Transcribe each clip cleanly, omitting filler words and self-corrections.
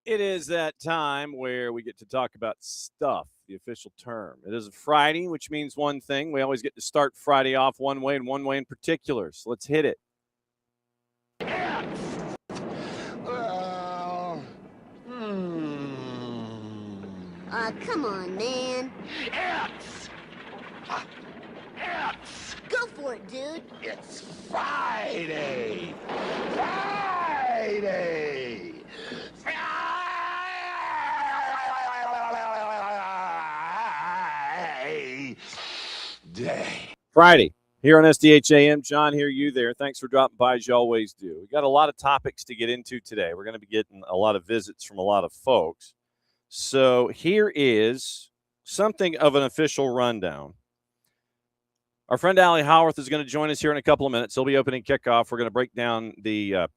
It is that time where we get to talk about stuff, the official term. It is a Friday, which means one thing. We always get to start Friday off one way and one way in particular. So let's hit it. Come on, man. Go for it, dude. It's Friday! Friday! Friday here on SDH AM. John here, you there. Thanks for dropping by as you always do. We got a lot of topics to get into today. We're going to be getting a lot of visits from a lot of folks. So here is something of an official rundown. Our friend Ali Howorth is going to join us here in a couple of minutes. He'll be opening kickoff. We're going to break down the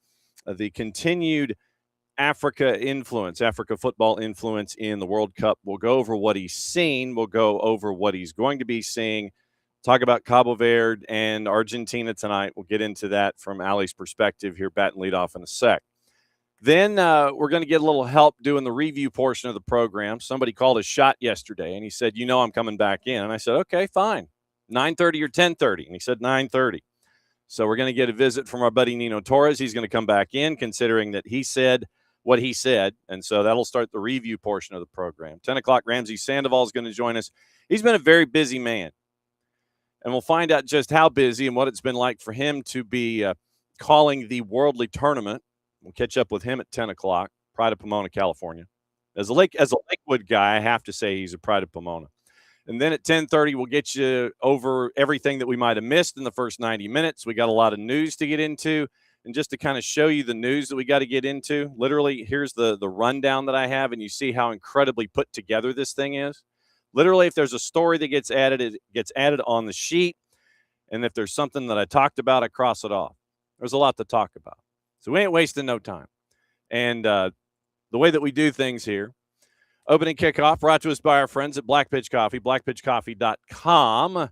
continued Africa football influence in the World Cup. We'll go over what he's seen. We'll go over what he's going to be seeing. Talk about Cabo Verde and Argentina tonight. We'll get into that from Ali's perspective here, bat and lead off in a sec. Then we're going to get a little help doing the review portion of the program. Somebody called a shot yesterday, and he said, I'm coming back in. And I said, okay, fine. 9:30 or 10:30? And he said 9:30. So we're going to get a visit from our buddy Nino Torres. He's going to come back in, considering that he said what he said. And so that'll start the review portion of the program. 10 o'clock, Ramses Sandoval is going to join us. He's been a very busy man. And we'll find out just how busy and what it's been like for him to be calling the Worldly Tournament. We'll catch up with him at 10 o'clock, Pride of Pomona, California. As a Lakewood guy, I have to say he's a Pride of Pomona. And then at 10:30, we'll get you over everything that we might have missed in the first 90 minutes. We got a lot of news to get into. And just to kind of show you the news that we got to get into, literally, here's the rundown that I have, and you see how incredibly put together this thing is. Literally, if there's a story that gets added, it gets added on the sheet. And if there's something that I talked about, I cross it off. There's a lot to talk about. So we ain't wasting no time. And the way that we do things here, opening kickoff brought to us by our friends at Black Pitch Coffee, blackpitchcoffee.com.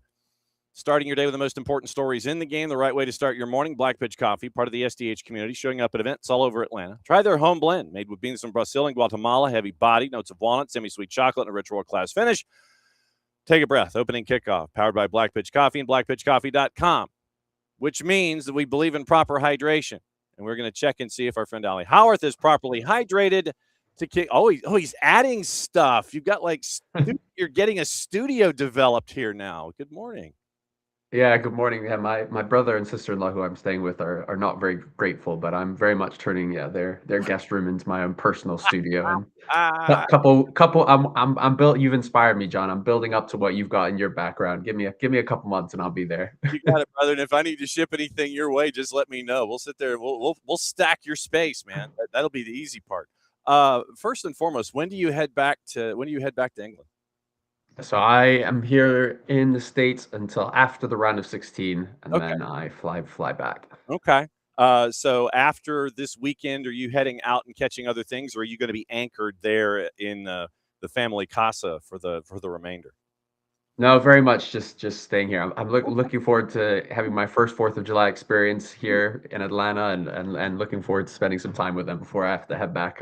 Starting your day with the most important stories in the game, the right way to start your morning. Black Pitch Coffee, part of the SDH community, showing up at events all over Atlanta. Try their home blend, made with beans from Brazil and Guatemala, heavy body, notes of walnut, semi-sweet chocolate, and a rich world-class finish. Take a breath. Opening kickoff, powered by Black Pitch Coffee and blackpitchcoffee.com, which means that we believe in proper hydration. And we're going to check and see if our friend Ali Howorth is properly hydrated to kick. Oh, he's adding stuff. You've got you're getting a studio developed here now. Good morning. Yeah, good morning. Yeah, my brother and sister-in-law who I'm staying with are not very grateful, but I'm very much turning their guest room into my own personal studio. And I'm built. You've inspired me, John. I'm building up to what you've got in your background. Give me a couple months and I'll be there. You got it, brother. And if I need to ship anything your way, just let me know. We'll sit there. We'll stack your space, man. That'll be the easy part. First and foremost, when do you head back to England? So I am here in the States until after the round of 16, and then I fly back. Okay. So after this weekend, are you heading out and catching other things, or are you going to be anchored there in the family casa for the remainder? No, very much just staying here. I'm looking forward to having my first 4th of July experience here in Atlanta, and looking forward to spending some time with them before I have to head back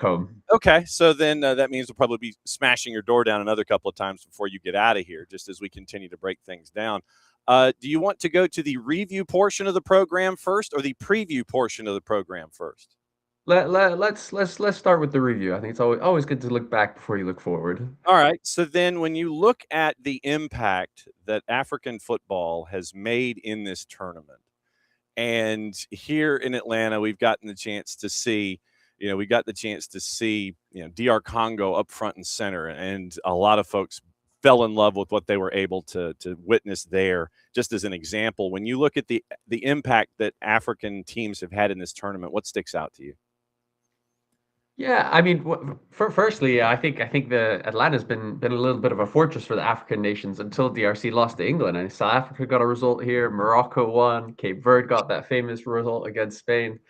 home. Okay, so then that means we'll probably be smashing your door down another couple of times before you get out of here, just as we continue to break things down. Do you want to go to the review portion of the program first, or the preview portion of the program first? Let's start with the review. I think it's always good to look back before you look forward. All right. So then when you look at the impact that African football has made in this tournament, and here in Atlanta, we've gotten the chance to see DR Congo up front and center, and a lot of folks fell in love with what they were able to witness there. Just as an example, when you look at the impact that African teams have had in this tournament, what sticks out to you? Yeah, I mean, firstly, I think the Atlanta's been a little bit of a fortress for the African nations until DRC lost to England, and South Africa got a result here. Morocco won. Cape Verde got that famous result against Spain.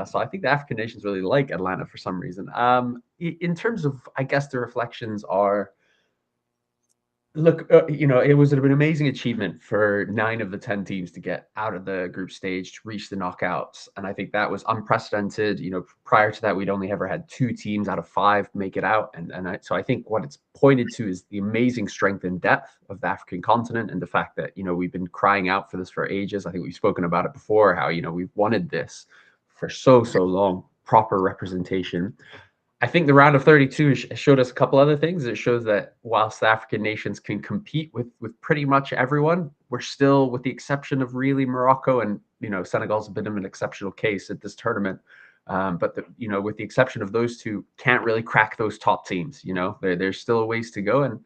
So I think the African nations really like Atlanta for some reason. In terms of, I guess the reflections are. Look, it was an amazing achievement for 9 of the 10 teams to get out of the group stage to reach the knockouts, and I think that was unprecedented. Prior to that, we'd only ever had 2 teams out of 5 make it out, so I think what it's pointed to is the amazing strength and depth of the African continent, and the fact that we've been crying out for this for ages. I think we've spoken about it before, how we've wanted this for so long, proper representation. I think the round of 32 showed us a couple other things. It shows that whilst the African nations can compete with pretty much everyone, we're still, with the exception of really Morocco, and Senegal's a bit of an exceptional case at this tournament. With the exception of those two, can't really crack those top teams. There's still a ways to go, and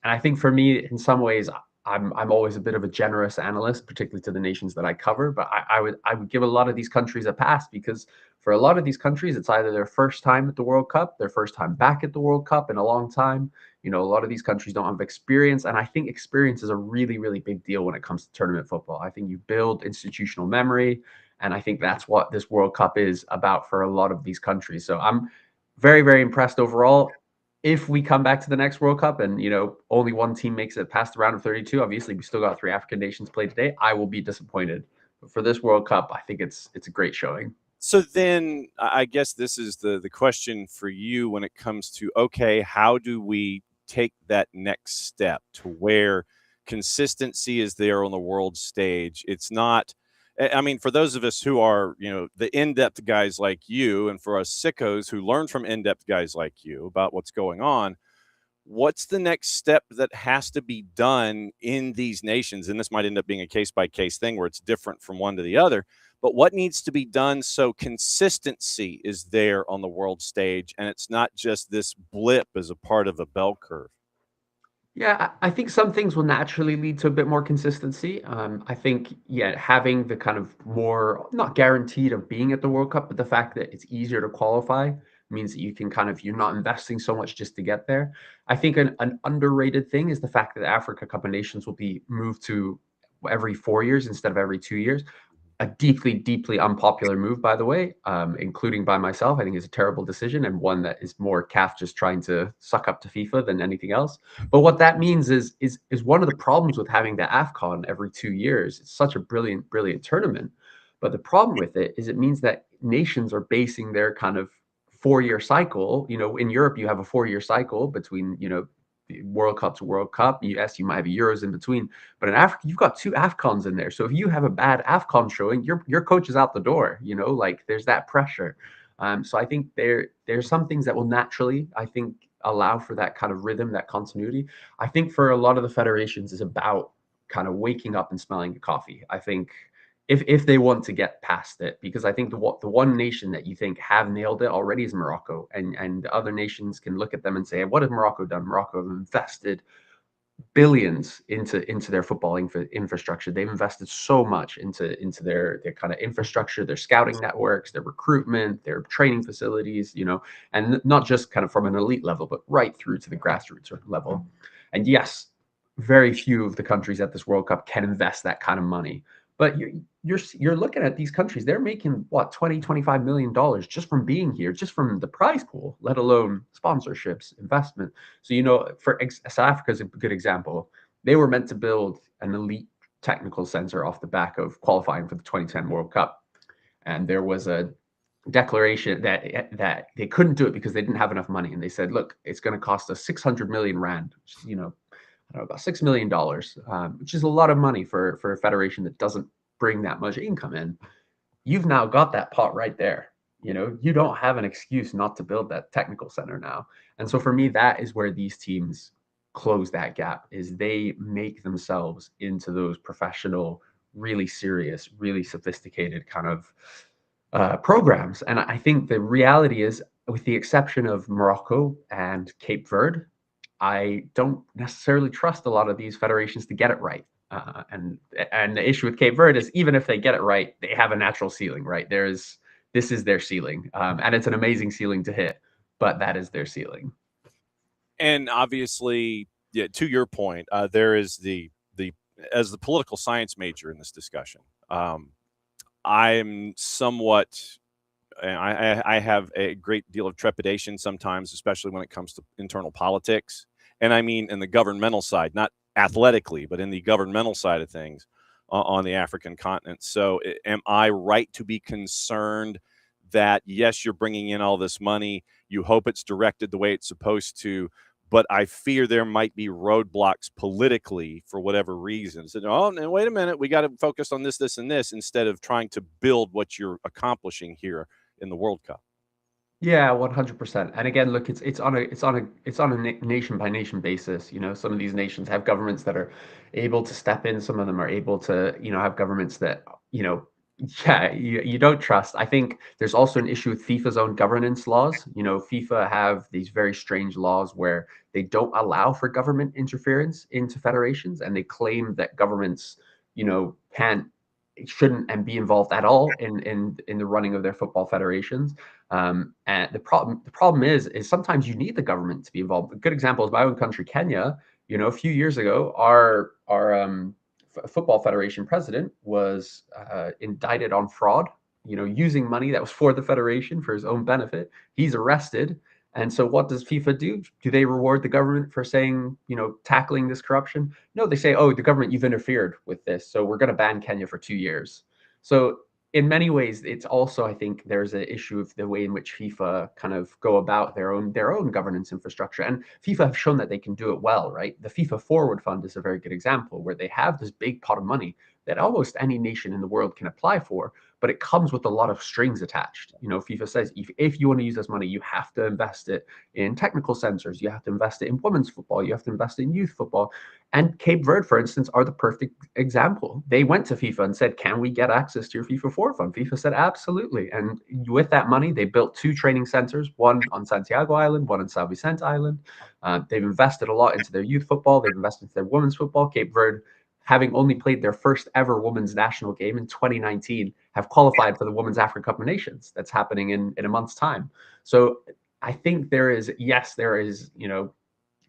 I think for me, in some ways, I'm always a bit of a generous analyst, particularly to the nations that I cover. But I would give a lot of these countries a pass, because for a lot of these countries, it's either their first time at the World Cup, their first time back at the World Cup in a long time. A lot of these countries don't have experience, and I think experience is a really, really big deal when it comes to tournament football. I think you build institutional memory, and I think that's what this World Cup is about for a lot of these countries. So I'm very, very impressed overall. If we come back to the next World Cup and only one team makes it past the round of 32, obviously we still got 3 African nations play today. I will be disappointed. But for this World Cup, I think it's a great showing. So then I guess this is the question for you when it comes to, okay, how do we take that next step to where consistency is there on the world stage? It's not, I mean, for those of us who are, the in-depth guys like you, and for us sickos who learn from in-depth guys like you about what's going on, what's the next step that has to be done in these nations? And this might end up being a case-by-case thing where it's different from one to the other. But what needs to be done so consistency is there on the world stage, and it's not just this blip as a part of a bell curve? Yeah, I think some things will naturally lead to a bit more consistency. I think, yeah, having the kind of more, not guaranteed of being at the World Cup, but the fact that it's easier to qualify means that you can you're not investing so much just to get there. I think an underrated thing is the fact that the Africa Cup of Nations will be moved to every 4 years instead of every 2 years. A deeply, deeply unpopular move, by the way, including by myself. I think it's a terrible decision, and one that is more CAF just trying to suck up to FIFA than anything else. But what that means is one of the problems with having the AFCON every 2 years. It's such a brilliant, brilliant tournament. But the problem with it is it means that nations are basing their kind of 4-year cycle. In Europe, you have a 4-year cycle between, the World Cup to World Cup. Yes, you might have Euros in between, but in Africa, you've got 2 AFCONs in there. So if you have a bad AFCON showing, your coach is out the door. There's that pressure. So I think there's some things that will naturally, I think, allow for that kind of rhythm, that continuity. I think for a lot of the federations is about kind of waking up and smelling the coffee. I think if they want to get past it, because I think the one nation that you think have nailed it already is Morocco, and other nations can look at them and say, what has Morocco done? Morocco have invested billions into their football infrastructure. They've invested so much into their kind of infrastructure, their scouting networks, their recruitment, their training facilities, and not just kind of from an elite level, but right through to the grassroots level. And yes, very few of the countries at this World Cup can invest that kind of money. But you're looking at these countries, they're making what, 20-25 million dollars just from being here, just from the prize pool, let alone sponsorships, investment. So South Africa is a good example. They were meant to build an elite technical center off the back of qualifying for the 2010 World Cup, and there was a declaration that they couldn't do it because they didn't have enough money, and they said, look, it's going to cost us 600 million rand, which is, I don't know, about $6 million, which is a lot of money for a federation that doesn't bring that much income in. You've now got that pot right there. You don't have an excuse not to build that technical center now. And so for me, that is where these teams close that gap, is they make themselves into those professional, really serious, really sophisticated kind of programs. And I think the reality is, with the exception of Morocco and Cape Verde, I don't necessarily trust a lot of these federations to get it right. And the issue with Cape Verde is, even if they get it right, they have a natural ceiling, right? This is their ceiling, and it's an amazing ceiling to hit. but that is their ceiling. And obviously, yeah, to your point, there is the as the political science major in this discussion, I'm somewhat. I have a great deal of trepidation sometimes, especially when it comes to internal politics. And I mean in the governmental side, not athletically, but in the governmental side of things on the African continent. So am I right to be concerned that, yes, you're bringing in all this money, you hope it's directed the way it's supposed to, but I fear there might be roadblocks politically for whatever reasons. And, oh, no, wait a minute, we got to focus on this, this, and this instead of trying to build what you're accomplishing here in the World Cup. Yeah, 100%. And again, look, it's on a nation by nation basis. You know, some of these nations have governments that are able to step in. Some of them are able to, have governments that, yeah, you don't trust. I think there's also an issue with FIFA's own governance laws. You know, FIFA have these very strange laws where they don't allow for government interference into federations, and they claim that governments, can't, shouldn't, and be involved at all in the running of their football federations. And the problem is sometimes you need the government to be involved. A good example is my own country, Kenya. You know, a few years ago, our football federation president was indicted on fraud. You know, using money that was for the federation for his own benefit. He's arrested. And so what does FIFA do? Do they reward the government for saying, tackling this corruption? No, they say, oh, the government, you've interfered with this, so we're going to ban Kenya for 2 years. So in many ways, it's also, I think, there's an issue of the way in which FIFA kind of go about their own governance infrastructure. And FIFA have shown that they can do it well, right? The FIFA Forward Fund is a very good example where they have this big pot of money that almost any nation in the world can apply for, but it comes with a lot of strings attached. You know, FIFA says if you want to use this money, you have to invest it in technical centers, you have to invest it in women's football, you have to invest in youth football. And Cape Verde, for instance, are the perfect example. They went to FIFA and said, can we get access to your FIFA Forward Fund? FIFA said, absolutely. And with that money, they built 2 training centers, one on Santiago Island, one on São Vicente Island. They've invested a lot into their youth football. They've invested into their women's football. Cape Verde, having only played their first ever women's national game in 2019, have qualified for the Women's Africa Cup of Nations. That's happening in a month's time. So I think there is,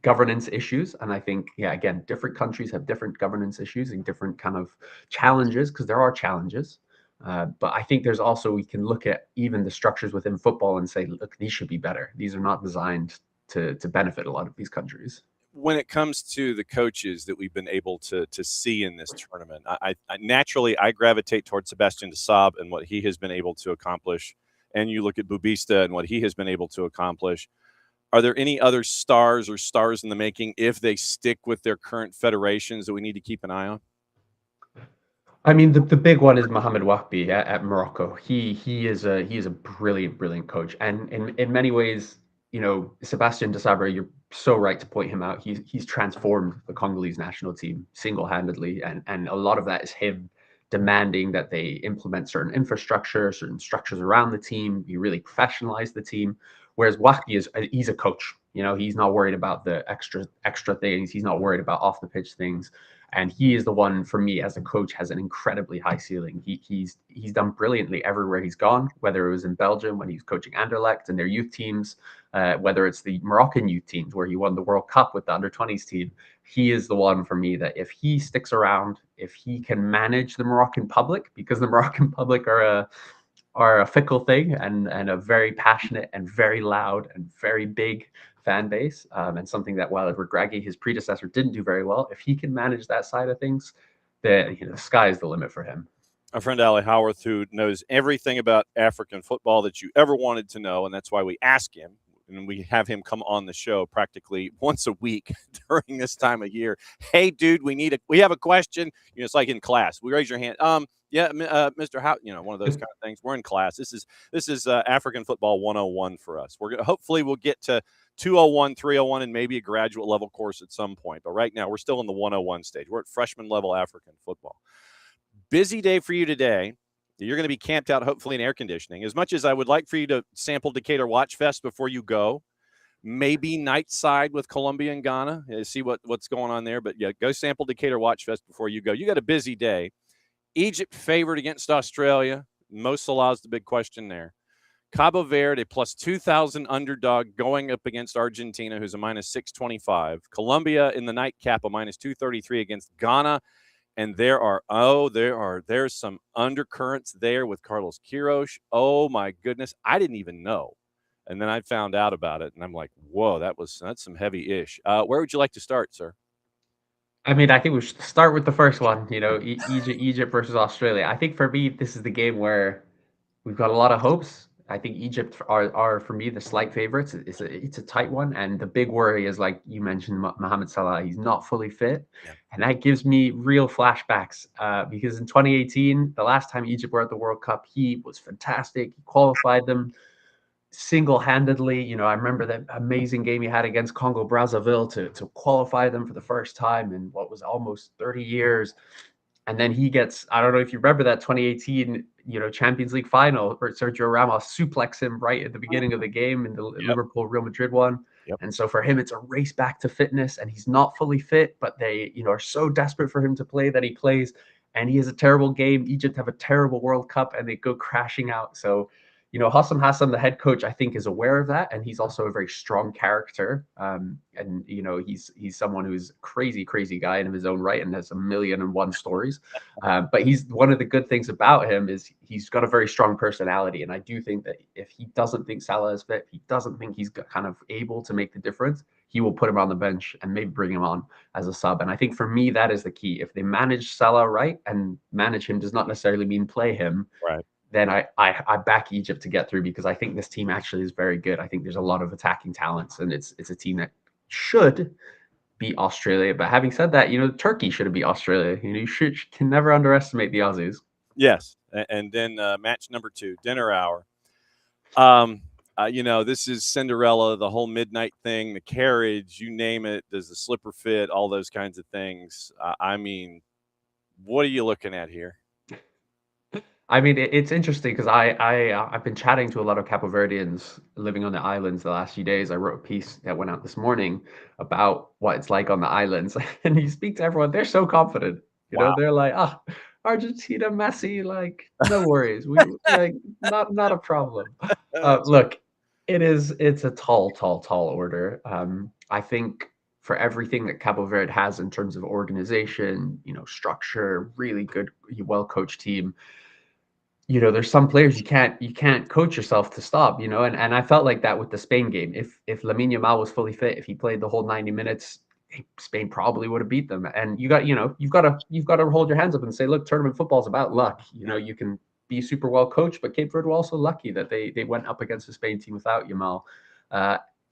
governance issues. And I think, again, different countries have different governance issues and different kind of challenges, because there are challenges. But I think there's also, we can look at even the structures within football and say, look, these should be better. These are not designed to benefit a lot of these countries. When it comes to the coaches that we've been able to see in this tournament, I naturally gravitate towards Sebastian Desaab and what he has been able to accomplish. And you look at Bubista and what he has been able to accomplish. Are there any other stars or stars in the making, if they stick with their current federations, that we need to keep an eye on? I mean, the big one is Mohamed Wahbi at Morocco. He is a brilliant coach, and in many ways, Sebastian Desabre, you're so right to point him out. He's transformed the Congolese national team single-handedly, and a lot of that is him demanding that they implement certain infrastructure, certain structures around the team. He really professionalized the team. Whereas Wahbi he's a coach. He's not worried about the extra things. He's not worried about off the pitch things. And he is the one, for me, as a coach, has an incredibly high ceiling. He's done brilliantly everywhere he's gone, whether it was in Belgium when he was coaching Anderlecht and their youth teams, whether it's the Moroccan youth teams where he won the World Cup with the under-20s team. He is the one for me that if he sticks around, if he can manage the Moroccan public, because the Moroccan public are a fickle thing and a very passionate and very loud and very big fan base, and something that, while Regragui, his predecessor, didn't do very well, if he can manage that side of things, then the sky is the limit for him. Our friend Ali Howorth, who knows everything about African football that you ever wanted to know, and that's why we ask him, and we have him come on the show practically once a week during this time of year. Hey, dude, we have a question. It's like in class. We raise your hand. Mr. How, one of those kind of things. We're in class. This is African football 101 for us. Hopefully we'll get to 201, 301, and maybe a graduate level course at some point. But right now we're still in the 101 stage. We're at freshman level African football. Busy day for you today. You're going to be camped out, hopefully in air conditioning. As much as I would like for you to sample Decatur Watch Fest before you go, maybe nightside with Colombia and Ghana, see what's going on there. But go sample Decatur Watch Fest before you go. You got a busy day. Egypt favored against Australia. Mo Salah's the big question there. Cabo Verde plus 2,000 underdog going up against Argentina, who's a minus 625. Colombia in the nightcap, a minus 233 against Ghana. And there's some undercurrents there with Carlos Queiroz. Oh my goodness, I didn't even know, and then I found out about it, and I'm like, whoa, that's some heavy ish. Where would you like to start, sir? I mean, I think we should start with the first one. Egypt versus Australia. I think for me, this is the game where we've got a lot of hopes. I think Egypt are for me the slight favorites. It's a tight one, and the big worry is like you mentioned, Mohamed Salah. He's not fully fit, Yeah. and that gives me real flashbacks. Because in 2018, the last time Egypt were at the World Cup, he was fantastic. He qualified them single-handedly. I remember that amazing game he had against Congo Brazzaville to qualify them for the first time in what was almost 30 years. And then he gets, I don't know if you remember that 2018, Champions League final where Sergio Ramos suplex him right at the beginning of the game in the Liverpool Real Madrid one. Yep. And so for him, it's a race back to fitness, and he's not fully fit, but they, are so desperate for him to play that he plays. And he has a terrible game. Egypt have a terrible World Cup, and they go crashing out. So, Hassan, the head coach, I think is aware of that, and he's also a very strong character. And he's someone who's a crazy, crazy guy in his own right, and has 1,000,001 stories. But he's one of the good things about him is he's got a very strong personality, and I do think that if he doesn't think Salah is fit, he doesn't think he's kind of able to make the difference, he will put him on the bench and maybe bring him on as a sub. And I think for me, that is the key. If they manage Salah right, and manage him does not necessarily mean play him, right, then I back Egypt to get through, because I think this team actually is very good. I think there's a lot of attacking talents, and it's a team that should beat Australia. But having said that, Turkey should have beat Australia. You can never underestimate the Aussies. Yes, and then match number 2, dinner hour. This is Cinderella, the whole midnight thing, the carriage, you name it. Does the slipper fit? All those kinds of things. I mean, what are you looking at here? I mean, it's interesting because I've been chatting to a lot of Capo Verdeans living on the islands the last few days. I wrote a piece that went out this morning about what it's like on the islands, and you speak to everyone; they're so confident. Wow. They're like, Argentina, Messi, like no worries, we like not a problem. Look, it's a tall order. I think for everything that Cabo Verde has in terms of organization, structure, really good, well-coached team. There's some players you can't coach yourself to stop, and I felt like that with the Spain game. If Lamine Yamal was fully fit, if he played the whole 90 minutes, Spain probably would have beat them. And you've got to hold your hands up and say, look, tournament football is about luck. You can be super well coached, but Cape Verde were also lucky that they went up against the Spain team without Yamal.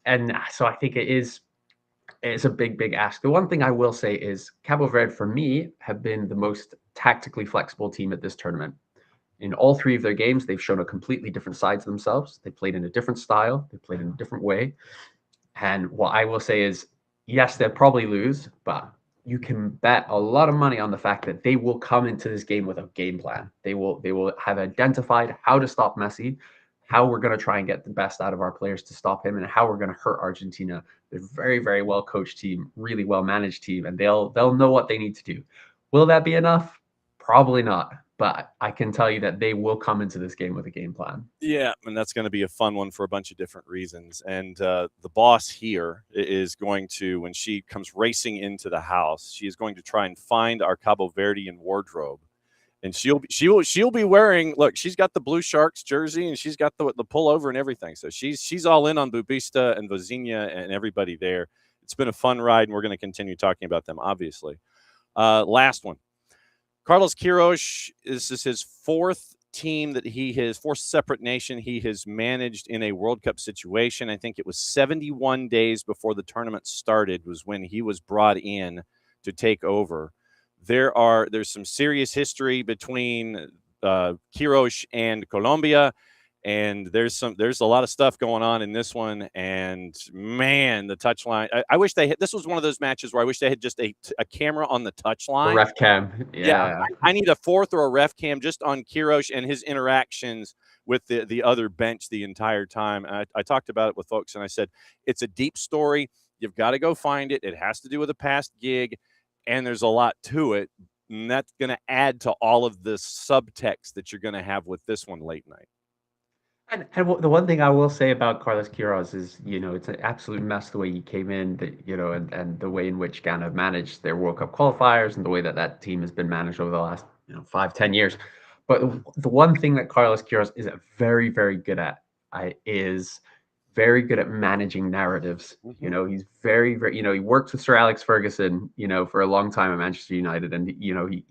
And so I think it's a big ask. The one thing I will say is Cabo Verde, for me, have been the most tactically flexible team at this tournament. In all 3 of their games, they've shown a completely different side to themselves. They played in a different style. They played in a different way. And what I will say is, yes, they'll probably lose, but you can bet a lot of money on the fact that they will come into this game with a game plan. They will have identified how to stop Messi, how we're going to try and get the best out of our players to stop him, and how we're going to hurt Argentina. They're a very, very well coached team, really well managed team, and they'll know what they need to do. Will that be enough? Probably not. But I can tell you that they will come into this game with a game plan. Yeah, and that's going to be a fun one for a bunch of different reasons. And the boss here is going to, when she comes racing into the house, she is going to try and find our Cabo Verdean wardrobe, and she'll be wearing. Look, she's got the Blue Sharks jersey, and she's got the pullover and everything. So she's all in on Bubista and Vozinha and everybody there. It's been a fun ride, and we're going to continue talking about them, obviously. Last one. Carlos Queiroz, this is his 4th team that fourth separate nation he has managed in a World Cup situation. I think it was 71 days before the tournament started was when he was brought in to take over. There's some serious history between Queiroz and Colombia, and there's a lot of stuff going on in this one. And man, the touchline. I wish this was one of those matches where I wish they had just a camera on the touchline. A ref cam. Yeah. I need a 4th or a ref cam just on Queiroz and his interactions with the other bench the entire time. And I talked about it with folks, and I said, it's a deep story. You've got to go find it. It has to do with a past gig, and there's a lot to it. And that's going to add to all of the subtext that you're going to have with this one late night. And the one thing I will say about Carlos Queiroz is, it's an absolute mess the way he came in, and the way in which Ghana have managed their World Cup qualifiers and the way that that team has been managed over the last, 5-10 years. But the one thing that Carlos Queiroz is very, very good at is very good at managing narratives. He's very, very, he worked with Sir Alex Ferguson, for a long time at Manchester United, and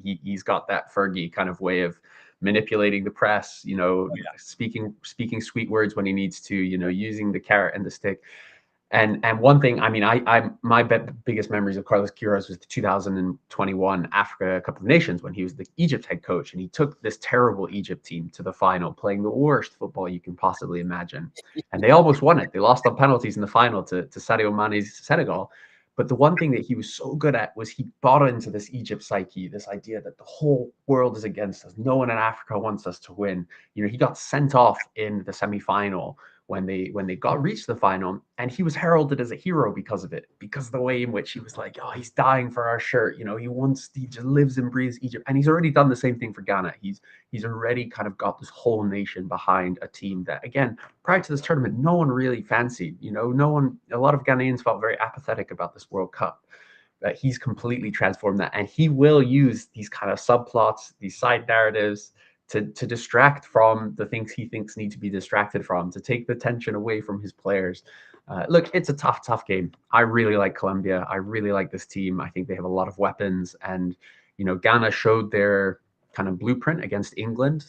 he's got that Fergie kind of way of manipulating the press, speaking sweet words when he needs to, using the carrot and the stick. And one thing, I mean, my biggest memories of Carlos Queiroz was the 2021 Africa Cup of Nations when he was the Egypt head coach, and he took this terrible Egypt team to the final, playing the worst football you can possibly imagine. And they almost won it. They lost on penalties in the final to Sadio Mane's Senegal. But the one thing that he was so good at was he bought into this Egypt psyche, this idea that the whole world is against us. No one in Africa wants us to win. He got sent off in the semifinal when they reached the final, and he was heralded as a hero because of it, because of the way in which he was like, oh, he's dying for our shirt. He just lives and breathes Egypt. And he's already done the same thing for Ghana. He's already kind of got this whole nation behind a team that, again, prior to this tournament, no one really fancied. A lot of Ghanaians felt very apathetic about this World Cup. He's completely transformed that, and he will use these kind of subplots, these side narratives, to distract from the things he thinks need to be distracted from, to take the tension away from his players. Look, it's a tough game. I really like Colombia. I really like this team. I think they have a lot of weapons, and Ghana showed their kind of blueprint against England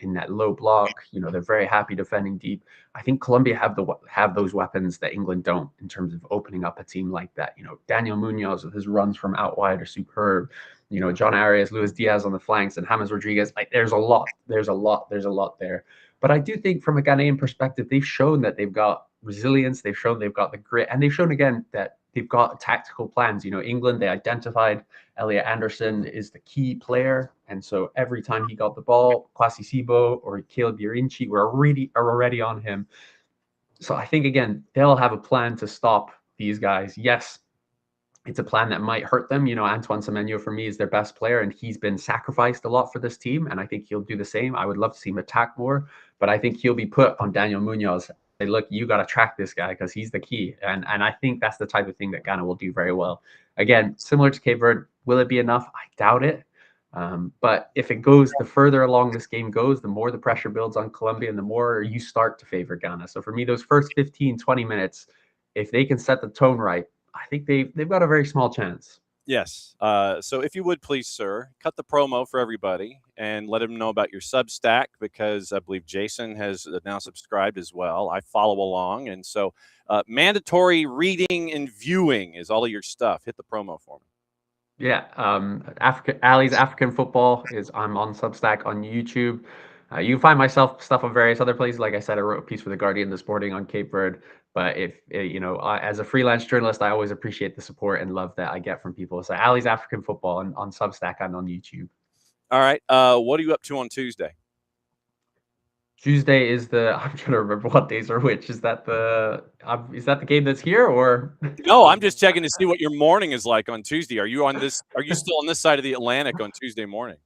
in that low block. They're very happy defending deep. I think Colombia have those weapons that England don't in terms of opening up a team like that. Daniel Munoz with his runs from out wide are superb. John Arias, Luis Diaz on the flanks, and James Rodriguez. There's a lot there. But I do think from a Ghanaian perspective, they've shown that they've got resilience. They've shown they've got the grit, and they've shown again that they've got tactical plans. England, they identified Elliot Anderson is the key player, and so every time he got the ball, Kwasi Sibo or Caleb Yarinchi were already on him. So I think again they'll have a plan to stop these guys. Yes, it's a plan that might hurt them. Antoine Semenyo for me is their best player, and he's been sacrificed a lot for this team, and I think he'll do the same. I would love to see him attack more, but I think he'll be put on Daniel Munoz. Say, look, you got to track this guy because he's the key. And I think that's the type of thing that Ghana will do very well. Again, similar to Cape Verde, will it be enough? I doubt it. But if it goes, the further along this game goes, the more the pressure builds on Colombia and the more you start to favor Ghana. So for me, those first 15, 20 minutes, if they can set the tone right, I think they've got a very small chance. Yes. So if you would please, sir, cut the promo for everybody and let them know about your Substack, because I believe Jason has now subscribed as well. I follow along. And so mandatory reading and viewing is all of your stuff. Hit the promo for me. Yeah. Ali's African Football I'm on Substack on YouTube. You can find myself stuff on various other places. Like I said, I wrote a piece for The Guardian this morning on Cape Verde. But if, as a freelance journalist, I always appreciate the support and love that I get from people. So Ali's African Football on Substack and on YouTube. All right. What are you up to on Tuesday? Tuesday is I'm trying to remember what days are which. Is that the game that's here or? No, I'm just checking to see what your morning is like on Tuesday. Are you still on this side of the Atlantic on Tuesday morning?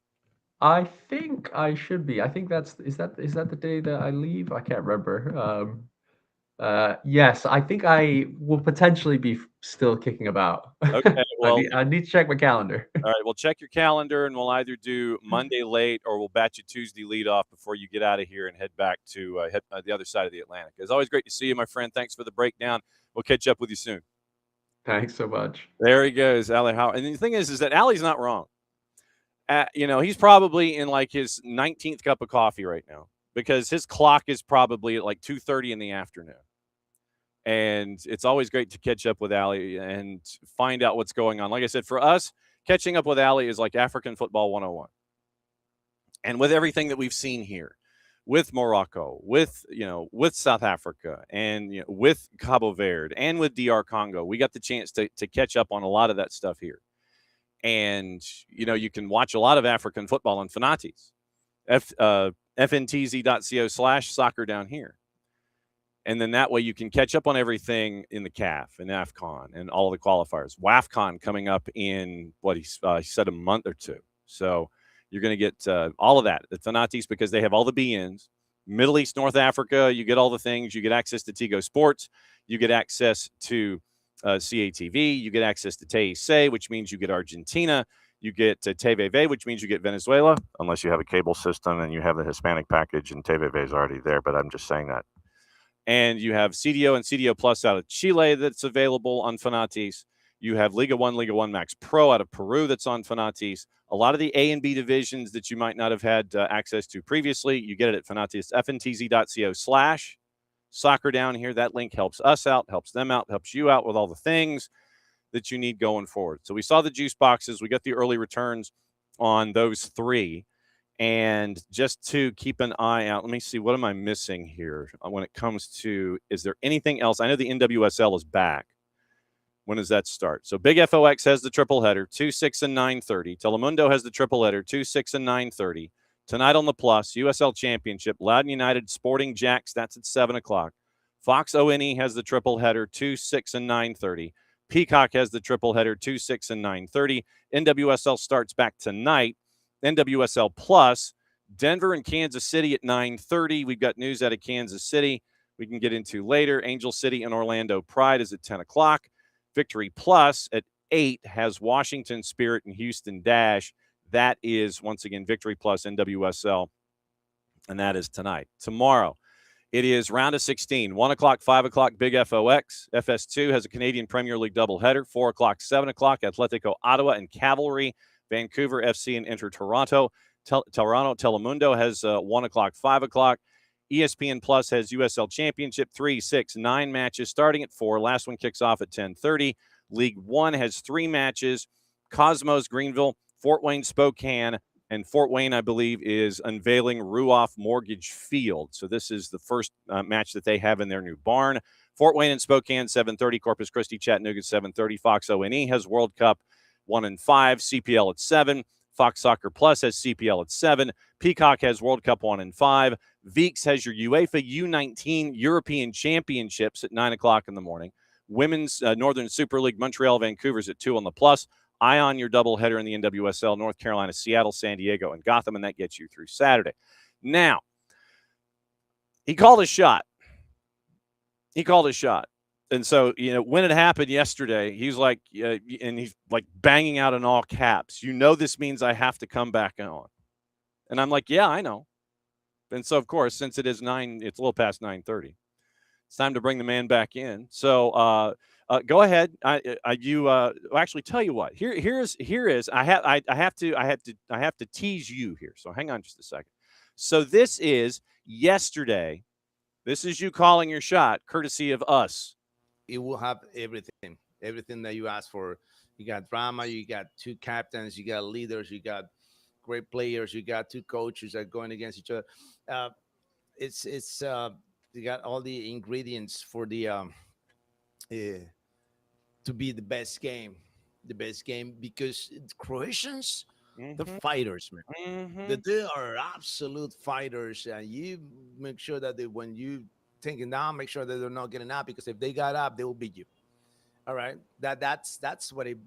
I think I should be. I think is that the day that I leave? I can't remember. Yes, I think I will potentially be still kicking about. Okay, well, I need to check my calendar. All right, well, check your calendar, and we'll either do Monday late or we'll bat you Tuesday leadoff before you get out of here and head back to the other side of the Atlantic. It's always great to see you, my friend. Thanks for the breakdown. We'll catch up with you soon. Thanks so much. There he goes, Ali Howorth. And the thing is that Ali's not wrong. He's probably in like his 19th cup of coffee right now because his clock is probably at like 2:30 in the afternoon. And it's always great to catch up with Ali and find out what's going on. Like I said, for us, catching up with Ali is like African football 101. And with everything that we've seen here, with Morocco, with South Africa, and with Cabo Verde, and with DR Congo, we got the chance to catch up on a lot of that stuff here. And, you can watch a lot of African football on Fanatis, fntz.co/soccer down here. And then that way you can catch up on everything in the CAF and AFCON and all of the qualifiers. WAFCON coming up in, he said a month or two. So you're going to get all of that at Fanatis because they have all the BNs. Middle East, North Africa, you get all the things. You get access to Tigo Sports. You get access to CATV. You get access to TEC, which means you get Argentina. You get TVV, which means you get Venezuela, unless you have a cable system and you have the Hispanic package, and TVV is already there, but I'm just saying that. And you have CDO and CDO Plus out of Chile that's available on Fanatis. You have Liga 1 Max Pro out of Peru that's on Fanatis. A lot of the A and B divisions that you might not have had access to previously, you get it at Fanatis, fntz.co/soccer down here. That link helps us out, helps them out, helps you out with all the things that you need going forward. So we saw the juice boxes. We got the early returns on those 3. And just to keep an eye out, let me see, what am I missing here when it comes to, is there anything else? I know the NWSL is back. When does that start? So Big FOX has the triple header, 2, 6, and 9:30. Telemundo has the triple header, 2, 6, and 9:30. Tonight on the Plus, USL Championship, Loudoun United, Sporting Jacks, that's at 7 o'clock. Fox ONE has the triple header, 2, 6, and 9:30. Peacock has the triple header, 2, 6, and 9:30. NWSL starts back tonight. NWSL Plus, Denver and Kansas City at 9:30. We've got news out of Kansas City we can get into later. Angel City and Orlando Pride is at 10 o'clock. Victory Plus at 8 has Washington Spirit and Houston Dash. That is, once again, Victory Plus NWSL, and that is tonight. Tomorrow, it is round of 16, 1 o'clock, 5 o'clock, Big FOX. FS2 has a Canadian Premier League doubleheader, 4 o'clock, 7 o'clock, Atletico Ottawa and Cavalry, Vancouver FC and Inter Toronto. Toronto Telemundo has 1 o'clock, 5 o'clock. ESPN Plus has USL Championship, 3, 6, 9 matches starting at 4. Last one kicks off at 10:30. League One has 3 matches. Cosmos Greenville, Fort Wayne Spokane, and Fort Wayne, I believe, is unveiling Ruoff Mortgage Field. So this is the first match that they have in their new barn. Fort Wayne and Spokane, 7:30. Corpus Christi, Chattanooga, 7:30. Fox ONE has World Cup 1 and 5. CPL at 7. Fox Soccer Plus has CPL at 7. Peacock has World Cup 1 and 5. VEEX has your UEFA U19 European Championships at 9 o'clock in the morning. Women's Northern Super League, Montreal, Vancouver's at 2 on the Plus. Ion, your doubleheader in the NWSL, North Carolina, Seattle, San Diego, and Gotham, and that gets you through Saturday. Now, he called a shot. And so, when it happened yesterday, he's like, and he's like banging out in all caps, this means I have to come back on. And I'm like, yeah, I know. And so, of course, since it's a little past 9:30, it's time to bring the man back in. So, go ahead. Actually, tell you what. Here is. I have to tease you here. So hang on just a second. So this is yesterday. This is you calling your shot, courtesy of us. It will have everything that you asked for. You got drama, you got 2 captains, you got leaders, you got great players, you got 2 coaches that are going against each other. You got all the ingredients for the to be the best game because Croatians, they're fighters, man. They are absolute fighters, and you make sure that when you taking down, make sure that they're not getting up, because if they got up, they will beat you. All right, that's what it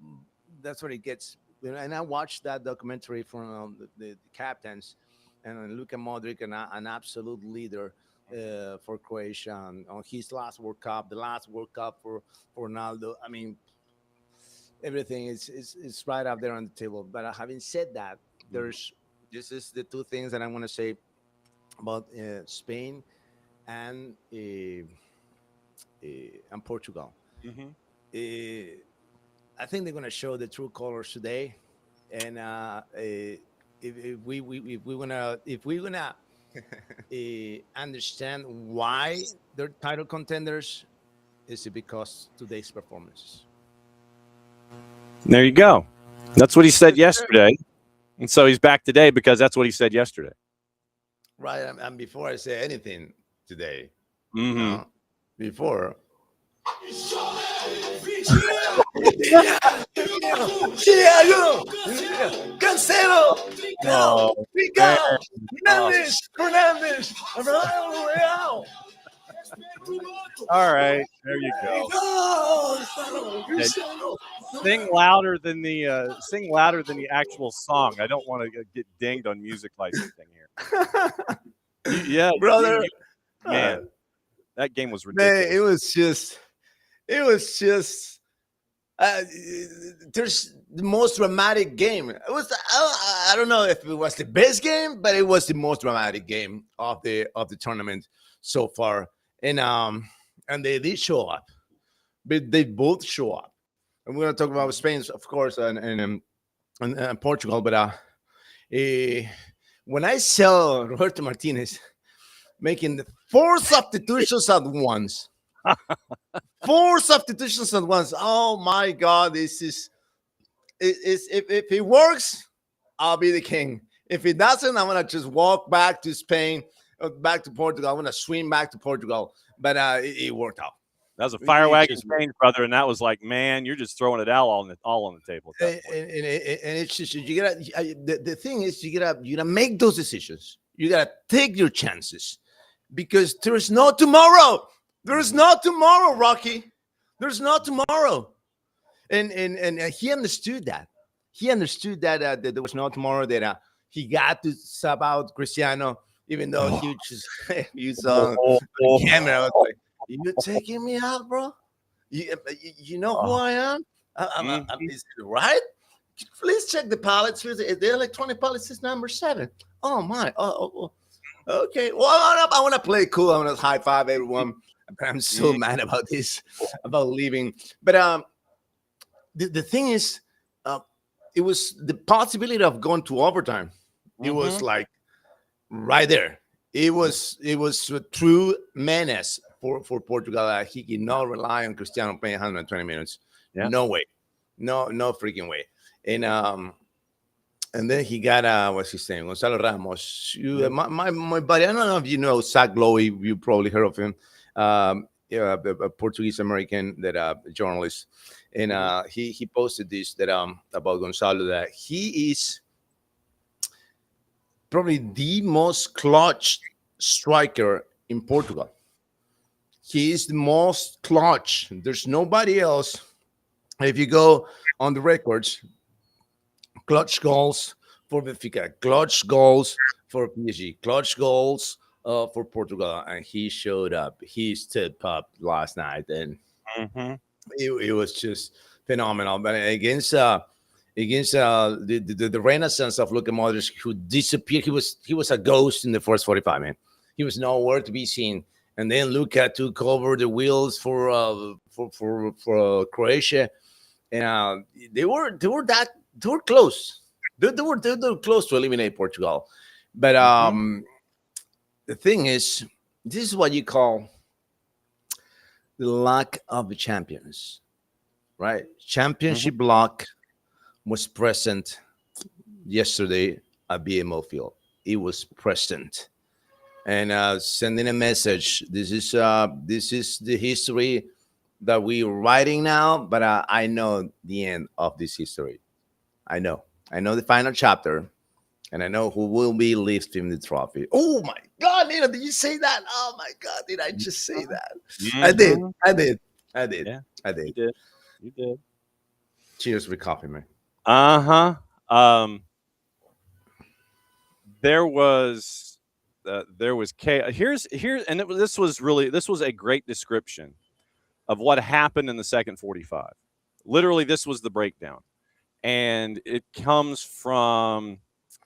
gets. And I watched that documentary from the captains, and Luka Modric, an absolute leader for Croatia on his last World Cup, the last World Cup for Ronaldo. I mean, everything is right up there on the table. But having said that, this is the 2 things that I want to say about Spain and Portugal. I think they're going to show the true colors today, and if we're gonna understand why they're title contenders, is it because today's performances. There you go. That's what he said yesterday, and so he's back today because that's what he said yesterday. Right, and before I say anything today, before. Cancelo, Fernandes, all right, there you go. Sing louder than the actual song. I don't want to get dinged on music licensing here. Yeah, brother. Man, that game was Man, ridiculous. it was just. There's the most dramatic game. It was. I don't know if it was the best game, but it was the most dramatic game of the tournament so far. And they did show up, but they both show up. And we're gonna talk about Spain, of course, and Portugal. But when I saw Roberto Martinez making the 4 substitutions at once. 4 substitutions at once. Oh my God! This is if it works, I'll be the king. If it doesn't, I'm gonna just walk back to Spain, back to Portugal. I'm gonna swim back to Portugal. But it worked out. That was a fire wagon Spain, brother, and that was like, man, you're just throwing it all on the table. And it's just you gotta. The thing is, you gotta make those decisions. You gotta take your chances because there's no tomorrow. There's no tomorrow, Rocky. There's no tomorrow. And he understood that. He understood that there was no tomorrow, that he got to sub out Cristiano, even though he just you saw the camera. I was like, you taking me out, bro? You know who I am? I'm is it right? Please check the pallets. The electronic pallets is number 7. Oh, my. Oh. Okay. Well, I want to play cool. I want to high five everyone. But I'm so mad about this, about leaving. But the thing is, it was the possibility of going to overtime. It was like right there. It was a true menace for Portugal. He cannot rely on Cristiano playing 120 minutes. Yeah. No way. No freaking way. And then he got what's his name? Gonzalo Ramos. My buddy, I don't know if you know Zach Lowy. You probably heard of him. A Portuguese American journalist, and he posted this about Gonzalo, that he is probably the most clutch striker in Portugal. He is the most clutch. There's nobody else. If you go on the records, clutch goals for Benfica, clutch goals for PSG, clutch goals for Portugal, and he showed up. He stepped up last night, and it was just phenomenal. But against the renaissance of Luka Modric, who disappeared, he was a ghost in the first 45 minutes. He was nowhere to be seen. And then Luka took over the wheels for Croatia, and they were close. They were close to eliminate Portugal, but the thing is, this is what you call the lack of the champions, right? Championship luck was present yesterday at BMO Field. It was present, and sending a message. This is the history that we're writing now, but I know the end of this history. I know the final chapter. And I know who will be lifting the trophy. Oh, my God, Nino, did you say that? Oh, my God, did I just say that? I did. Yeah, I did. You did. Cheers for coffee, man. There was chaos. This was a great description of what happened in the second 45. Literally, this was the breakdown. And it comes from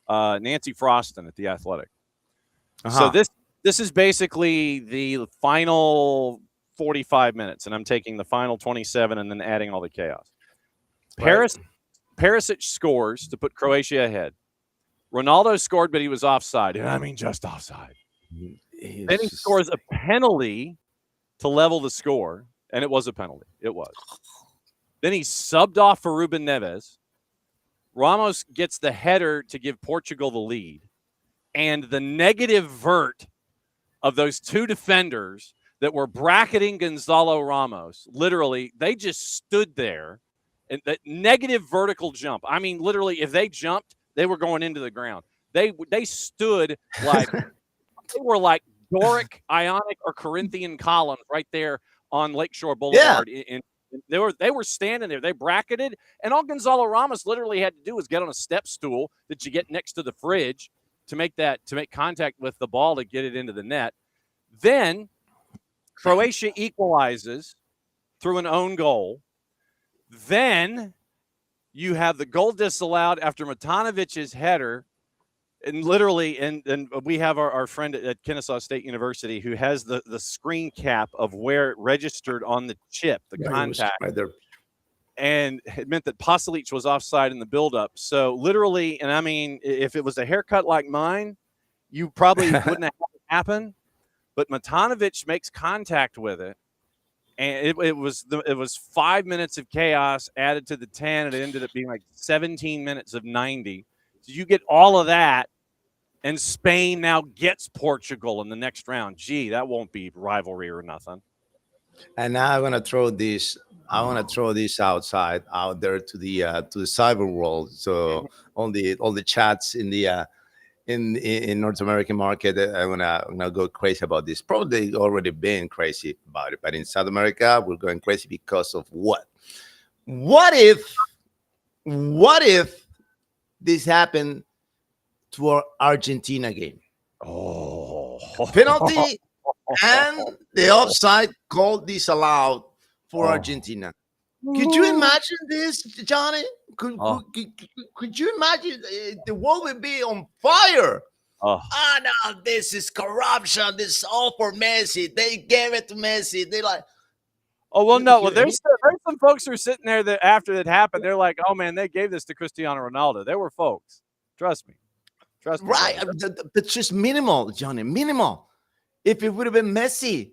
Nancy Froston at The Athletic. So this is basically the final 45 minutes, and I'm taking the final 27 and then adding all the chaos. Perisic scores to put Croatia ahead. Ronaldo scored, but he was offside. And I mean just offside. Then he scores a penalty to level the score, and it was a penalty. It was. Then he subbed off for Ruben Neves. Ramos gets the header to give Portugal the lead. And the negative vert of those two defenders that were bracketing Gonzalo Ramos, literally, they just stood there. And that negative vertical jump. I mean, literally, if they jumped, they were going into the ground. They stood like they were like Doric, Ionic, or Corinthian columns right there on Lakeshore Boulevard. Yeah. They were standing there. They bracketed, and all Gonzalo Ramos literally had to do was get on a step stool that you get next to the fridge to make contact with the ball to get it into the net. Then Croatia equalizes through an own goal. Then you have the goal disallowed after Matanovic's header. And literally, and we have our friend at Kennesaw State University who has the screen cap of where it registered on the chip, the contact. Right there. And it meant that Pasalic was offside in the buildup. So literally, and I mean, if it was a haircut like mine, you probably wouldn't have had it happen. But Matanovic makes contact with it. And it was 5 minutes of chaos added to the 10, and it ended up being like 17 minutes of 90. So you get all of that, and Spain now gets Portugal in the next round. Gee, that won't be rivalry or nothing. And now I'm gonna throw this. I want to throw this out there to the cyber world. So all the chats in the in North American market, I'm gonna go crazy about this. Probably already been crazy about it, but in South America, we're going crazy because of what? What if this happened to our Argentina game? Oh, Penalty and the offside call disallowed for Argentina. Could you imagine this, Johnny? Could you imagine the world would be on fire? Oh, No, this is corruption. This is all for Messi. They gave it to Messi. They like. oh well, no. Well, there's some folks who are sitting there that after that happened, they're like, "Oh man, they gave this to Cristiano Ronaldo." There were folks. Trust me. Right. That's just minimal, Johnny. Minimal. If it would have been Messi,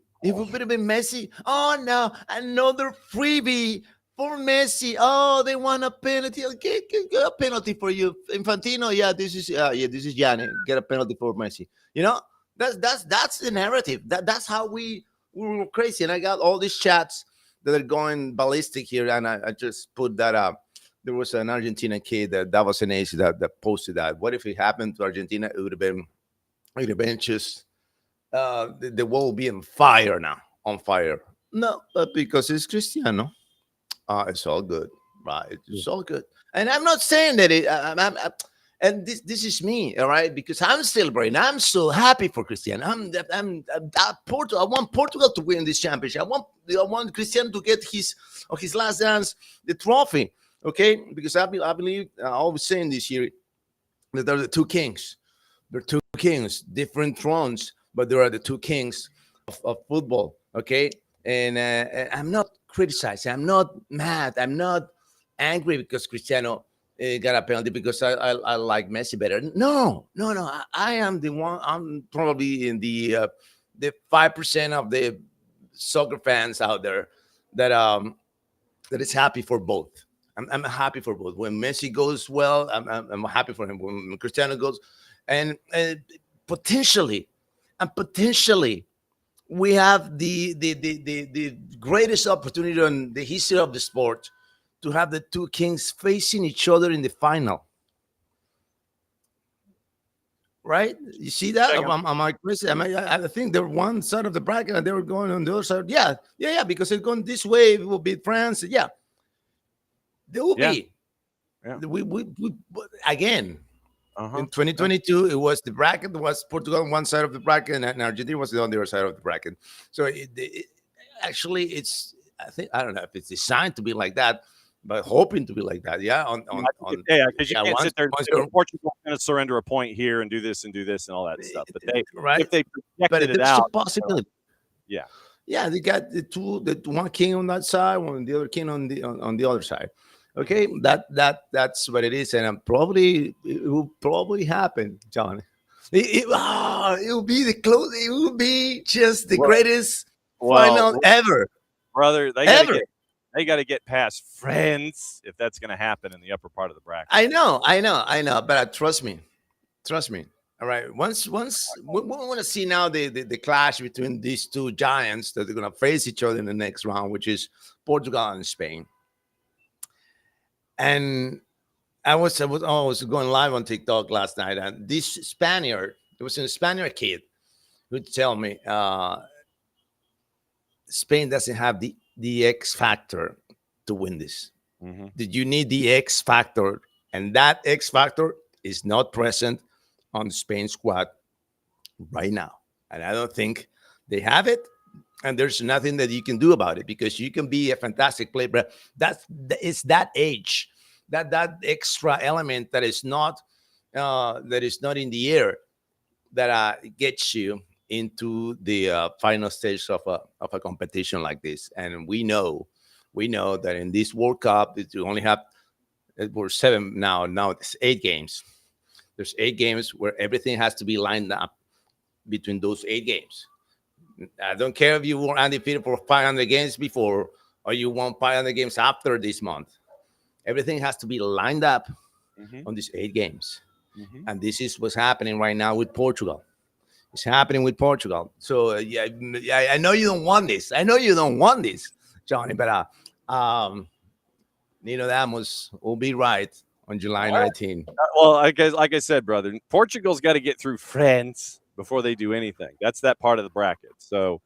oh no, another freebie for Messi. Oh, they want a penalty. Okay, get a penalty for you, Infantino. Yeah, this is Gianni. Get a penalty for Messi. You know, that's the narrative. That's how we were crazy. And I got all these chats that are going ballistic here, and I just put that up. There was an Argentina kid that was an ace that posted that. What if it happened to Argentina? It would have been just. The world will be on fire now. On fire. No, but because it's Cristiano, it's all good, right? It's all good. And I'm not saying that and this is me, all right? Because I'm celebrating. I'm so happy for Cristiano. Portugal. I want Portugal to win this championship. I want Cristiano to get his last dance, the trophy. Okay, because I believe I always saying this year that there are the two kings. There are two kings, different thrones. But there are the two kings of football, okay? And I'm not criticizing. I'm not mad. I'm not angry because Cristiano got a penalty because I like Messi better. No. I am the one. I'm probably in the 5% of the soccer fans out there that is happy for both. I'm happy for both. When Messi goes well, I'm happy for him. When Cristiano goes, and potentially, we have the greatest opportunity in the history of the sport to have the two kings facing each other in the final. Right? You see that? Am I crazy? I think they're one side of the bracket and they were going on the other side. Yeah. Because it's going this way, it will beat France. Yeah. They will be. Yeah. We again. In 2022, it was the bracket. It was Portugal on one side of the bracket, and Argentina was on the other side of the bracket. So actually, it's I don't know if it's designed to be like that, but hoping to be like that. Yeah, because you can't sit there and say Portugal's going to surrender a point here and do this and all that stuff. But if they projected it out, a possibility. Yeah, they got the one king on that side, one the other king on the other side. Okay, that's what it is, and it will probably happen, John. It will be it will be just the greatest final ever, brother. They got to get past France if that's going to happen in the upper part of the bracket. I know, but trust me. All right, once we want to see now the clash between these two giants that are going to face each other in the next round, which is Portugal and Spain. And I was going live on TikTok last night, and this Spaniard, it was a Spaniard kid, would tell me Spain doesn't have the X factor to win this. Did you need the X factor? And that X factor is not present on the Spain squad right now. And I don't think they have it. And there's nothing that you can do about it, because you can be a fantastic player, but it's that age, that extra element that is not in the air, that gets you into the final stage of a competition like this. And we know that in this World Cup, you only have, we're 7 now. Now it's 8 games. There's 8 games where everything has to be lined up between those 8 games. I don't care if you were undefeated for 500 games before, or you won 500 games after this month. Everything has to be lined up on these 8 games. And this is what's happening right now with Portugal. It's happening with Portugal. So yeah, I know you don't want this. I know you don't want this, Johnny, but Nino Damos will be right on July 19. Well, like I said, brother, Portugal's got to get through France before they do anything. That's that part of the bracket. So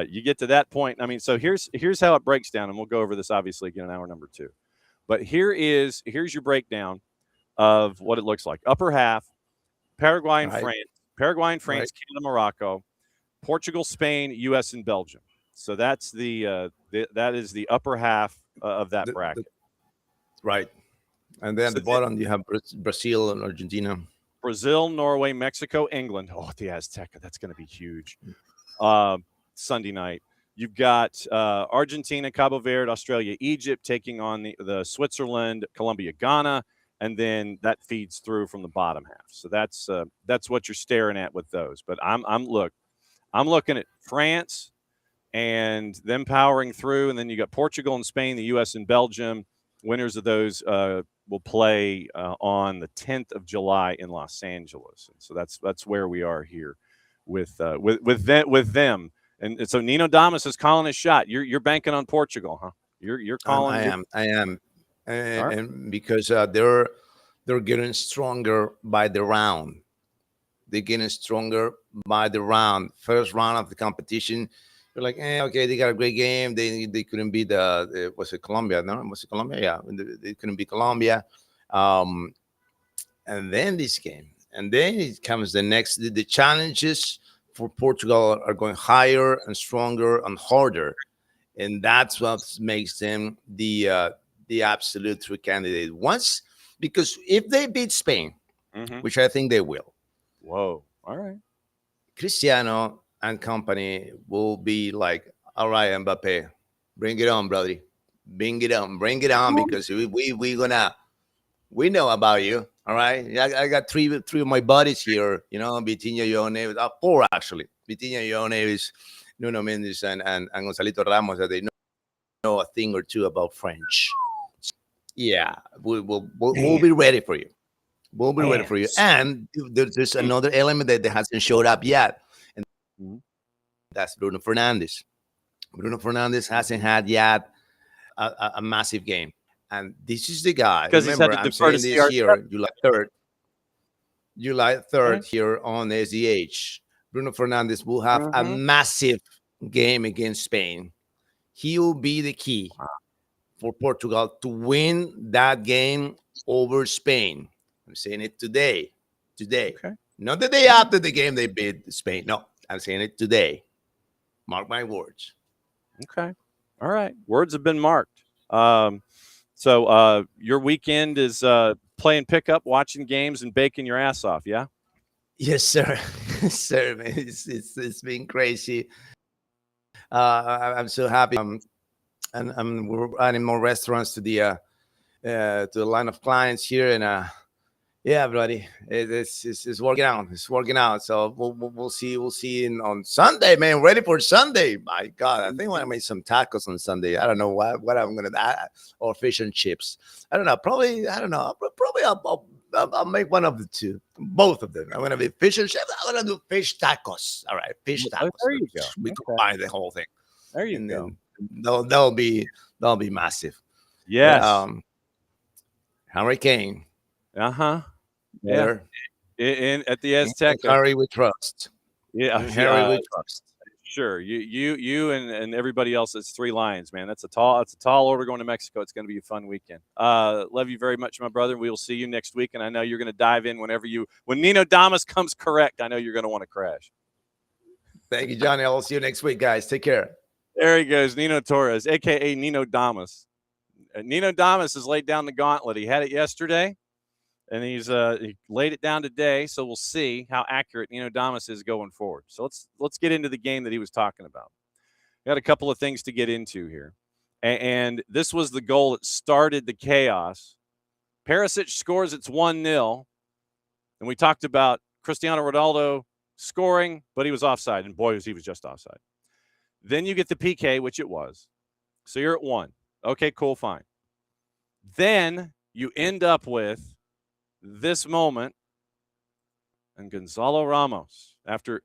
you get to that point. I mean, so here's how it breaks down, and we'll go over this obviously again in hour number 2. But here's your breakdown of what it looks like. Upper half, Paraguay and France. Paraguay and France, Canada, Morocco, Portugal, Spain, U.S. and Belgium. So that's that is the upper half of that bracket. Right. And then at the bottom, you have Brazil and Argentina. Brazil, Norway, Mexico, England. Oh, the Azteca. That's going to be huge. Sunday night. You've got Argentina, Cabo Verde, Australia, Egypt taking on the Switzerland, Colombia, Ghana, and then that feeds through from the bottom half. So that's what you're staring at with those. But I'm looking at France and them powering through, and then you got Portugal and Spain, the U.S. and Belgium. Winners of those will play on the 10th of July in Los Angeles. And so that's where we are here with them. And so Nino Damas is calling his shot. You're banking on Portugal, huh? You're calling. I am, and because they're getting stronger by the round. They're getting stronger by the round. First round of the competition, you're like, okay, they got a great game. They couldn't beat was it Colombia? No, was it Colombia? Yeah, they couldn't beat Colombia. And then this game, and then it comes the challenges for Portugal are going higher and stronger and harder, and that's what makes them the absolute true candidate. Because if they beat Spain, which I think they will. Whoa! All right, Cristiano and company will be like, all right, Mbappe, bring it on, brother, bring it on, because we know about you. All right, I got three of my buddies here, Vitinha Yone, 4 actually. Vitinha Yone is Nuno Mendes and Gonzalito Ramos, that they know a thing or two about French. Yeah, we'll be ready for you. We'll be ready for you. And there's another element that hasn't showed up yet, and that's Bruno Fernandes. Bruno Fernandes hasn't had yet a massive game. And this is the guy. Because he's had to defer to this year, July 3rd here on SDH. Bruno Fernandes will have a massive game against Spain. He will be the key for Portugal to win that game over Spain. I'm saying it today. Okay. Not the day after the game they beat Spain. No, I'm saying it today. Mark my words. Okay. All right. Words have been marked. So your weekend is playing pickup, watching games, and baking your ass off, yeah? Yes, sir. Yes, sir, man. It's been crazy. I'm so happy. And we're adding more restaurants to the line of clients here, and yeah, buddy, it's working out. It's working out. So we'll see. We'll see on Sunday, man. Ready for Sunday? My God, I think I want to make some tacos on Sunday. I don't know what I'm gonna do, or fish and chips. I don't know. Probably I don't know. Probably I'll make one of the two, both of them. I'm gonna be fish and chips. I'm gonna do fish tacos. All right, fish tacos. There you go. We combine the whole thing. There you go. That'll be massive. Yes. Hurricane. Yeah. In at the Azteca. Harry we trust. Yeah. Harry we trust. Sure. You and everybody else that's Three Lions, man. That's a tall order going to Mexico. It's going to be a fun weekend. Love you very much, my brother. We will see you next week, and I know you're going to dive in when Nino Damas comes correct. I know you're going to want to crash. Thank you, Johnny. I'll see you next week, guys. Take care. There he goes, Nino Torres, aka Nino Damas. Nino Damas has laid down the gauntlet. He had it yesterday, and he laid it down today. So we'll see how accurate Nino Damas is going forward. So let's get into the game that he was talking about. Got a couple of things to get into here, and this was the goal that started the chaos. Perisic scores. It's 1-0, and we talked about Cristiano Ronaldo scoring, but he was offside, and boy, he was just offside. Then you get the PK, which it was. So you're at 1. Okay, cool, fine. Then you end up with this moment, and Gonzalo Ramos, after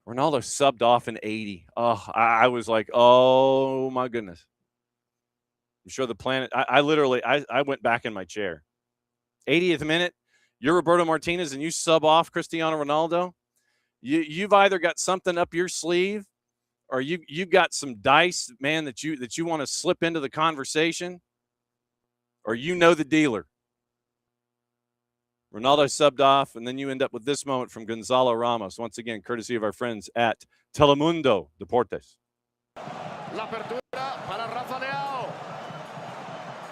Ronaldo subbed off in 80. Oh, I was like, oh, my goodness. I'm sure the planet – I literally went back in my chair. 80th minute, you're Roberto Martinez, and you sub off Cristiano Ronaldo. You've either got something up your sleeve, or you've got some dice, man, that you want to slip into the conversation, or you know the dealer. Ronaldo subbed off, and then you end up with this moment from Gonzalo Ramos, once again, courtesy of our friends at Telemundo Deportes. La apertura para Rafa Leao.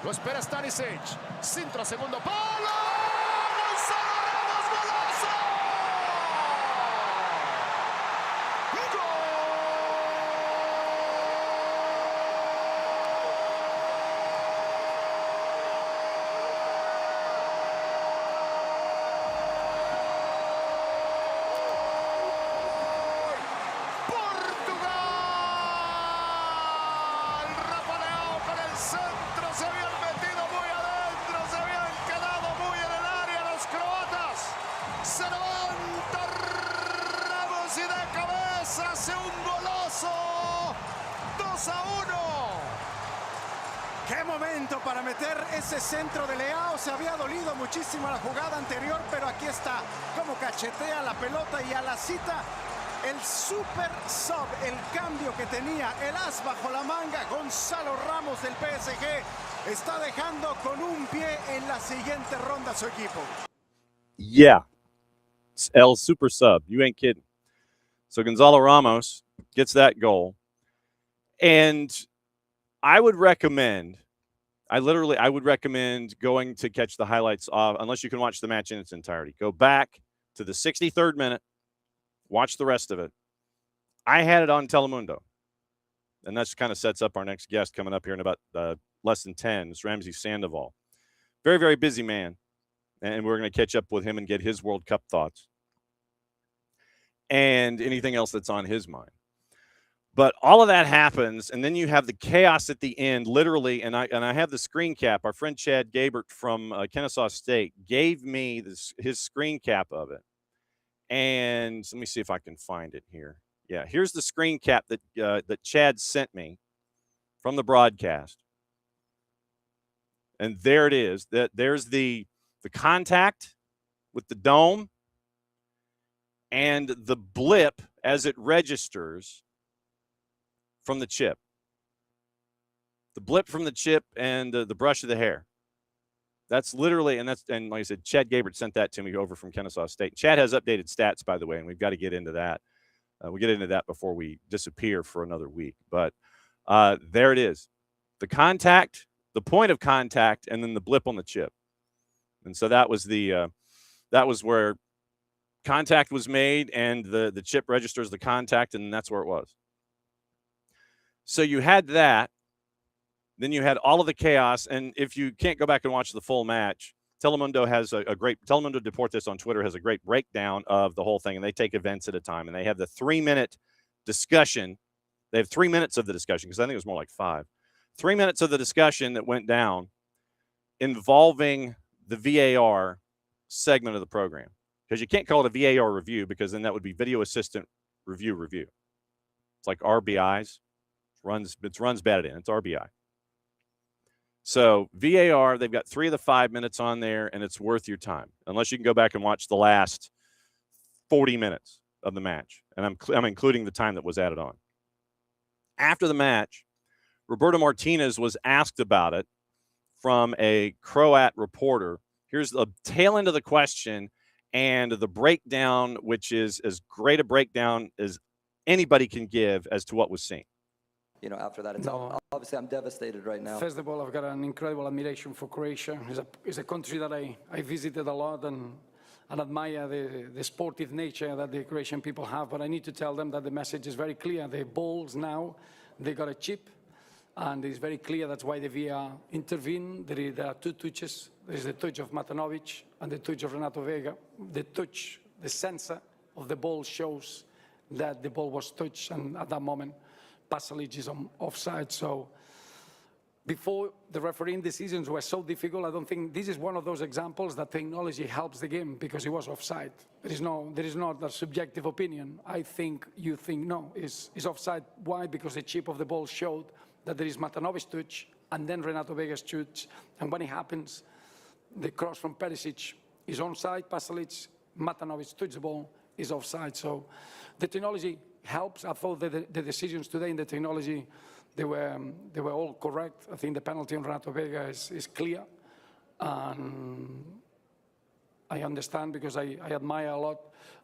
Lo espera Stanisic. Centro, segundo palo. Gonzalo Ramos, golazo. Qué momento para meter ese centro de Leao. Se había dolido muchísimo la jugada anterior, pero aquí está como cachetea la pelota y a la cita el super sub, el cambio que tenía, el as bajo la manga. Gonzalo Ramos del PSG está dejando con un pie en la siguiente ronda a su equipo. Yeah, it's El super sub. You ain't kidding. So Gonzalo Ramos gets that goal. And I would recommend going to catch the highlights off, unless you can watch the match in its entirety. Go back to the 63rd minute, watch the rest of it. I had it on Telemundo, and that kind of sets up our next guest coming up here in about less than 10. It's Ramses Sandoval. Very, very busy man, and we're going to catch up with him and get his World Cup thoughts and anything else that's on his mind. But all of that happens, and then you have the chaos at the end, literally. And I have the screen cap. Our friend Chad Gabert from Kennesaw State gave me his screen cap of it. And let me see if I can find it here. Yeah, here's the screen cap that Chad sent me from the broadcast. And there it is. There's the contact with the dome and the blip as it registers from the chip. The blip from the chip and the brush of the hair. That's literally, and like I said, Chad Gabert sent that to me over from Kennesaw State. Chad has updated stats, by the way, and we've got to get into that. We'll get into that before we disappear for another week. But there it is. The contact, the point of contact, and then the blip on the chip. And so that was where contact was made, and the chip registers the contact, and that's where it was. So you had that. Then you had all of the chaos. And if you can't go back and watch the full match, Telemundo has Telemundo Deportes on Twitter has a great breakdown of the whole thing. And they take events at a time. And they have the 3-minute discussion. They have 3 minutes of the discussion, because I think it was more like 5. 3 minutes of the discussion that went down involving the VAR segment of the program. Because you can't call it a VAR review, because then that would be video assistant review. It's like RBIs. It runs batted in. It's RBI. So VAR, they've got 3 of the 5 minutes on there, and it's worth your time, unless you can go back and watch the last 40 minutes of the match. And I'm including the time that was added on. After the match, Roberto Martinez was asked about it from a Croat reporter. Here's the tail end of the question and the breakdown, which is as great a breakdown as anybody can give as to what was seen. After that, obviously I'm devastated right now. First of all, I've got an incredible admiration for Croatia. It's a country that I visited a lot and admire the sportive nature that the Croatian people have. But I need to tell them that the message is very clear. The balls now, they got a chip, and it's very clear that's why the VAR intervened. There are two touches. There's the touch of Matanovic and the touch of Renato Vega. The touch, the sensor of the ball shows that the ball was touched, and at that moment, Pasalic is on offside. So before, the refereeing decisions were so difficult. I don't think this is one of those examples that technology helps the game because it was offside. There is not a subjective opinion. I think you think no, it's offside. Why? Because the chip of the ball showed that there is Matanovic's touch and then Renato Vega's touch. And when it happens, the cross from Perisic is onside. Pasalic, Matanovic touch the ball, is offside. So the technology helps. I thought that the decisions today in the technology, they were all correct. I think the penalty on Renato Vega is clear. And I understand because I admire a lot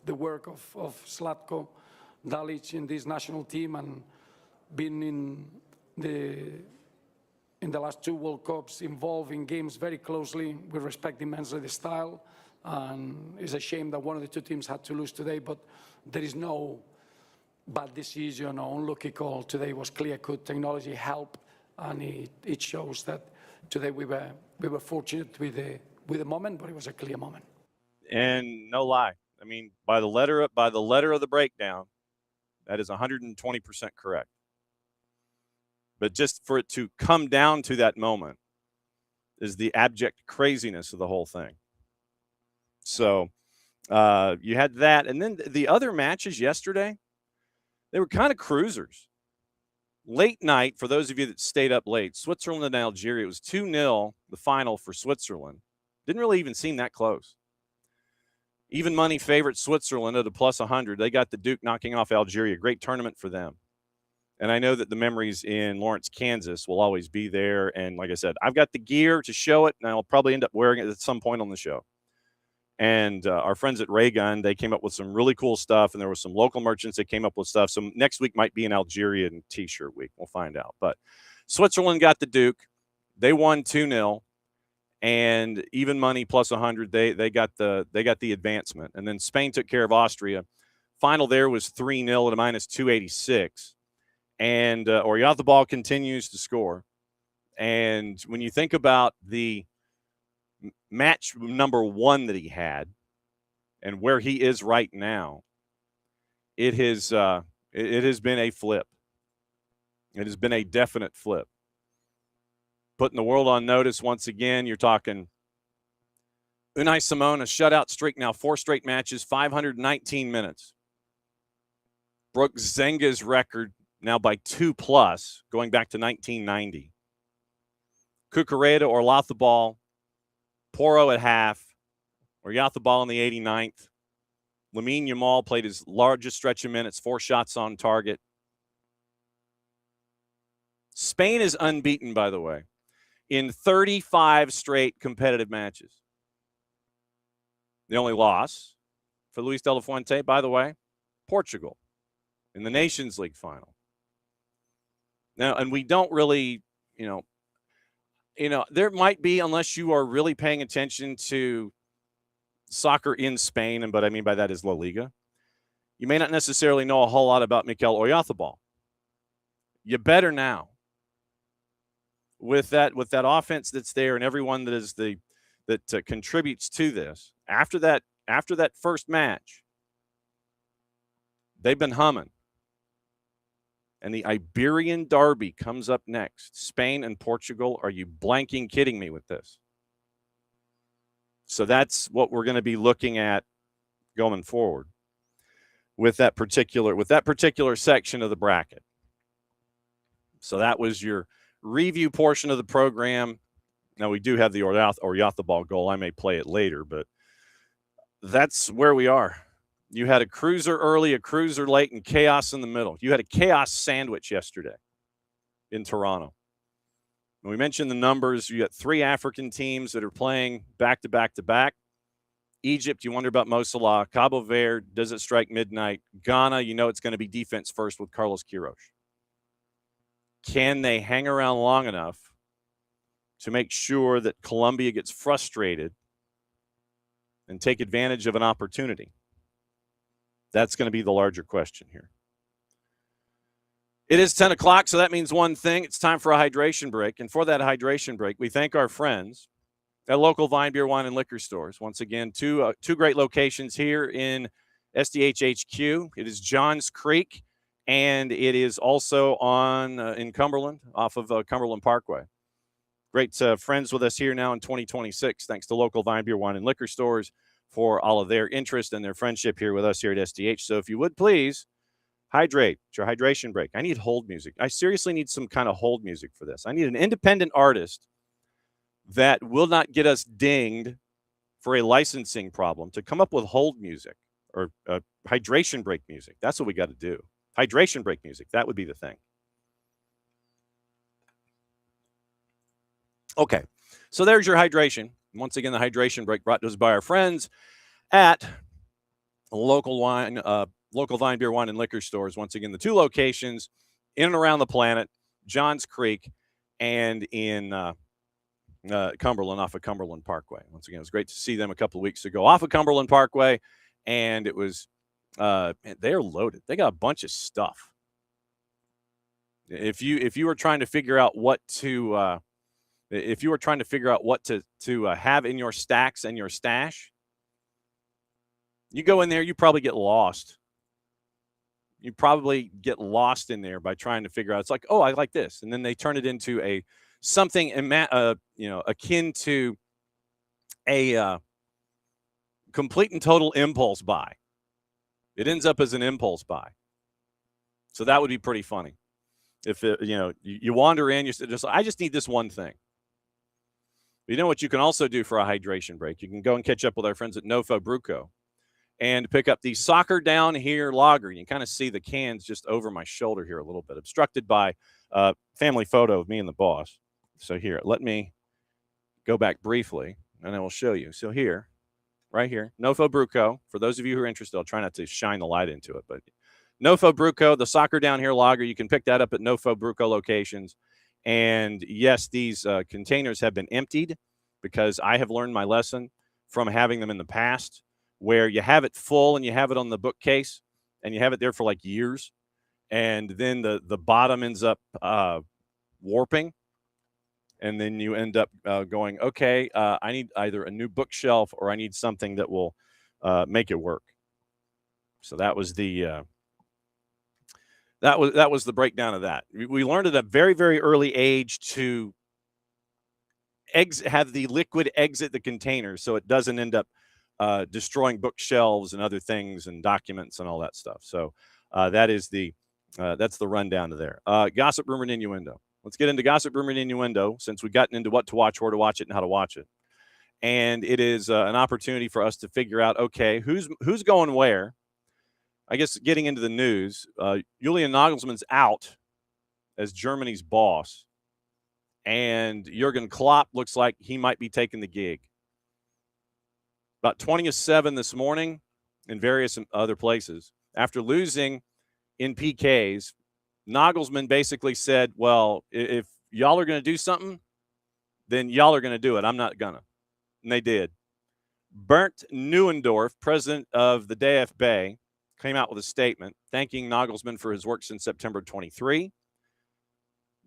the work of Zlatko Dalic in this national team and being in the last two World Cups involved in games very closely. We respect immensely the style. And it's a shame that one of the two teams had to lose today, but there is no bad decision or unlucky call. Today was clear-cut. Technology helped, and it shows that today we were fortunate with the moment, but it was a clear moment. And no lie, I mean, by the letter of the breakdown, that is 120% correct. But just for it to come down to that moment is the abject craziness of the whole thing. So you had that, and then the other matches yesterday, they were kind of cruisers. Late night, for those of you that stayed up late, Switzerland and Algeria, it was 2-0, the final for Switzerland. Didn't really even seem that close. Even money favorite Switzerland at a plus 100. They got the Duke knocking off Algeria. Great tournament for them. And I know that the memories in Lawrence, Kansas will always be there. And like I said, I've got the gear to show it, and I'll probably end up wearing it at some point on the show. And our friends at Raygun, they came up with some really cool stuff, and there were some local merchants that came up with stuff. So next week might be an Algerian T-shirt week. We'll find out. But Switzerland got the Duke. They won 2-0, and even money plus 100. They got the advancement. And then Spain took care of Austria. Final there was 3-0 at a minus 286. And Oyarzabal continues to score. And when you think about the match number one that he had and where he is right now, it has been a flip. It has been a definite flip. Putting the world on notice once again. You're talking Unai Simon, a shutout streak now, 4 straight matches, 519 minutes. Broke Zenga's record now by 2+, going back to 1990. Cucurella, Oyarzabal, Porro at half, Oyarzabal in the 89th. Lamine Yamal played his largest stretch of minutes, 4 shots on target. Spain is unbeaten, by the way, in 35 straight competitive matches. The only loss for Luis de la Fuente, by the way, Portugal in the Nations League final. Now, and we don't really, there might be, unless you are really paying attention to soccer in Spain, and what I mean by that is La Liga, you may not necessarily know a whole lot about Mikel Oyarzabal. You better now. With that offense that's there and everyone that contributes to this, after that first match, they've been humming. And the Iberian Derby comes up next. Spain and Portugal. Are you blanking kidding me with this? So that's what we're going to be looking at going forward with that particular section of the bracket. So that was your review portion of the program. Now we do have the Oyarzabal goal. I may play it later, but that's where we are. You had a cruiser early, a cruiser late, and chaos in the middle. You had a chaos sandwich yesterday. in Toronto. When we mentioned the numbers, you got 3 African teams that are playing back-to-back-to-back. Egypt, you wonder about Mo Salah. Cabo Verde, does it strike midnight? Ghana, you know it's going to be defense first with Carlos Queiroz. Can they hang around long enough to make sure that Colombia gets frustrated and take advantage of an opportunity? That's going to be the larger question here. It is 10 o'clock, so that means one thing. It's time for a hydration break. And for that hydration break, we thank our friends at local Vine Beer, Wine, and Liquor stores. Once again, two great locations here in SDH HQ. It is Johns Creek, and it is also on in Cumberland, off of Cumberland Parkway. Great friends with us here now in 2026, thanks to local Vine Beer, Wine, and Liquor stores for all of their interest and their friendship here with us here at SDH. So if you would please hydrate. It's your hydration break. I need hold music. I seriously need some kind of hold music for this. I need an independent artist that will not get us dinged for a licensing problem to come up with hold music or hydration break music. That's what we got to do. Hydration break music. That would be the thing. Okay. So there's your hydration. Once again, the hydration break brought to us by our friends at local Vine Beer, Wine, and Liquor stores. Once again, the 2 locations in and around the planet, Johns Creek and in Cumberland, off of Cumberland Parkway. Once again, it was great to see them a couple of weeks ago off of Cumberland Parkway, and it was they're loaded. They got a bunch of stuff. If you were trying to figure out what to have in your stacks and your stash, you go in there, you probably get lost. You probably get lost in there by trying to figure out. It's like, oh, I like this, and then they turn it into something akin to a complete and total impulse buy. It ends up as an impulse buy. So that would be pretty funny. If you wander in, I just need this one thing. You know what you can also do for a hydration break? You can go and catch up with our friends at Nofo Bruco and pick up the Soccer Down Here lager. You can kind of see the cans just over my shoulder here a little bit, obstructed by a family photo of me and the boss. So here, let me go back briefly, and I will show you. So here, right here, Nofo Bruco. For those of you who are interested, I'll try not to shine the light into it, but Nofo Bruco, the Soccer Down Here lager, you can pick that up at Nofo Bruco locations. And yes, these containers have been emptied because I have learned my lesson from having them in the past, where you have it full and you have it on the bookcase and you have it there for like years. And then the bottom ends up warping. And then you end up going, okay, I need either a new bookshelf or I need something that will make it work. So that was the that was the breakdown of that. We learned at a very, very early age to have the liquid exit the container so it doesn't end up destroying bookshelves and other things and documents and all that stuff. So that's the rundown to there. Gossip, rumor, and innuendo. Let's get into gossip, rumor, and innuendo, since we've gotten into what to watch, where to watch it, and how to watch it. And it is an opportunity for us to figure out, okay, who's going where. I guess getting into the news, Julian Nagelsmann's out as Germany's boss, and Jurgen Klopp looks like he might be taking the gig. About 20-7 this morning in various other places. After losing in PKs, Nagelsmann basically said, well, if y'all are going to do something, then y'all are going to do it. I'm not going to. And they did. Bernd Neuendorf, president of the DFB, came out with a statement thanking Nagelsmann for his work since September 23.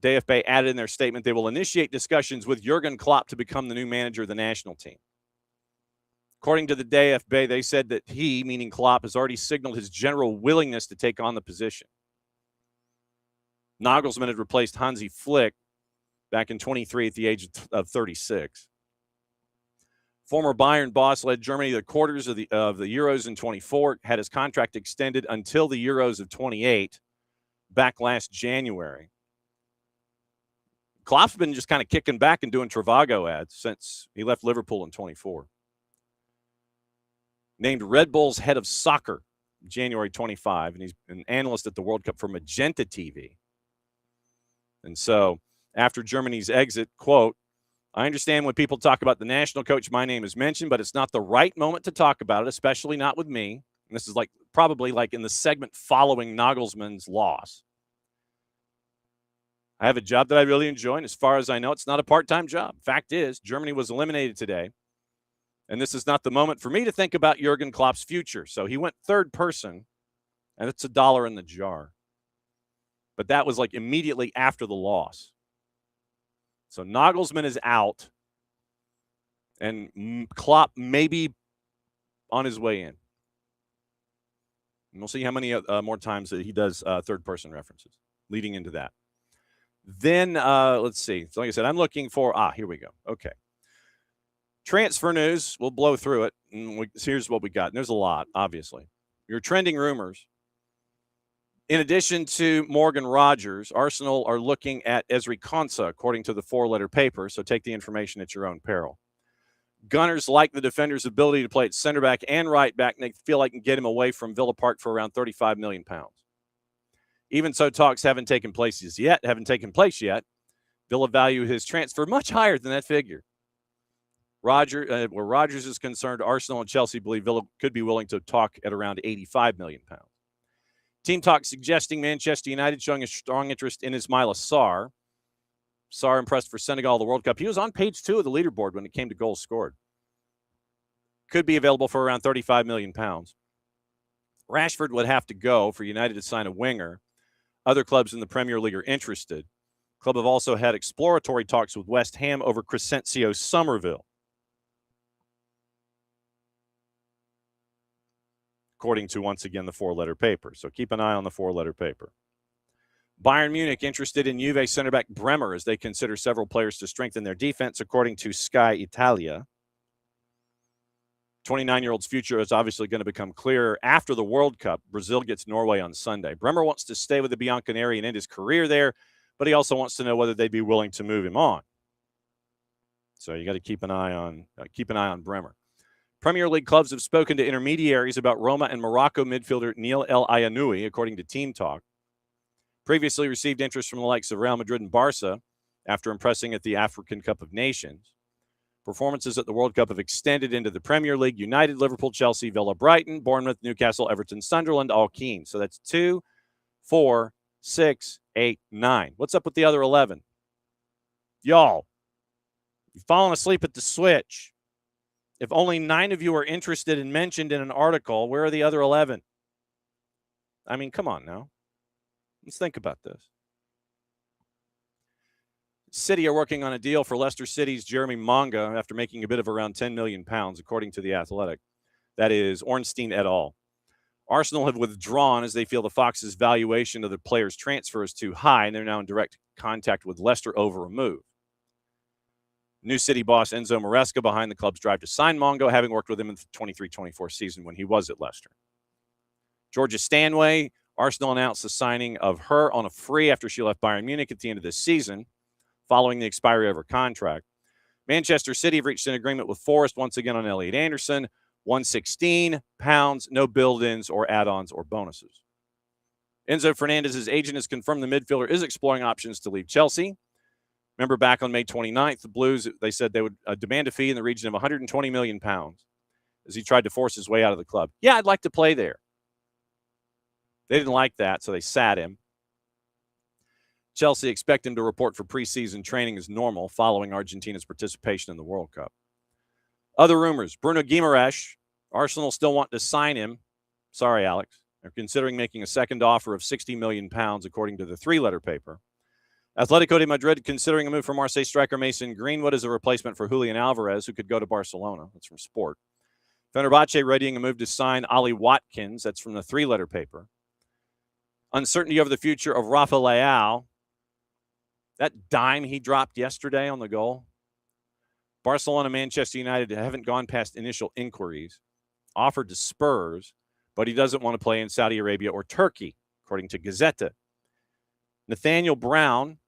DFB added in their statement they will initiate discussions with Jurgen Klopp to become the new manager of the national team. According to the DFB, they said that he, meaning Klopp, has already signaled his general willingness to take on the position. Nagelsmann had replaced Hansi Flick back in 23 at the age of 36. Former Bayern boss led Germany to the quarters of the Euros in 24, had his contract extended until the Euros of 28 back last January. Klopp's been just kind of kicking back and doing Trivago ads since he left Liverpool in 24. Named Red Bull's head of soccer January 25, and he's an analyst at the World Cup for Magenta TV. And so after Germany's exit, quote, I understand when people talk about the national coach, my name is mentioned, but it's not the right moment to talk about it, especially not with me. And this is probably in the segment following Nagelsmann's loss. I have a job that I really enjoy, and as far as I know, it's not a part-time job. Fact is, Germany was eliminated today, and this is not the moment for me to think about Jurgen Klopp's future. So he went third person, and it's $1 in the jar. But that was immediately after the loss. So Nagelsmann is out, and Klopp may be on his way in. And we'll see how many more times that he does third-person references leading into that. Then, let's see. So like I said, I'm looking for – here we go. Okay. Transfer news. We'll blow through it. And here's what we got. And there's a lot, obviously. Your trending rumors. In addition to Morgan Rogers, Arsenal are looking at Ezri Konsa, according to the four-letter paper, so take the information at your own peril. Gunners like the defender's ability to play at center back and right back, and they feel like can get him away from Villa Park for around £35 million. Even so, talks haven't taken place yet. Villa value his transfer much higher than that figure. Where Rogers is concerned, Arsenal and Chelsea believe Villa could be willing to talk at around £85 million. Team talk suggesting Manchester United showing a strong interest in Ismaila Sarr. Sarr impressed for Senegal at the World Cup. He was on page 2 of the leaderboard when it came to goals scored. Could be available for around £35 million. Rashford would have to go for United to sign a winger. Other clubs in the Premier League are interested. Club have also had exploratory talks with West Ham over Crescencio Somerville. According to, once again, the four-letter paper. So keep an eye on the four-letter paper. Bayern Munich interested in Juve center back Bremer as they consider several players to strengthen their defense, according to Sky Italia. 29-year-old's future is obviously going to become clearer after the World Cup. Brazil gets Norway on Sunday. Bremer wants to stay with the Bianconeri and end his career there, but he also wants to know whether they'd be willing to move him on. So you got to keep an eye on Bremer. Premier League clubs have spoken to intermediaries about Roma and Morocco midfielder Neil El Ayanoui, according to Team Talk. Previously received interest from the likes of Real Madrid and Barca after impressing at the African Cup of Nations. Performances at the World Cup have extended into the Premier League. United, Liverpool, Chelsea, Villa, Brighton, Bournemouth, Newcastle, Everton, Sunderland, all keen. So that's 2, 4, 6, 8, 9. What's up with the other 11? Y'all, you've fallen asleep at the switch. If only 9 of you are interested and mentioned in an article, where are the other 11? I mean, come on now. Let's think about this. City are working on a deal for Leicester City's Jeremy Monga after making a bid of around £10 million, according to The Athletic. That is Ornstein et al. Arsenal have withdrawn as they feel the Foxes' valuation of the player's transfer is too high, and they're now in direct contact with Leicester over a move. New City boss Enzo Maresca behind the club's drive to sign Mongo, having worked with him in the 23-24 season when he was at Leicester. Georgia Stanway, Arsenal announced the signing of her on a free after she left Bayern Munich at the end of this season, following the expiry of her contract. Manchester City have reached an agreement with Forest once again on Elliot Anderson, £116, no build-ins or add-ons or bonuses. Enzo Fernandez's agent has confirmed the midfielder is exploring options to leave Chelsea. Remember back on May 29th, the Blues, they said they would demand a fee in the region of £120 million as he tried to force his way out of the club. Yeah, I'd like to play there. They didn't like that, so they sat him. Chelsea expect him to report for preseason training as normal following Argentina's participation in the World Cup. Other rumors, Bruno Guimaraes, Arsenal still want to sign him. Sorry, Alex. They're considering making a second offer of £60 million, according to the three-letter paper. Atletico de Madrid considering a move for Marseille striker Mason Greenwood as a replacement for Julian Alvarez, who could go to Barcelona. That's from Sport. Fenerbahce readying a move to sign Ollie Watkins. That's from the three-letter paper. Uncertainty over the future of Rafa Leao. That dime he dropped yesterday on the goal. Barcelona, Manchester United haven't gone past initial inquiries. Offered to Spurs, but he doesn't want to play in Saudi Arabia or Turkey, according to Gazzetta. Nathaniel Brown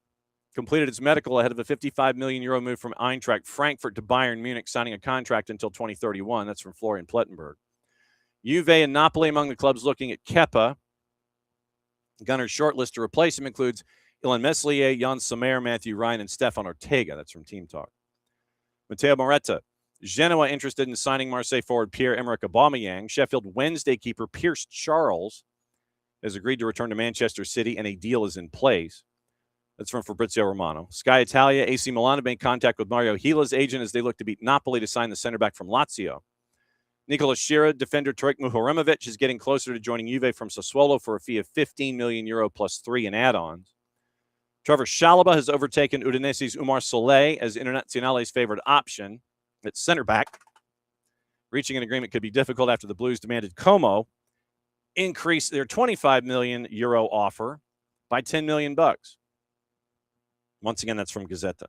completed his medical ahead of a €55 million move from Eintracht Frankfurt to Bayern Munich, signing a contract until 2031. That's from Florian Plettenberg. Juve and Napoli among the clubs looking at Kepa. Gunner's shortlist to replace him includes Ilan Meslier, Jan Sommer, Matthew Ryan, and Stefan Ortega. That's from Team Talk. Matteo Moretta. Genoa interested in signing Marseille forward Pierre-Emerick Aubameyang. Sheffield Wednesday keeper Pierce Charles has agreed to return to Manchester City, and a deal is in place. That's from Fabrizio Romano. Sky Italia, AC Milan have been in contact with Mario Hila's agent as they look to beat Napoli to sign the center back from Lazio. Nicolas Shira, defender Tarek Muharemovic is getting closer to joining Juve from Sassuolo for a fee of €15 million plus 3 in add-ons. Trevor Chalobah has overtaken Udinese's Umar Soleil as Internazionale's favored option at center back. Reaching an agreement could be difficult after the Blues demanded Como increase their €25 million offer by $10 million. Once again, that's from Gazzetta.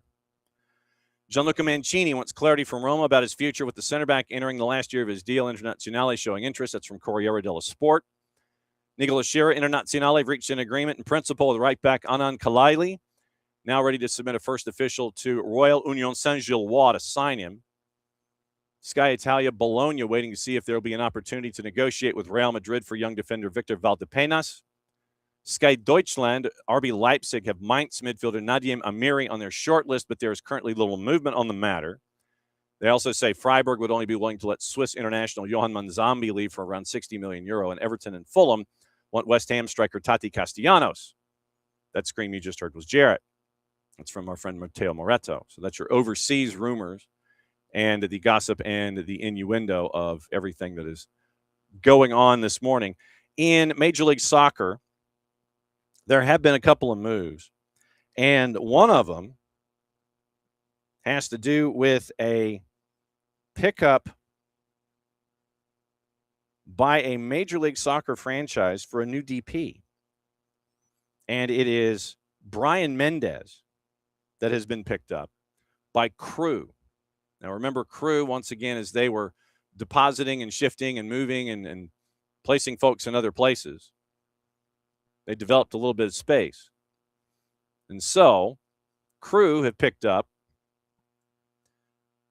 Gianluca Mancini wants clarity from Roma about his future with the center back entering the last year of his deal. Internazionale showing interest. That's from Corriere dello Sport. Nicolas Shira, Internazionale have reached an agreement in principle with right back Anand Kalaili, now ready to submit a first official to Royal Union Saint-Gilloise to sign him. Sky Italia, Bologna waiting to see if there will be an opportunity to negotiate with Real Madrid for young defender Victor Valdepenas. Sky Deutschland, RB Leipzig have Mainz midfielder Nadim Amiri on their short list, but there is currently little movement on the matter. They also say Freiburg would only be willing to let Swiss international Johan Manzambi leave for around €60 million, and Everton and Fulham want West Ham striker Tati Castellanos. That scream you just heard was Jarrett. That's from our friend Matteo Moretto. So that's your overseas rumors and the gossip and the innuendo of everything that is going on this morning. In Major League Soccer, there have been a couple of moves, and one of them has to do with a pickup by a Major League Soccer franchise for a new DP. And it is Brian Mendez that has been picked up by Crew. Now, remember, Crew, once again, as they were depositing and shifting and moving and placing folks in other places, they developed a little bit of space. And so, Crew have picked up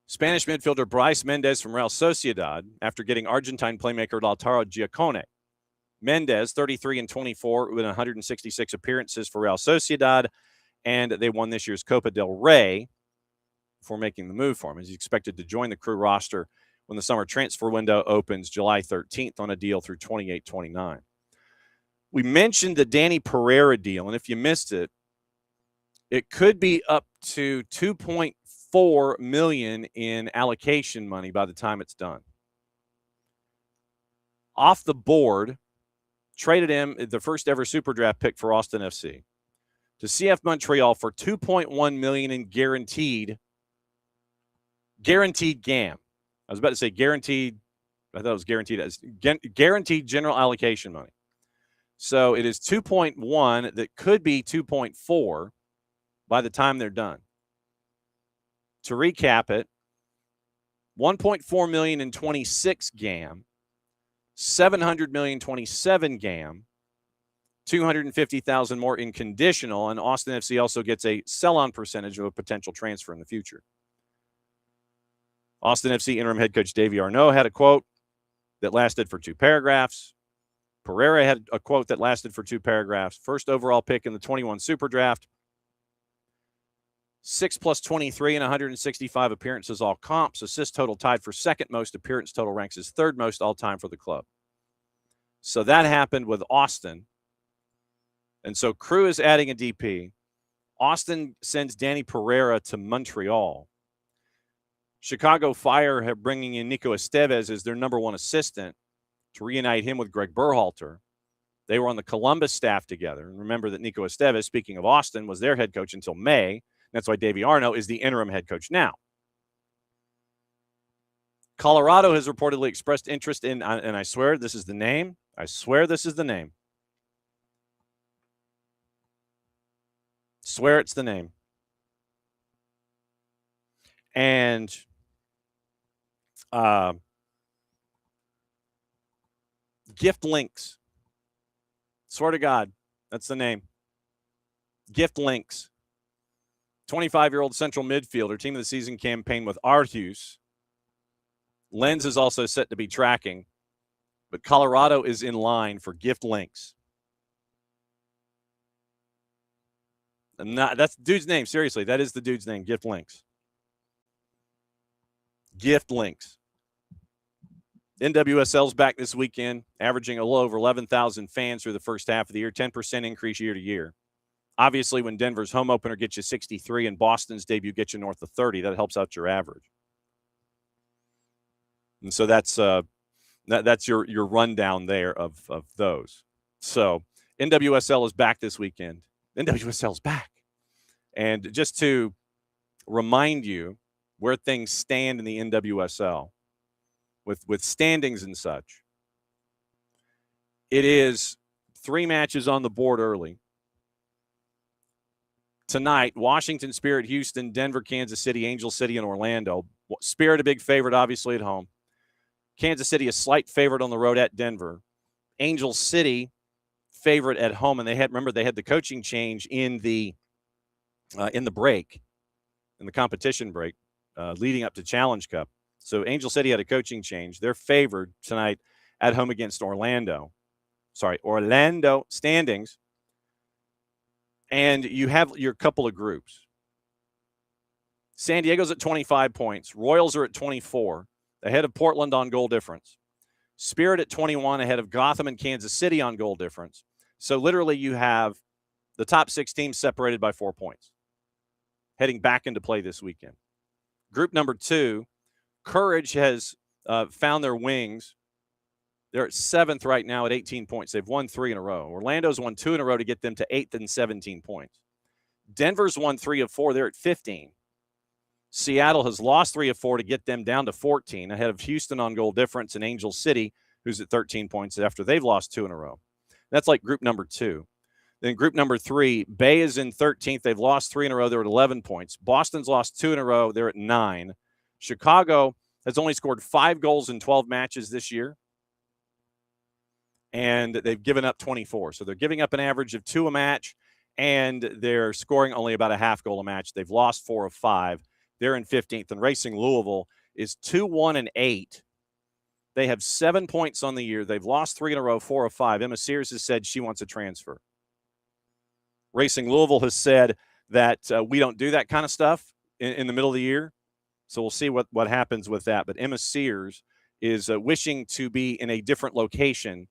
Spanish midfielder Bryce Mendez from Real Sociedad after getting Argentine playmaker Lautaro Giacone. Mendez, 33 and 24 with 166 appearances for Real Sociedad, and they won this year's Copa del Rey before making the move for him. He's expected to join the Crew roster when the summer transfer window opens July 13th on a deal through 28-29. We mentioned the Danny Pereira deal, and if you missed it, it could be up to $2.4 million in allocation money by the time it's done. Off the board, traded him the first ever super draft pick for Austin FC to CF Montreal for $2.1 million in guaranteed GAM. I was about to say guaranteed. I thought it was guaranteed as guaranteed general allocation money. So it is 2.1 that could be 2.4 by the time they're done. To recap it, $1.4 million in 26 GAM, $700 million 27 GAM, $250,000 more in conditional, and Austin FC also gets a sell-on percentage of a potential transfer in the future. Austin FC interim head coach Davey Arnaud had a quote that lasted for 2 paragraphs. Pereira had a quote that lasted for 2 paragraphs. First overall pick in the 21 Super Draft. 6 plus 23 and 165 appearances, all comps. Assist total tied for second most. Appearance total ranks as third most all time for the club. So that happened with Austin. And so Crew is adding a DP. Austin sends Danny Pereira to Montreal. Chicago Fire have bringing in Nico Estevez as their number 1 assistant to reunite him with Greg Berhalter. They were on the Columbus staff together. And remember that Nico Estevez, speaking of Austin, was their head coach until May. That's why Davey Arnaud is the interim head coach now. Colorado has reportedly expressed interest in, and I swear this is the name. I swear this is the name. Swear it's the name. And Gift Links. Swear to God, that's the name. Gift Links. 25-year-old central midfielder, team of the season campaign with Aarhus. Lens is also set to be tracking, but Colorado is in line for Gift Links. That's the dude's name. Seriously, that is the dude's name. Gift Links. Gift Links. NWSL's back this weekend, averaging a little over 11,000 fans through the first half of the year, 10% increase year to year. Obviously, when Denver's home opener gets you 63 and Boston's debut gets you north of 30, that helps out your average. And so that's your rundown there of those. So NWSL is back this weekend. NWSL is back. And just to remind you where things stand in the NWSL with standings and such, it is 3 matches on the board early. Tonight, Washington, Spirit, Houston, Denver, Kansas City, Angel City, and Orlando. Spirit a big favorite, obviously, at home. Kansas City a slight favorite on the road at Denver. Angel City favorite at home, and they had the coaching change in the break, in the competition break, leading up to Challenge Cup. So Angel City had a coaching change. They're favored tonight at home against Orlando. Orlando standings. And you have your couple of groups. San Diego's at 25 points. Royals are at 24, ahead of Portland on goal difference. Spirit at 21, ahead of Gotham and Kansas City on goal difference. So literally you have the top 6 teams separated by 4 points, heading back into play this weekend. Group number 2, Courage has found their wings. They're at 7th right now at 18 points. They've won 3 in a row. Orlando's won 2 in a row to get them to 8th and 17 points. Denver's won 3 of 4. They're at 15. Seattle has lost 3 of 4 to get them down to 14, ahead of Houston on goal difference and Angel City, who's at 13 points after they've lost 2 in a row. That's like group number 2. Then group number 3, Bay is in 13th. They've lost 3 in a row. They're at 11 points. Boston's lost 2 in a row. They're at 9. Chicago has only scored 5 goals in 12 matches this year, and they've given up 24. So they're giving up an average of 2 a match, and they're scoring only about a half goal a match. They've lost 4 of 5. They're in 15th. And Racing Louisville is 2-1-8. They have 7 points on the year. They've lost 3 in a row, 4 of 5. Emma Sears has said she wants a transfer. Racing Louisville has said that we don't do that kind of stuff in the middle of the year. So we'll see what happens with that. But Emma Sears is wishing to be in a different location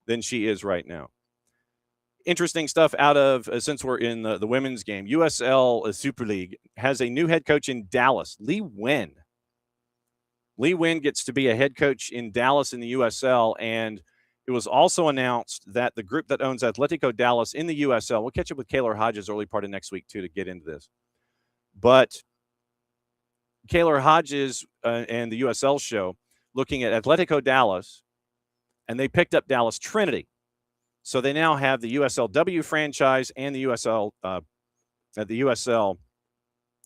than she is right now. Interesting stuff out of, since we're in the women's game, USL Super League has a new head coach in Dallas, Lee Nguyen. Lee Nguyen gets to be a head coach in Dallas in the USL, and it was also announced that the group that owns Atletico Dallas in the USL, we'll catch up with Kaylor Hodges early part of next week, too, to get into this. But Kaylor Hodges and the USL show looking at Atletico Dallas, and they picked up Dallas Trinity. So they now have the USLW franchise and the USL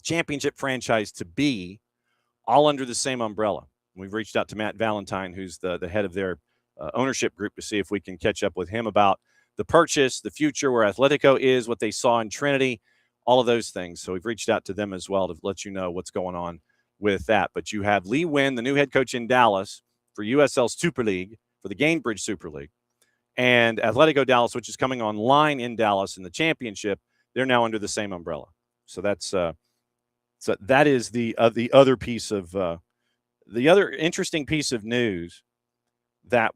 Championship franchise to be all under the same umbrella. We've reached out to Matt Valentine, who's the head of their ownership group, to see if we can catch up with him about the purchase, the future, where Atletico is, what they saw in Trinity, all of those things. So we've reached out to them as well to let you know what's going on with that. But you have Lee Nguyen, the new head coach in Dallas for USL Super League, for the Gainbridge Super League, and Atletico Dallas, which is coming online in Dallas in the championship. They're now under the same umbrella. So that's so that is the other piece of the other interesting piece of news that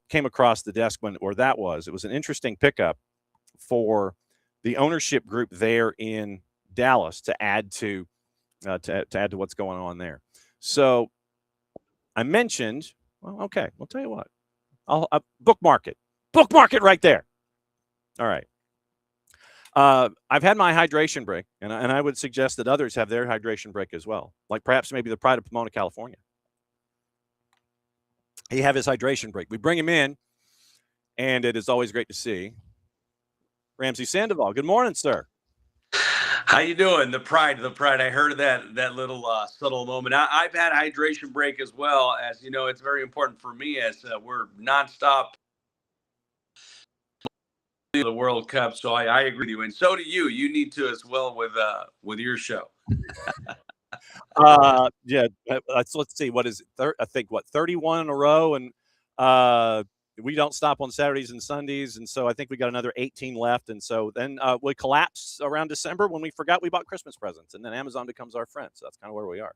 came across the desk it was an interesting pickup for the ownership group there in Dallas to add to what's going on there. So I mentioned, well, okay, I'll tell you what, I'll bookmark it right there. All right. I've had my hydration break, and I would suggest that others have their hydration break as well, like perhaps maybe the Pride of Pomona, California. He have his hydration break. We bring him in, and it is always great to see Ramses Sandoval. Good morning, sir. How you doing? The pride. I heard of that little subtle moment. I've had a hydration break as well. As you know, it's very important for me as we're nonstop the World Cup. So I agree with you, and so do you. You need to as well with your show. Yeah. Let's see. What is it? I think 31 in a row, and we don't stop on Saturdays and Sundays, and so I think we got another 18 left. And so then we collapse around December when we forgot we bought Christmas presents, and then Amazon becomes our friend. So that's kind of where we are.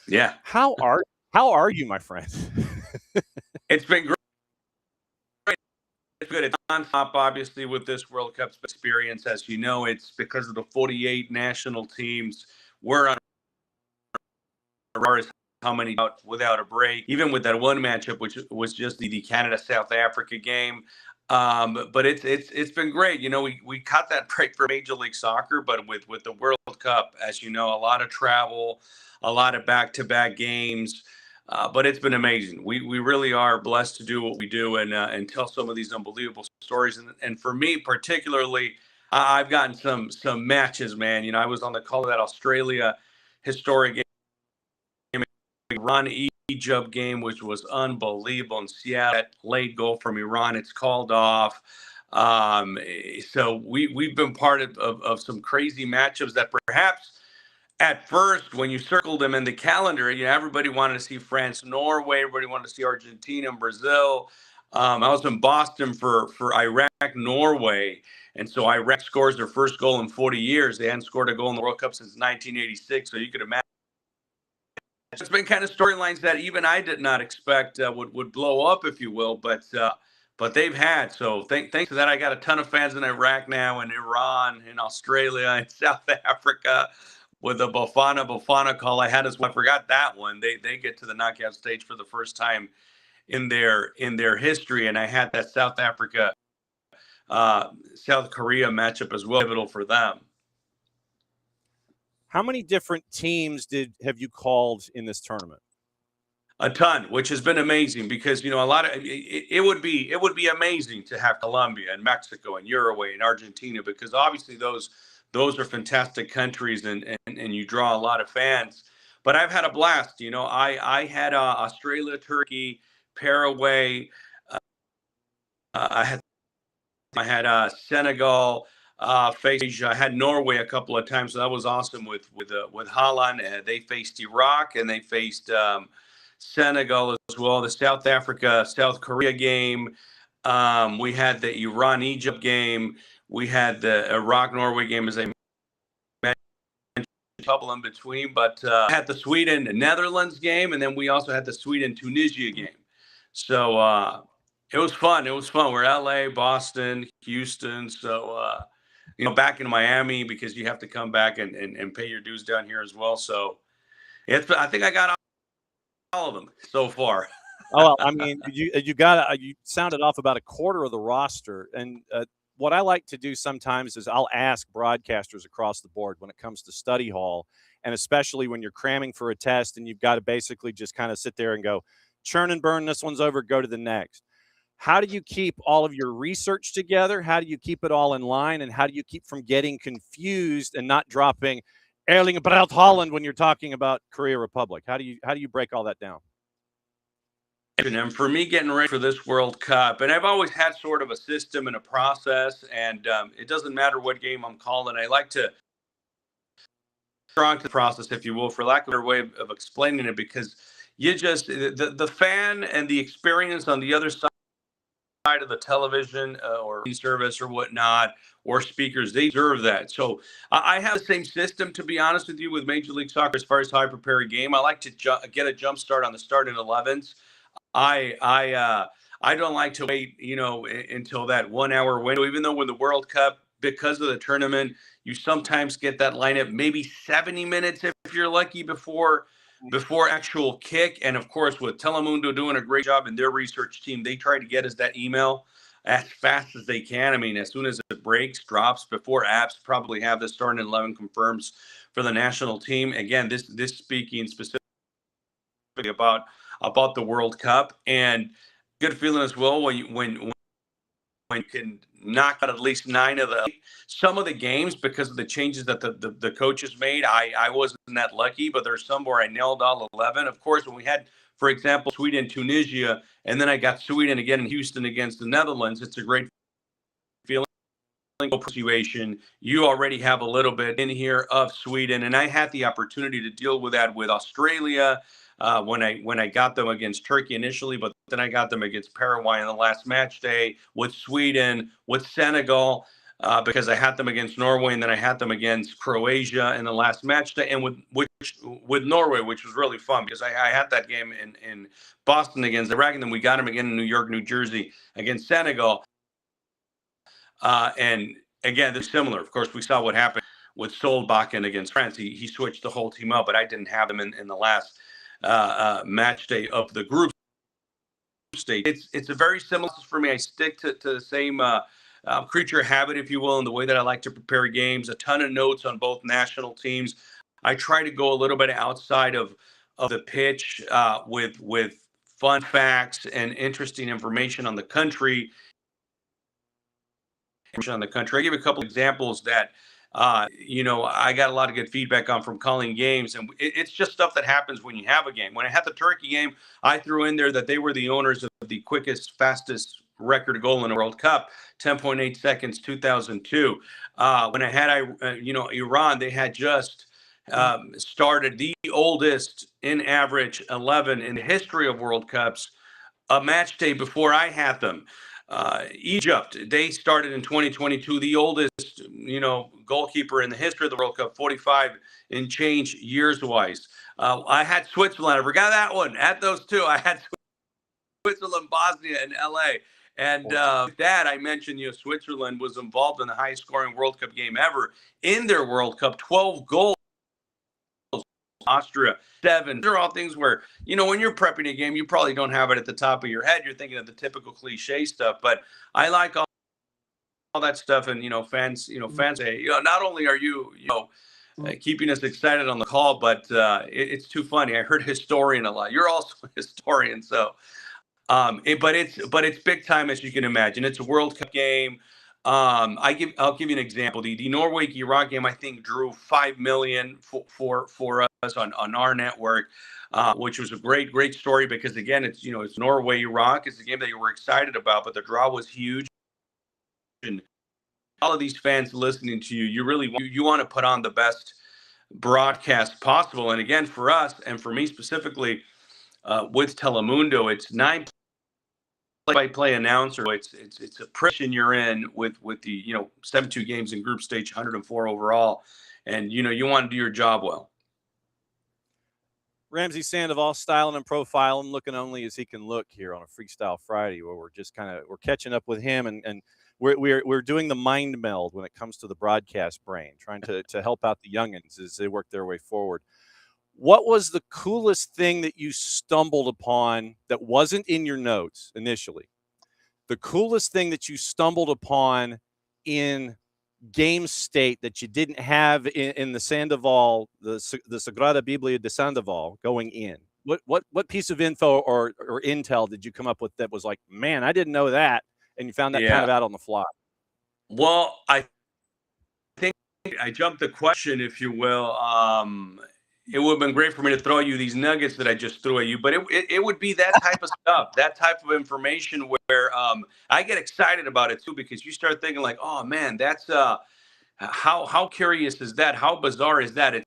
Yeah. How are you, my friend? It's been great. It's good. It's on top, obviously, with this World Cup experience. As you know, it's because of the 48 national teams. We're on how many out without a break, even with that one matchup, which was just the Canada-South Africa game. But it's been great. You know, we cut that break for Major League Soccer, but with the World Cup, as you know, a lot of travel, a lot of back-to-back games. But it's been amazing. We really are blessed to do what we do and tell some of these unbelievable stories. And for me particularly, I've gotten some matches, man. You know, I was on the call of that Australia historic game, Iran Egypt game, which was unbelievable. In Seattle, that late goal from Iran, it's called off. So we've been part of some crazy matchups that perhaps at first, when you circled them in the calendar, you know, everybody wanted to see France, Norway. Everybody wanted to see Argentina and Brazil. I was in Boston for Iraq, Norway. And so Iraq scores their first goal in 40 years. They hadn't scored a goal in the World Cup since 1986. So you could imagine. It's been kind of storylines that even I did not expect would blow up, if you will. But they've had. So thanks to that, I got a ton of fans in Iraq now, and Iran, and Australia, and South Africa. With the Bafana call I had as well. I forgot that one. They get to the knockout stage for the first time in their history, and I had that South Africa South Korea matchup as well, pivotal for them. How many different teams have you called in this tournament? A ton, which has been amazing because, you know, a lot of it would be amazing to have Colombia and Mexico and Uruguay and Argentina, because obviously those are fantastic countries and you draw a lot of fans. But I've had a blast. You know, I had Australia, Turkey, Paraguay. I had Senegal. I had Norway a couple of times, so that was awesome with Holland. They faced Iraq and they faced Senegal as well. The South Africa, South Korea game. We had the Iran Egypt game. We had the Iraq Norway game, as I mentioned, a couple in between. But had the Sweden Netherlands game, and then we also had the Sweden Tunisia game. So it was fun. It was fun. We're LA, Boston, Houston. So you know, back in Miami, because you have to come back and pay your dues down here as well. So I think I got all of them so far. Oh, I mean, you sounded off about a quarter of the roster. And what I like to do sometimes is I'll ask broadcasters across the board when it comes to study hall, and especially when you're cramming for a test and you've got to basically just kind of sit there and go, churn and burn, this one's over, go to the next. How do you keep all of your research together? How do you keep it all in line? And how do you keep from getting confused and not dropping Erling Braut Haaland when you're talking about Korea Republic? How do you break all that down? And for me, getting ready for this World Cup, and I've always had sort of a system and a process, and it doesn't matter what game I'm calling. I like to strong to the process, if you will, for lack of a better way of explaining it, because you just the fan and the experience on the other side of the television or service or whatnot, or speakers, they deserve that. So I have the same system, to be honest with you, with Major League Soccer as far as how I prepare a game. I like to get a jump start on the starting 11s. I don't like to wait, you know, until that 1 hour window, even though with the World Cup, because of the tournament, you sometimes get that lineup maybe 70 minutes if you're lucky before actual kick. And of course, with Telemundo doing a great job in their research team, they try to get us that email as fast as they can. I mean, as soon as it breaks, drops before apps probably have the starting 11 confirms for the national team. Again, this speaking specifically about the World Cup, and good feeling as well when you can knock out at least 9 of some of the games because of the changes that the coaches made. I wasn't that lucky, but there's some where I nailed all 11. Of course, when we had, for example, Sweden, Tunisia, and then I got Sweden again in Houston against the Netherlands, it's a great feeling. Situation, you already have a little bit in here of Sweden, and I had the opportunity to deal with that with Australia when I got them against Turkey initially, but and I got them against Paraguay in the last match day, with Sweden, with Senegal, because I had them against Norway, and then I had them against Croatia in the last match day, and with Norway, which was really fun because I had that game in Boston against Iraq, and then we got them again in New York, New Jersey against Senegal. And again, they're similar. Of course, we saw what happened with Solbakken against France. He switched the whole team up, but I didn't have them in the last match day of the group stage. It's a very similar for me. I stick to the same creature habit, if you will, in the way that I like to prepare games. A ton of notes on both national teams. I try to go a little bit outside of the pitch with fun facts and interesting information on the country. I give a couple examples that I got a lot of good feedback on from calling games, and it's just stuff that happens when you have a game. When I had the Turkey game, I threw in there that they were the owners of the quickest, fastest record goal in a World Cup, 10.8 seconds, 2002. When I had Iran, they had just started the oldest in average 11 in the history of World Cups, a match day before I had them. Egypt, they started in 2022, the oldest, goalkeeper in the history of the World Cup, 45 and change years-wise. I had Switzerland. I forgot that one. At those two, I had Switzerland, Bosnia, and LA. And with that, I mentioned, Switzerland was involved in the highest-scoring World Cup game ever in their World Cup, 12 goals. Austria, 7. These are all things where, when you're prepping a game, you probably don't have it at the top of your head. You're thinking of the typical cliche stuff, but I like all that stuff. And, fans say, not only are you, keeping us excited on the call, but it's too funny. I heard historian a lot. You're also a historian. So, but it's big time, as you can imagine. It's a World Cup game. I'll give you an example. The Norway-Iraq game, I think, drew 5 million for us on our network, which was a great story because, again, it's Norway-Iraq. It's a game that you were excited about, but the draw was huge. And all of these fans listening to you, you want to put on the best broadcast possible. And again, for us and for me specifically, with Telemundo, it's 9 play-by-play announcer. It's a prison you're in with the 72 games in group stage, 104 overall, and you want to do your job well. Ramses Sandoval, styling and profiling, looking only as he can look here on a Freestyle Friday, where we're just we're catching up with him, and we're doing the mind meld when it comes to the broadcast brain, trying to help out the youngins as they work their way forward. What was the coolest thing that you stumbled upon that wasn't in your notes initially? The coolest thing that you stumbled upon in game state that you didn't have in the Sandoval, the Sagrada Biblia de Sandoval going in? What piece of info or intel did you come up with that was like, man, I didn't know that, and you found that kind of out on the fly? Well, I think I jumped the question, if you will. It would have been great for me to throw you these nuggets that I just threw at you, but it would be that type of stuff, that type of information where I get excited about it too, because you start thinking like, oh man, that's how curious is that? How bizarre is that? It's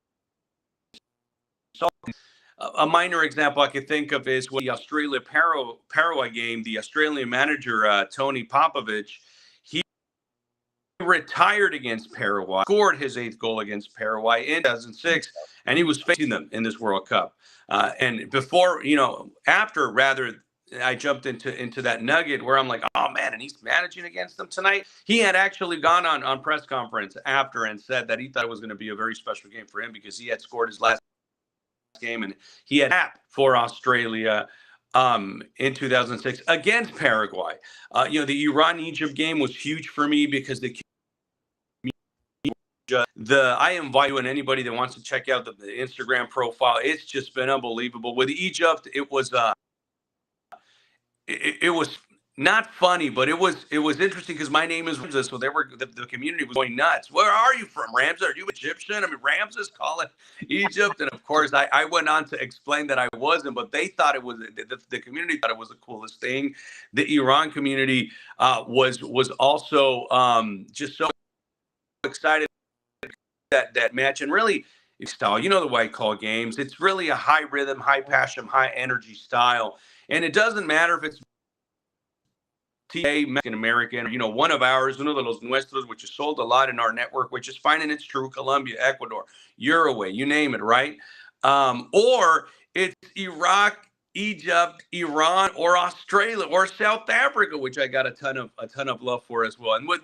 a minor example I could think of is with the Australia-Paraguay game, the Australian manager, Tony Popovich, he retired against Paraguay, scored his 8th goal against Paraguay in 2006, and he was facing them in this World Cup. And before, I jumped into that nugget where I'm like, oh man, and he's managing against them tonight. He had actually gone on press conference after and said that he thought it was going to be a very special game for him because he had scored his last game and he had for Australia in 2006 against Paraguay. The Iran-Egypt game was huge for me because I invite you and anybody that wants to check out the Instagram profile. It's just been unbelievable. With Egypt, it was not funny, but it was interesting because my name is Ramses, so the community was going nuts. Where are you from, Ramses? Are you Egyptian? I mean, Ramses calling Egypt, and of course I went on to explain that I wasn't, but they thought it was the community thought it was the coolest thing. The Iran community was also just so excited that match, and really style. The way I call games. It's really a high rhythm, high passion, high energy style. And it doesn't matter if it's TA, Mexican American, you know, one of ours, uno de los nuestros, which is sold a lot in our network, which is fine and it's true, Colombia, Ecuador, Uruguay, you name it, right? Or it's Iraq, Egypt, Iran, or Australia, or South Africa, which I got a ton of love for as well. And with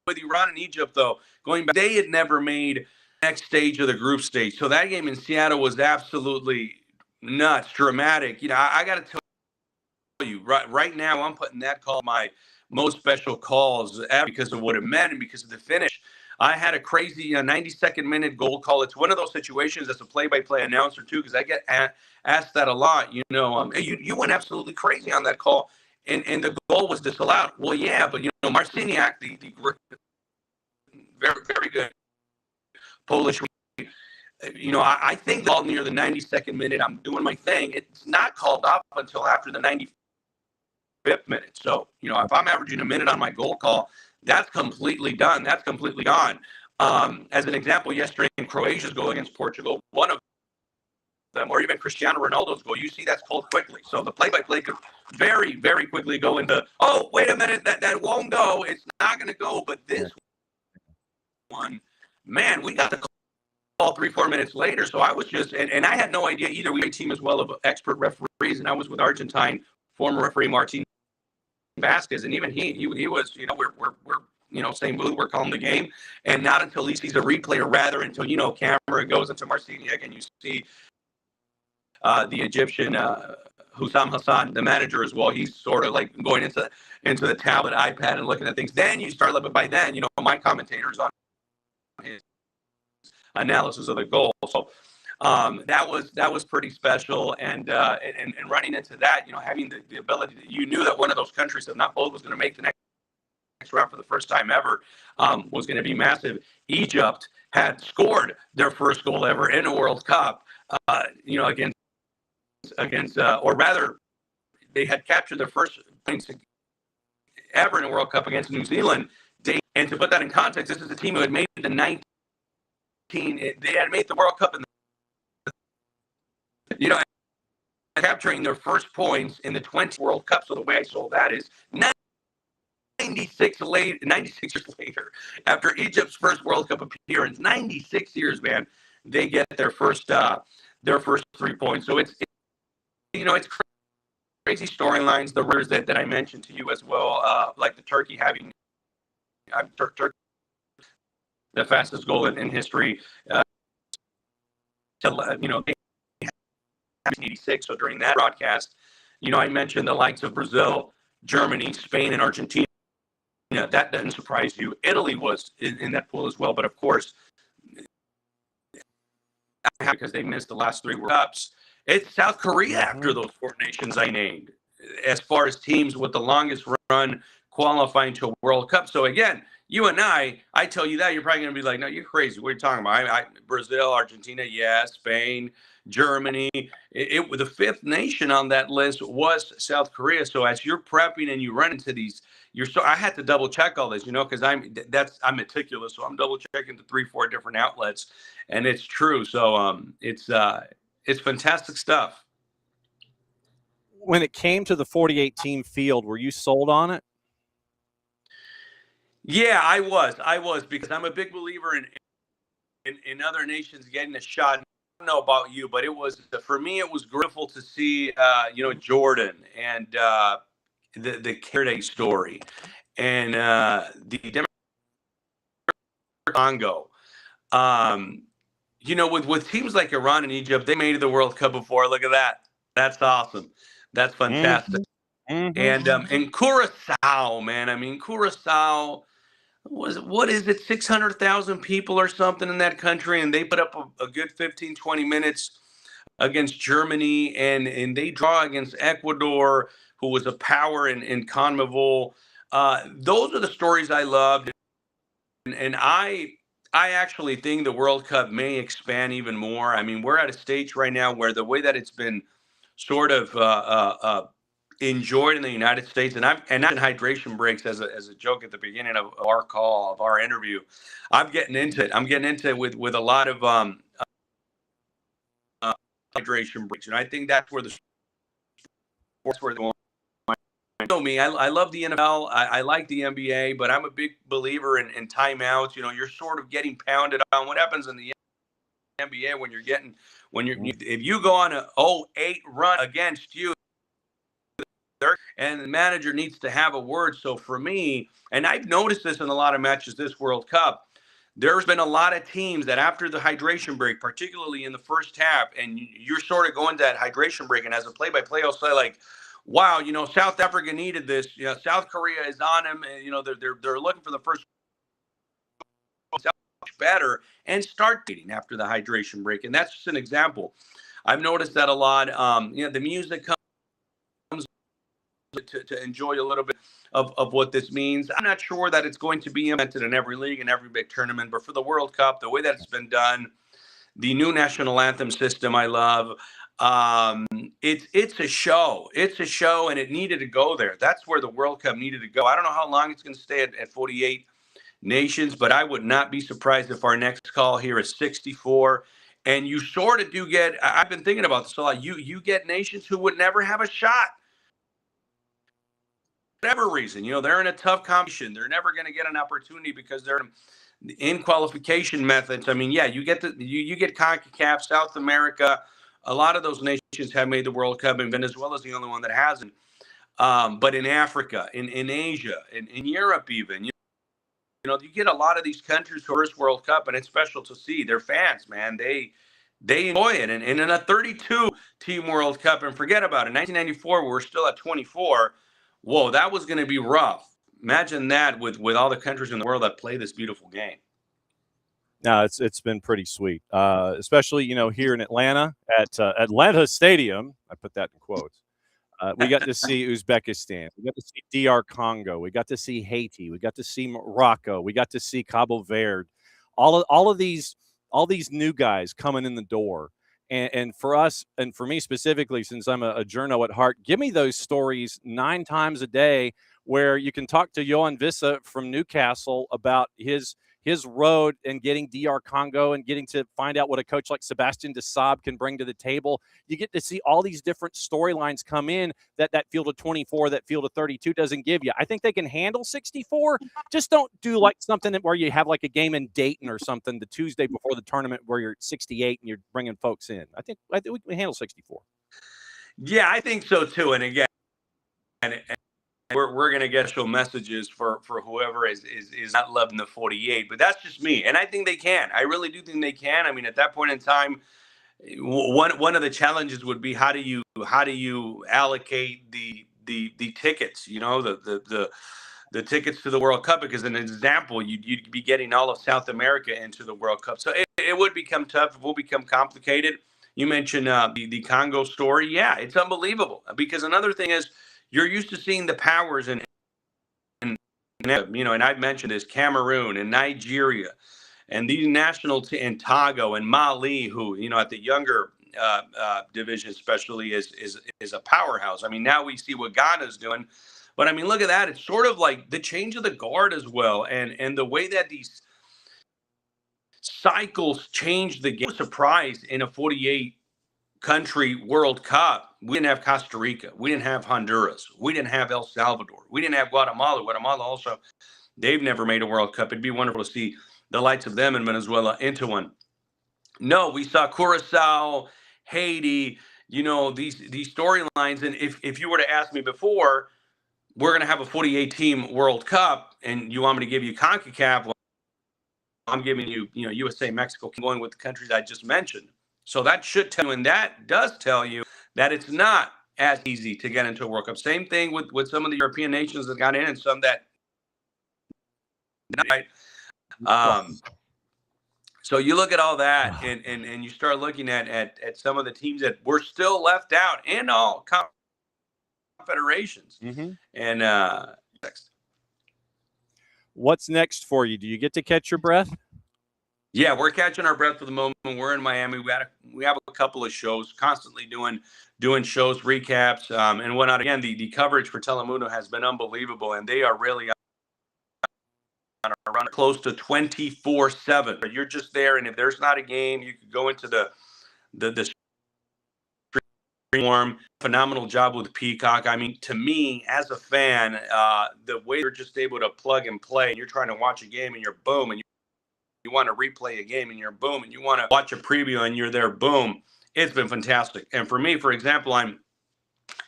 Iran and Egypt, though, going back, they had never made next stage of the group stage. So that game in Seattle was absolutely nuts, dramatic. You know, I got to tell you right now, I'm putting that call my most special calls because of what it meant and because of the finish. I had a crazy 92nd minute goal call. It's one of those situations as a play-by-play announcer too, because I get asked that a lot. You know, you went absolutely crazy on that call, and the goal was disallowed. Well, yeah, but you know, Marciniak, the very very good Polish. You know, I think the call near the 92nd minute, I'm doing my thing. It's not called up until after the 95th minute. So, you know, if I'm averaging a minute on my goal call, that's completely done. That's completely gone. As an example, yesterday in Croatia's goal against Portugal, one of them, or even Cristiano Ronaldo's goal, you see that's called quickly. So the play-by-play could very, very quickly go into, oh, wait a minute, that won't go. It's not going to go. But this one, man, we got the call 3-4 minutes later. So I was just, and I had no idea either. We had a team as well of expert referees, and I was with Argentine former referee Martin Vasquez, and even he was, you know, we're you know, same booth, we're calling the game, and not until he sees a replay, or rather until, you know, camera goes into Marciniak and you see the Egyptian Hussam Hassan, the manager as well. He's sort of like going into the tablet, iPad, and looking at things. Then you start, but by then, you know, my commentator's on his analysis of the goal. So that was pretty special, and running into that, you know, having the ability that you knew that one of those countries, if not both, was going to make the next round for the first time ever, was going to be massive. Egypt had scored their first goal ever in a World Cup, you know, against or rather, they had captured their first points ever in a World Cup against New Zealand. And to put that in context, this is a team who had made the 19. They had made the World Cup in you know, capturing their first points in the 20 World Cup. So the way I saw that is 96 years later, after Egypt's first World Cup appearance, 96 years, man, they get their first 3 points. So it's you know, it's crazy storylines. The rumors that I mentioned to you as well, like the Turkey having the fastest goal in history. You know, 86. So during that broadcast, you know, I mentioned the likes of Brazil, Germany, Spain, and Argentina. You know, that doesn't surprise you. Italy was in that pool as well, but of course, because they missed the last 3 World Cups, it's South Korea after those 4 nations I named, as far as teams with the longest run qualifying to a World Cup. So again, you and I tell you that, you're probably going to be like, no, you're crazy. What are you talking about? Brazil, Argentina, yes, Spain, Germany. The 5th nation on that list was South Korea. So as you're prepping and you run into these, I had to double check all this, you know, because I'm meticulous. So I'm double checking the 3-4 different outlets, and it's true. So it's fantastic stuff. When it came to the 48 team field, were you sold on it? Yeah, I was, because I'm a big believer in other nations getting a shot. I don't know about you, but for me, it was grateful to see, you know, Jordan and the Kerde story, and the Democratic Congo. You know, with teams like Iran and Egypt, they made the World Cup before. Look at that. That's awesome. That's fantastic. And Curacao, man. I mean, Curacao what is it, 600,000 people or something in that country, and they put up a good 15-20 minutes against Germany, and they draw against Ecuador, who was a power in CONMEBOL. Those are the stories I loved, and I actually think the World Cup may expand even more. I mean, we're at a stage right now where the way that it's been sort of enjoyed in the United States, and not in hydration breaks as a joke at the beginning of our interview. I'm getting into it with a lot of hydration breaks, and I think that's where the sports where they're going. You know me, I love the NFL. I like the NBA, but I'm a big believer in timeouts. You know, you're sort of getting pounded on. What happens in the NBA if you go on a 0-8 run against you, and the manager needs to have a word. So for me, and I've noticed this in a lot of matches this World Cup, there's been a lot of teams that after the hydration break, particularly in the first half, and you're sort of going to that hydration break, and as a play-by-play, I'll say like, wow, you know, South Africa needed this. You know, South Korea is on them, and you know they're looking for the first better and start beating after the hydration break, and that's just an example. I've noticed that a lot. You know, the music comes to enjoy a little bit of what this means. I'm not sure that it's going to be implemented in every league and every big tournament, but for the World Cup, the way that it's been done, the new national anthem system, I love. It's a show. It's a show, and it needed to go there. That's where the World Cup needed to go. I don't know how long it's going to stay at 48 nations, but I would not be surprised if our next call here is 64. And you sort of do get, I've been thinking about this a lot, you get nations who would never have a shot. Whatever reason, you know, they're in a tough competition. They're never going to get an opportunity because they're in qualification methods. I mean, yeah, you get you get CONCACAF, South America. A lot of those nations have made the World Cup, and Venezuela is the only one that hasn't. But in Africa, in Asia, in Europe even, you know, you get a lot of these countries who are first World Cup, and it's special to see their fans, man. They enjoy it. And in a 32-team World Cup, and forget about it, in 1994, we were still at 24. Whoa, that was going to be rough. Imagine that with all the countries in the world that play this beautiful game. No, it's been pretty sweet, especially, you know, here in Atlanta at Atlanta Stadium. I put that in quotes. We got to see Uzbekistan. We got to see DR Congo. We got to see Haiti. We got to see Morocco. We got to see Cabo Verde. All of these new guys coming in the door. And for us, and for me specifically, since I'm a journo at heart, give me those stories 9 times a day where you can talk to Johan Vissa from Newcastle about his road and getting DR Congo and getting to find out what a coach like Sebastian Desaab can bring to the table. You get to see all these different storylines come in that field of 24, that field of 32 doesn't give you. I think they can handle 64. Just don't do like something where you have like a game in Dayton or something the Tuesday before the tournament where you're 68 and you're bringing folks in. I think we can handle 64. Yeah, I think so too. And again, and we're going to get special messages for whoever is not loving the 48, but that's just me. And I think they can. I really do think they can. I mean, at that point in time, one of the challenges would be how do you allocate the tickets, you know, the tickets to the World Cup, because an example, you'd be getting all of South America into the World Cup. So it would become tough. It will become complicated. You mentioned the Congo story. Yeah, it's unbelievable, because another thing is, you're used to seeing the powers and you know, and I've mentioned this, Cameroon and Nigeria and these national and Togo and Mali, who, you know, at the younger division especially is a powerhouse. I mean, now we see what Ghana's doing, but I mean, look at that. It's sort of like the change of the guard as well, and the way that these cycles change the game. I was surprised in a 48 country World Cup, we didn't have Costa Rica, we didn't have Honduras, we didn't have El Salvador, we didn't have Guatemala. Guatemala also, they've never made a World Cup. It'd be wonderful to see the likes of them in Venezuela into one. No, we saw Curacao, Haiti, you know, these storylines. And if you were to ask me before, we're going to have a 48-team World Cup, and you want me to give you CONCACAF, well, I'm giving you, you know, USA, Mexico, going with the countries I just mentioned. So that should tell you, and that does tell you that it's not as easy to get into a World Cup. Same thing with some of the European nations that got in, and some that right. So you look at all that, and you start looking at some of the teams that were still left out in all confederations. Mm-hmm. And next. What's next for you? Do you get to catch your breath? Yeah, we're catching our breath for the moment. We're in Miami. We have a couple of shows, constantly doing shows, recaps, and whatnot. Again, the coverage for Telemundo has been unbelievable, and they are really on a run close to 24/7. But you're just there, and if there's not a game, you could go into the warm, phenomenal job with Peacock. I mean, to me, as a fan, the way you're just able to plug and play, and you're trying to watch a game and you're boom, and you want to replay a game and you're boom, and you want to watch a preview and you're there, boom. It's been fantastic. And for me, for example,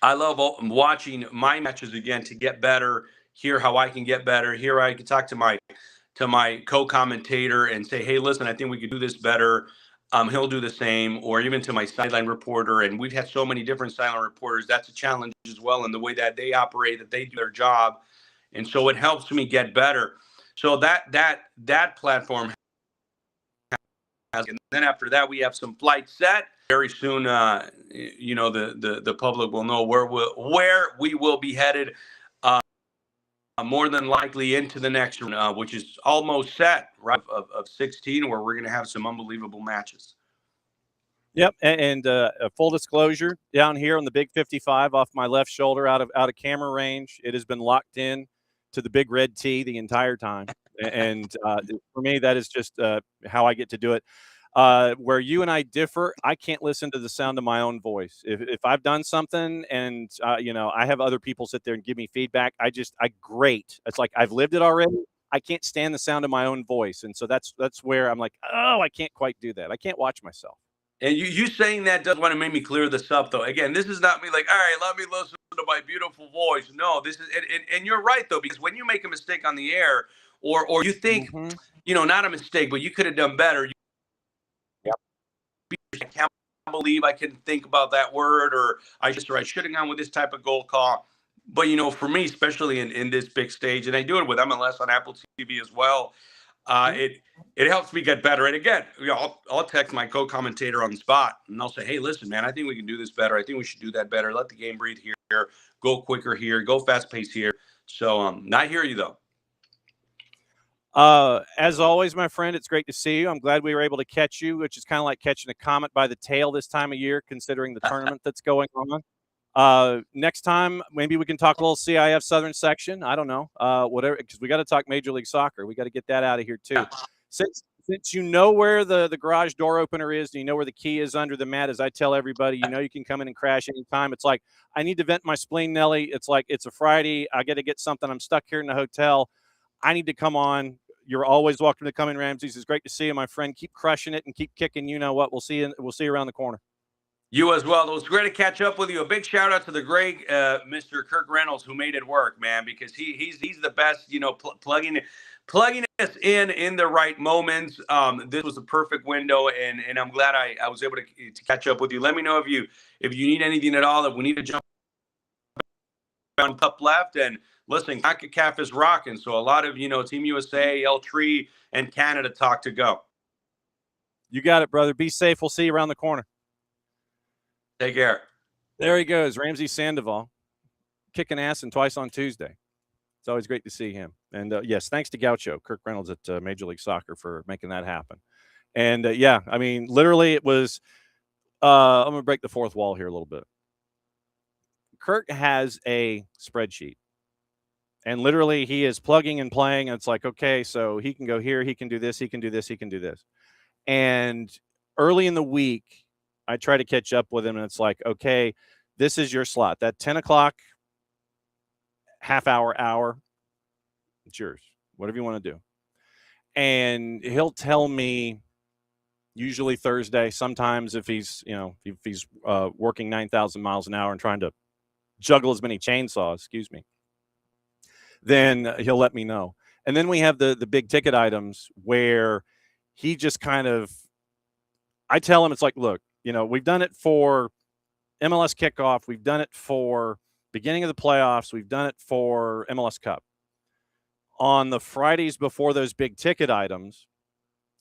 I love watching my matches again to get better, hear how I can get better, hear I can talk to my co-commentator and say, hey, listen, I think we could do this better. He'll do the same, or even to my sideline reporter. And we've had so many different sideline reporters. That's a challenge as well in the way that they operate, that they do their job. And so it helps me get better. So that platform has, and then after that, we have some flights set. Very soon, the public will know where we will be headed. More than likely into the next round, which is almost set, right, of 16, where we're going to have some unbelievable matches. Yep, and full disclosure, down here on the big 55 off my left shoulder out of camera range, it has been locked in to the big red T the entire time. And for me, that is just how I get to do it. Where you and I differ, I can't listen to the sound of my own voice. If I've done something and, I have other people sit there and give me feedback, I grate. It's like I've lived it already. I can't stand the sound of my own voice. And so that's where I'm like, oh, I can't quite do that. I can't watch myself. And you saying that does want to make me clear this up, though. Again, this is not me like, all right, let me listen to my beautiful voice. No, this is, and you're right, though, because when you make a mistake on the air or you think, not a mistake, but you could have done better. I can't believe I can think about that word, or I should have gone with this type of goal call. But, for me, especially in this big stage, and I do it with MLS on Apple TV as well, it helps me get better. And again, I'll text my co-commentator on the spot, and I'll say, hey, listen, man, I think we can do this better. I think we should do that better. Let the game breathe here. Go quicker here. Go fast pace here. So I hear you, though. As always, my friend, it's great to see you. I'm glad we were able to catch you, which is kind of like catching a comet by the tail this time of year, considering the tournament that's going on. Next time, maybe we can talk a little CIF Southern Section. I don't know, whatever, because we got to talk Major League Soccer. We got to get that out of here too. Since you know where the garage door opener is, and you know where the key is under the mat, as I tell everybody, you can come in and crash anytime. It's like, I need to vent my spleen, Nelly. It's like, it's a Friday. I got to get something. I'm stuck here in the hotel. I need to come on. You're always welcome to come in, Ramses. It's great to see you, my friend. Keep crushing it and keep kicking. You know what? We'll see you around the corner. You as well. It was great to catch up with you. A big shout out to the great Mr. Kirk Reynolds, who made it work, man, because he's the best, plugging us in the right moments. This was a perfect window, and I'm glad I was able to catch up with you. Let me know if you need anything at all, if we need to jump on top left. And listen, CONCACAF is rocking. So a lot of, Team USA, L3, and Canada talk to go. You got it, brother. Be safe. We'll see you around the corner. Take care. There he goes, Ramses Sandoval, kicking ass and twice on Tuesday. It's always great to see him. And, yes, thanks to Gaucho, Kirk Reynolds at Major League Soccer for making that happen. And, I mean, literally it was I'm going to break the fourth wall here a little bit. Kirk has a spreadsheet. And literally he is plugging and playing. And it's like, okay, so he can go here. He can do this. He can do this. He can do this. And early in the week, I try to catch up with him, and it's like, okay, this is your slot. That 10 o'clock, half hour, it's yours. Whatever you want to do. And he'll tell me, usually Thursday, sometimes if he's, if he's working 9,000 miles an hour and trying to juggle as many chainsaws, then he'll let me know. And then we have the big ticket items where he just kind of, I tell him, it's like, look, we've done it for MLS kickoff. We've done it for beginning of the playoffs. We've done it for MLS Cup. On the Fridays before those big ticket items,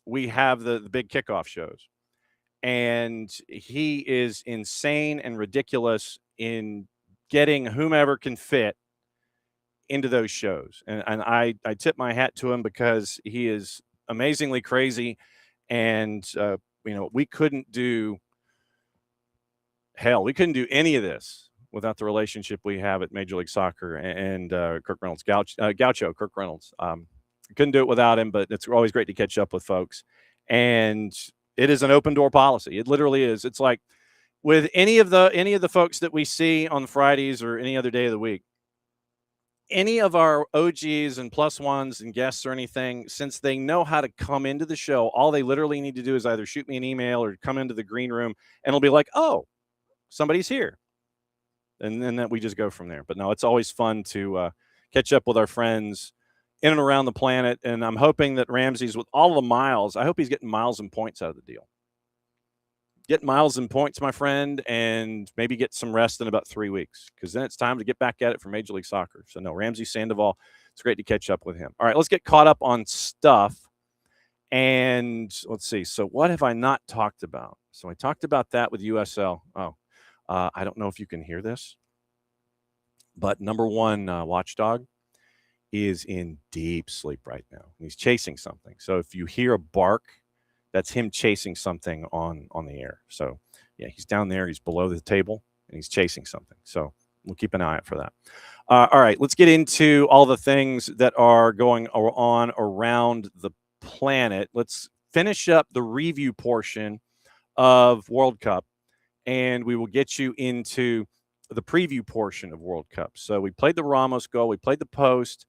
we have the big kickoff shows. And he is insane and ridiculous in getting whomever can fit into those shows. And I tip my hat to him because he is amazingly crazy. And, we couldn't do any of this without the relationship we have at Major League Soccer and Kirk Reynolds, Gaucho, Kirk Reynolds. Couldn't do it without him, but it's always great to catch up with folks. And it is an open door policy. It literally is. It's like, with any of the folks that we see on Fridays or any other day of the week, any of our OGs and plus ones and guests or anything, since they know how to come into the show, all they literally need to do is either shoot me an email or come into the green room, and it'll be like, oh, somebody's here. And then that we just go from there. But no, it's always fun to catch up with our friends in and around the planet. And I'm hoping that Ramses, with all the miles, I hope he's getting miles and points out of the deal. Get miles and points, my friend, and maybe get some rest in about 3 weeks, because then it's time to get back at it for Major League Soccer. So, no, Ramses Sandoval, it's great to catch up with him. All right, let's get caught up on stuff. And let's see. So what have I not talked about? So I talked about that with USL. I don't know if you can hear this, but number one watchdog is in deep sleep right now. He's chasing something. So if you hear a bark, that's him chasing something on the air. So, yeah, he's down there. He's below the table, and he's chasing something. So we'll keep an eye out for that. All right, let's get into all the things that are going on around the planet. Let's finish up the review portion of World Cup, and we will get you into the preview portion of World Cup. So we played the Ramos goal. We played the post.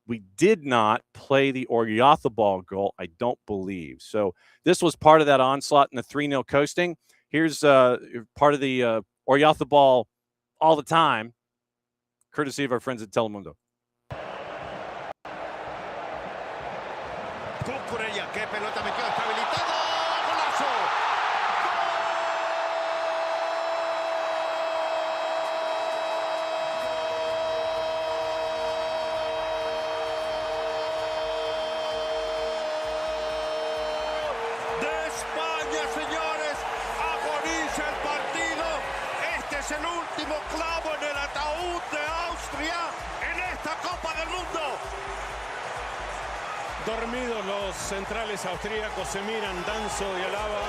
We did not play the Oyarzabal goal, I don't believe. So this was part of that onslaught in the 3-0 coasting. Here's part of the Oyarzabal all the time, courtesy of our friends at Telemundo. Cucurella, qué pelota metió, está habilitado. ¡Golazo! De España, señores, agoniza el partido. Este es el último clavo en el ataúd de Austria en esta Copa del Mundo. Dormidos los centrales austríacos, se miran, Danzo y Alaba.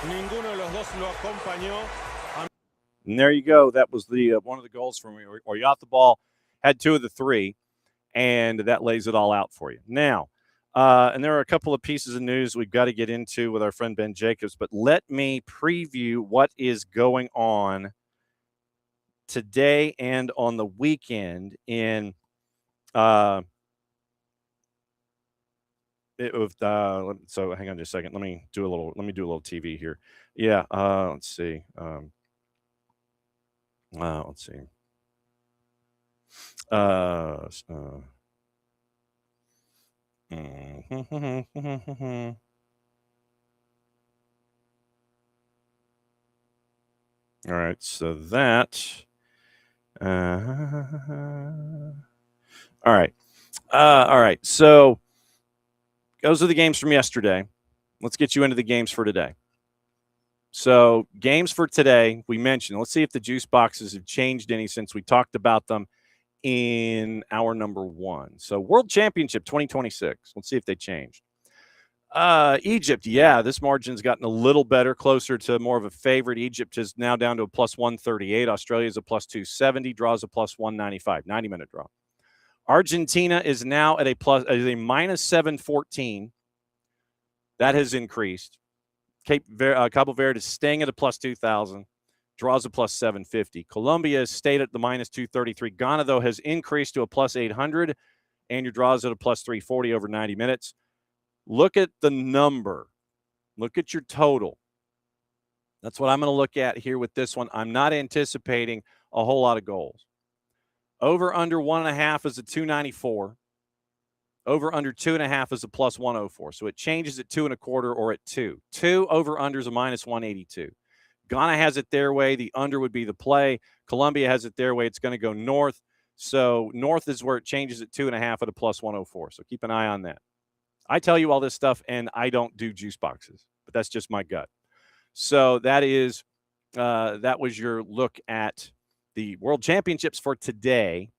Ninguno de los dos lo acompañó. And there you go. That was the one of the goals from Oyarzabal. Had 2 of the 3, and that lays it all out for you. Now, and there are a couple of pieces of news we've got to get into with our friend Ben Jacobs, but let me preview what is going on today and on the weekend in so hang on just a second. Let me do a little TV here. Yeah, let's see. Let's see. All right, so that. All right. So those are the games from yesterday. Let's get you into the games for today. So games for today, we mentioned. Let's see if the juice boxes have changed any since we talked about them in hour number 1. So World Championship 2026. Let's see if they changed. Egypt, yeah, this margin's gotten a little better, closer to more of a favorite. Egypt is now down to a plus 138. Australia's a plus 270. Draws a plus 195. 90-minute draw. Argentina is now at a minus 714. That has increased. Cabo Verde is staying at a plus 2,000. Draws a plus 750. Colombia has stayed at the minus 233. Ghana, though, has increased to a plus 800. And your draws at a plus 340 over 90 minutes. Look at the number. Look at your total. That's what I'm going to look at here with this one. I'm not anticipating a whole lot of goals. Over under 1.5 is a 294. Over under 2.5 is a plus 104. So it changes at 2.25 or at 2. 2 over under is a minus 182. Ghana has it their way. The under would be the play. Colombia has it their way. It's going to go north. So north is where it changes at 2.5 at a plus 104. So keep an eye on that. I tell you all this stuff, and I don't do juice boxes, but that's just my gut. So that was your look at the World Championships for today.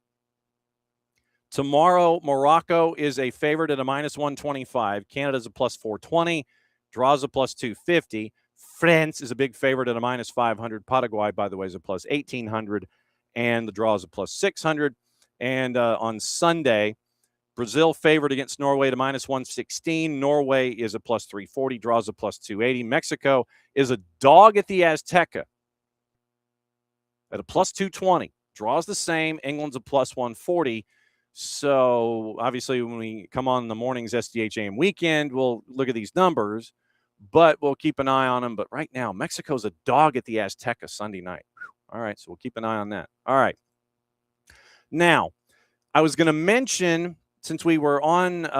Tomorrow, Morocco is a favorite at a minus 125. Canada's a plus 420. Draws a plus 250. France is a big favorite at a minus 500. Paraguay, by the way, is a plus 1,800. And the draw is a plus 600. And on Sunday, Brazil favored against Norway to -116. Norway is a +340, draws a +280. Mexico is a dog at the Azteca at a +220, draws the same. England's a +140. So obviously when we come on the morning's SDH AM weekend, we'll look at these numbers, but we'll keep an eye on them. But right now, Mexico's a dog at the Azteca Sunday night. All right, so we'll keep an eye on that. All right. Now, I was going to mention, since we were on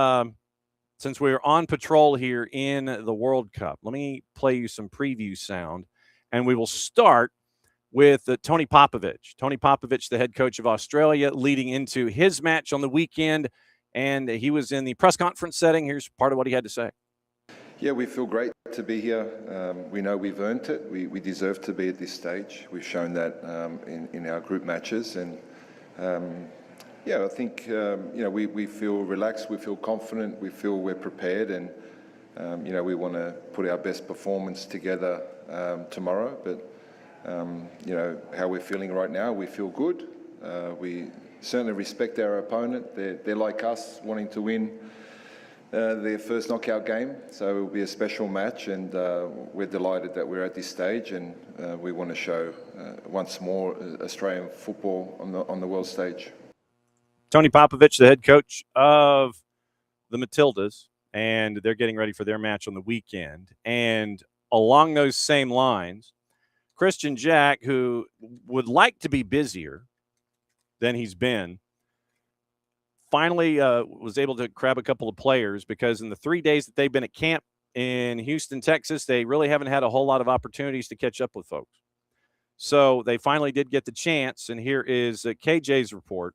patrol here in the World Cup, let me play you some preview sound, and we will start with Tony Popovich. Tony Popovich, the head coach of Australia, leading into his match on the weekend, and he was in the press conference setting. Here's part of what he had to say. Yeah, we feel great to be here. We know we've earned it. We deserve to be at this stage. We've shown that in our group matches, and I think we feel relaxed, we feel confident, we feel we're prepared, and we want to put our best performance together tomorrow. But how we're feeling right now, we feel good. We certainly respect our opponent. They're like us, wanting to win their first knockout game, so it will be a special match, and we're delighted that we're at this stage, and we want to show once more Australian football on the world stage. Tony Popovich, the head coach of the Matildas, and they're getting ready for their match on the weekend. And along those same lines, Christian Jack, who would like to be busier than he's been, finally was able to grab a couple of players, because in the 3 days that they've been at camp in Houston, Texas, they really haven't had a whole lot of opportunities to catch up with folks. So they finally did get the chance, and here is KJ's report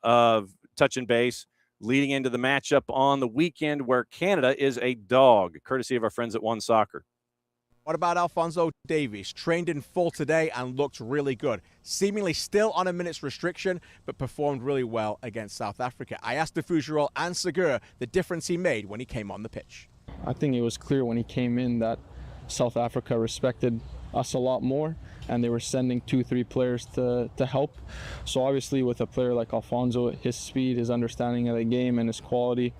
of touch and base leading into the matchup on the weekend, where Canada is a dog, courtesy of our friends at One Soccer. What about Alphonso Davies? Trained in full today and looked really good. Seemingly still on a minutes restriction, but performed really well against South Africa. I asked Defougerol and Segura the difference he made when he came on the pitch. I think it was clear when he came in that South Africa respected us a lot more, and they were sending 2-3 players to help. So obviously with a player like Alphonso, his speed, his understanding of the game, and his quality,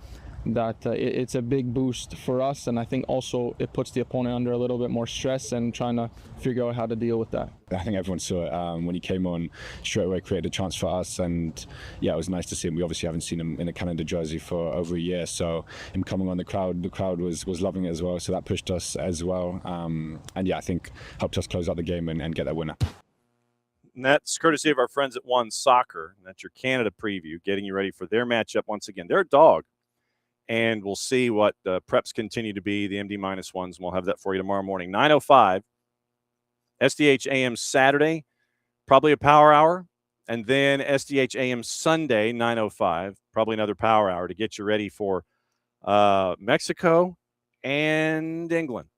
that it's a big boost for us, and I think also it puts the opponent under a little bit more stress and trying to figure out how to deal with that. I think everyone saw it when he came on, straight away created a chance for us, and yeah, it was nice to see him. We obviously haven't seen him in a Canada jersey for over a year, so him coming on, the crowd was loving it as well, so that pushed us as well, and yeah, I think helped us close out the game and get that winner. And that's courtesy of our friends at One Soccer. That's your Canada preview, getting you ready for their matchup once again. They're a dog. And we'll see what preps continue to be, the MD-1s, and we'll have that for you tomorrow morning. 9:05, SDH AM Saturday, probably a power hour, and then SDH AM Sunday, 9:05, probably another power hour to get you ready for Mexico and England.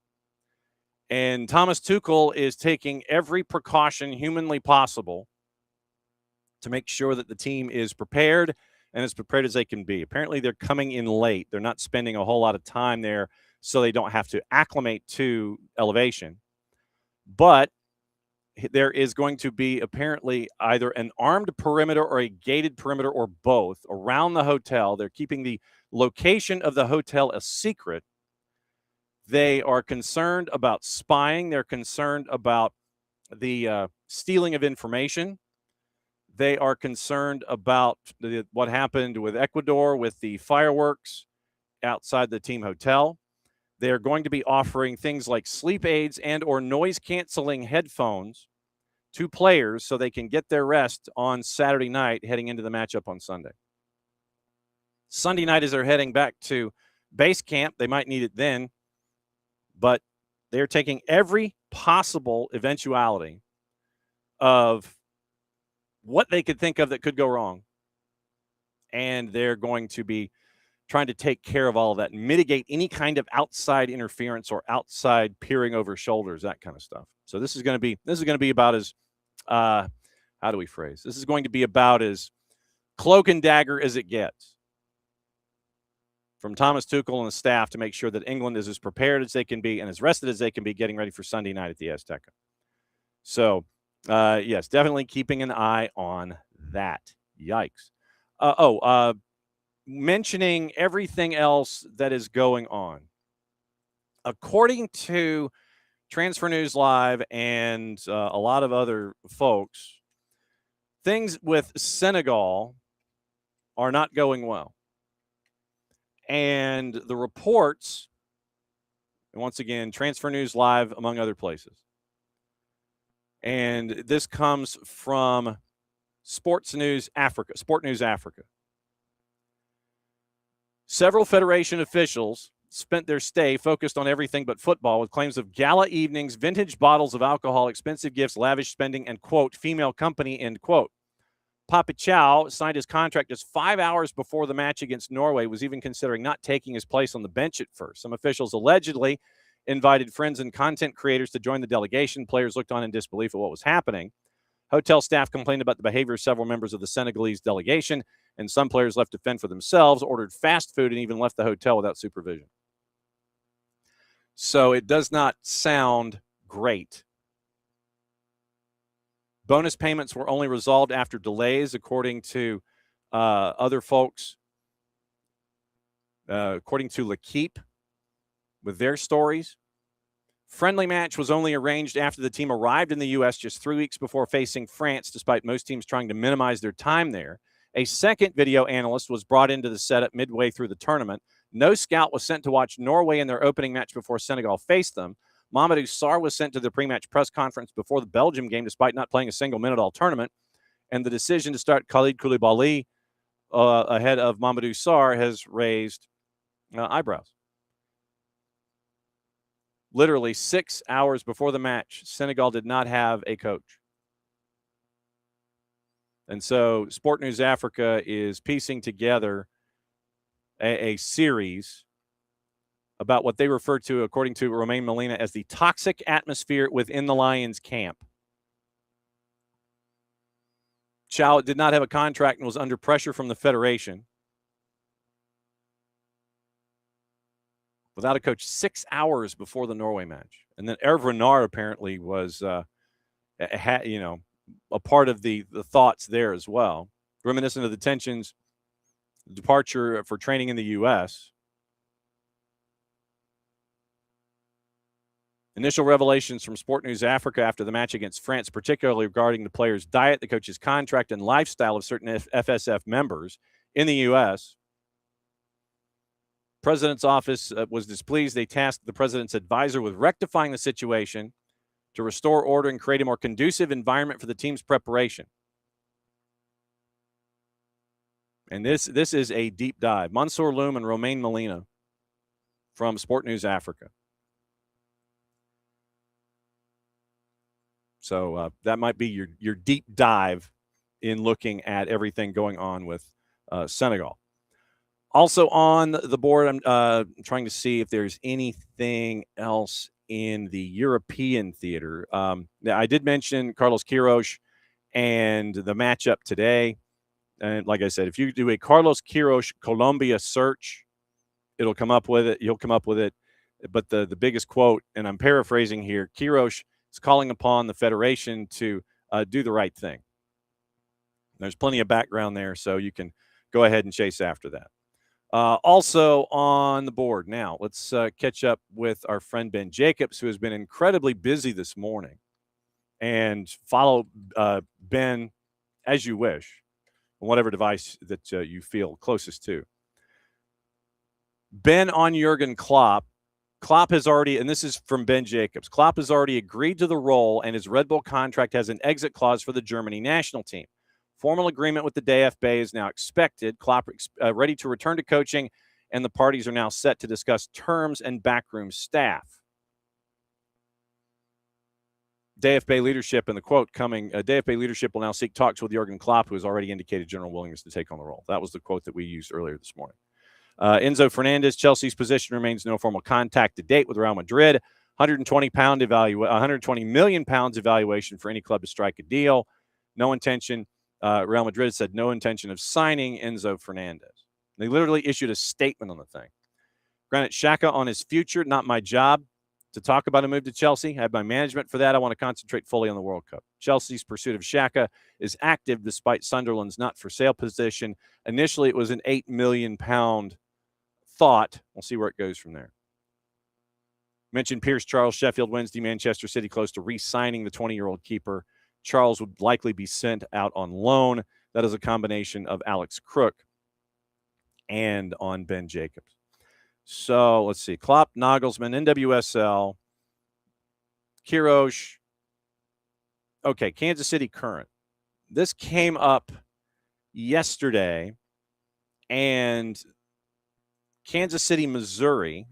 And Thomas Tuchel is taking every precaution humanly possible to make sure that the team is prepared, and as prepared as they can be. Apparently, they're coming in late. They're not spending a whole lot of time there, so they don't have to acclimate to elevation. But there is going to be apparently either an armed perimeter or a gated perimeter or both around the hotel. They're keeping the location of the hotel a secret. They are concerned about spying. They're concerned about the stealing of information. They are concerned about what happened with Ecuador with the fireworks outside the team hotel. They are going to be offering things like sleep aids and or noise-canceling headphones to players so they can get their rest on Saturday night heading into the matchup on Sunday. Sunday night, as they're heading back to base camp, they might need it then, but they're taking every possible eventuality of what they could think of that could go wrong. And they're going to be trying to take care of all of that and mitigate any kind of outside interference or outside peering over shoulders, that kind of stuff. So this is going to be about as, how do we phrase? This is going to be about as cloak and dagger as it gets from Thomas Tuchel and the staff to make sure that England is as prepared as they can be and as rested as they can be getting ready for Sunday night at the Azteca. So, yes, definitely keeping an eye on that. Yikes. mentioning everything else that is going on. According to Transfer News Live and a lot of other folks, things with Senegal are not going well. And the reports, and once again, Transfer News Live, among other places. And this comes from Sport News Africa. Several Federation officials spent their stay focused on everything but football, with claims of gala evenings, vintage bottles of alcohol, expensive gifts, lavish spending, and, quote, female company, end quote. Papa Chow signed his contract just 5 hours before the match against Norway, was even considering not taking his place on the bench at first. Some officials allegedly invited friends and content creators to join the delegation. Players looked on in disbelief at what was happening. Hotel staff complained about the behavior of several members of the Senegalese delegation, and some players left to fend for themselves, ordered fast food, and even left the hotel without supervision. So it does not sound great. Bonus payments were only resolved after delays, according to other folks, according to L'Equipe, with their stories. Friendly match was only arranged after the team arrived in the U.S. just 3 weeks before facing France, despite most teams trying to minimize their time there. A second video analyst was brought into the setup midway through the tournament. No scout was sent to watch Norway in their opening match before Senegal faced them. Mamadou Sarr was sent to the pre-match press conference before the Belgium game, despite not playing a single minute all tournament. And the decision to start Khalid Koulibaly ahead of Mamadou Sarr has raised eyebrows. Literally 6 hours before the match, Senegal did not have a coach. And so Sport News Africa is piecing together a series about what they refer to, according to Romain Molina, as the toxic atmosphere within the Lions camp. Chow did not have a contract and was under pressure from the federation. Without a coach 6 hours before the Norway match. And then Hervé Renard apparently was, a part of the thoughts there as well. Reminiscent of the tensions, departure for training in the U.S. Initial revelations from Sport News Africa after the match against France, particularly regarding the players' diet, the coach's contract, and lifestyle of certain FSF members in the U.S. President's office was displeased. They tasked the president's advisor with rectifying the situation to restore order and create a more conducive environment for the team's preparation. And this is a deep dive. Mansour Loom and Romain Molina from Sport News Africa. So that might be your deep dive in looking at everything going on with Senegal. Also on the board, I'm trying to see if there's anything else in the European theater. I did mention Carlos Queiroz and the matchup today. And like I said, if you do a Carlos Queiroz Colombia search, it'll come up with it. You'll come up with it. But the biggest quote, and I'm paraphrasing here, Queiroz is calling upon the federation to do the right thing. There's plenty of background there, so you can go ahead and chase after that. Also on the board now, let's catch up with our friend Ben Jacobs, who has been incredibly busy this morning, and follow Ben as you wish on whatever device that you feel closest to. Ben on Jurgen Klopp. Klopp has already, and this is from Ben Jacobs, Klopp has already agreed to the role, and his Red Bull contract has an exit clause for the Germany national team. Formal agreement with the DFB is now expected. Klopp ready to return to coaching, and the parties are now set to discuss terms and backroom staff. DFB leadership, and the quote coming, DFB leadership will now seek talks with Jurgen Klopp, who has already indicated general willingness to take on the role. That was the quote that we used earlier this morning. Enzo Fernandez, Chelsea's position remains no formal contact to date with Real Madrid. 120 million pounds evaluation for any club to strike a deal. No intention. Real Madrid said no intention of signing Enzo Fernandez. They literally issued a statement on the thing. Granit Xhaka on his future, not my job. to talk about a move to Chelsea. I have my management for that. I want to concentrate fully on the World Cup. Chelsea's pursuit of Xhaka is active despite Sunderland's not-for-sale position. Initially, it was an £8 million thought. We'll see where it goes from there. Mentioned Pierce Charles, Sheffield Wednesday, Manchester City close to re-signing the 20-year-old keeper. Charles would likely be sent out on loan. That is a combination of Alex Crook and on Ben Jacobs. So let's see. Klopp, Nagelsmann, NWSL, Kirosh. Okay, Kansas City Current. This came up yesterday, and Kansas City, Missouri,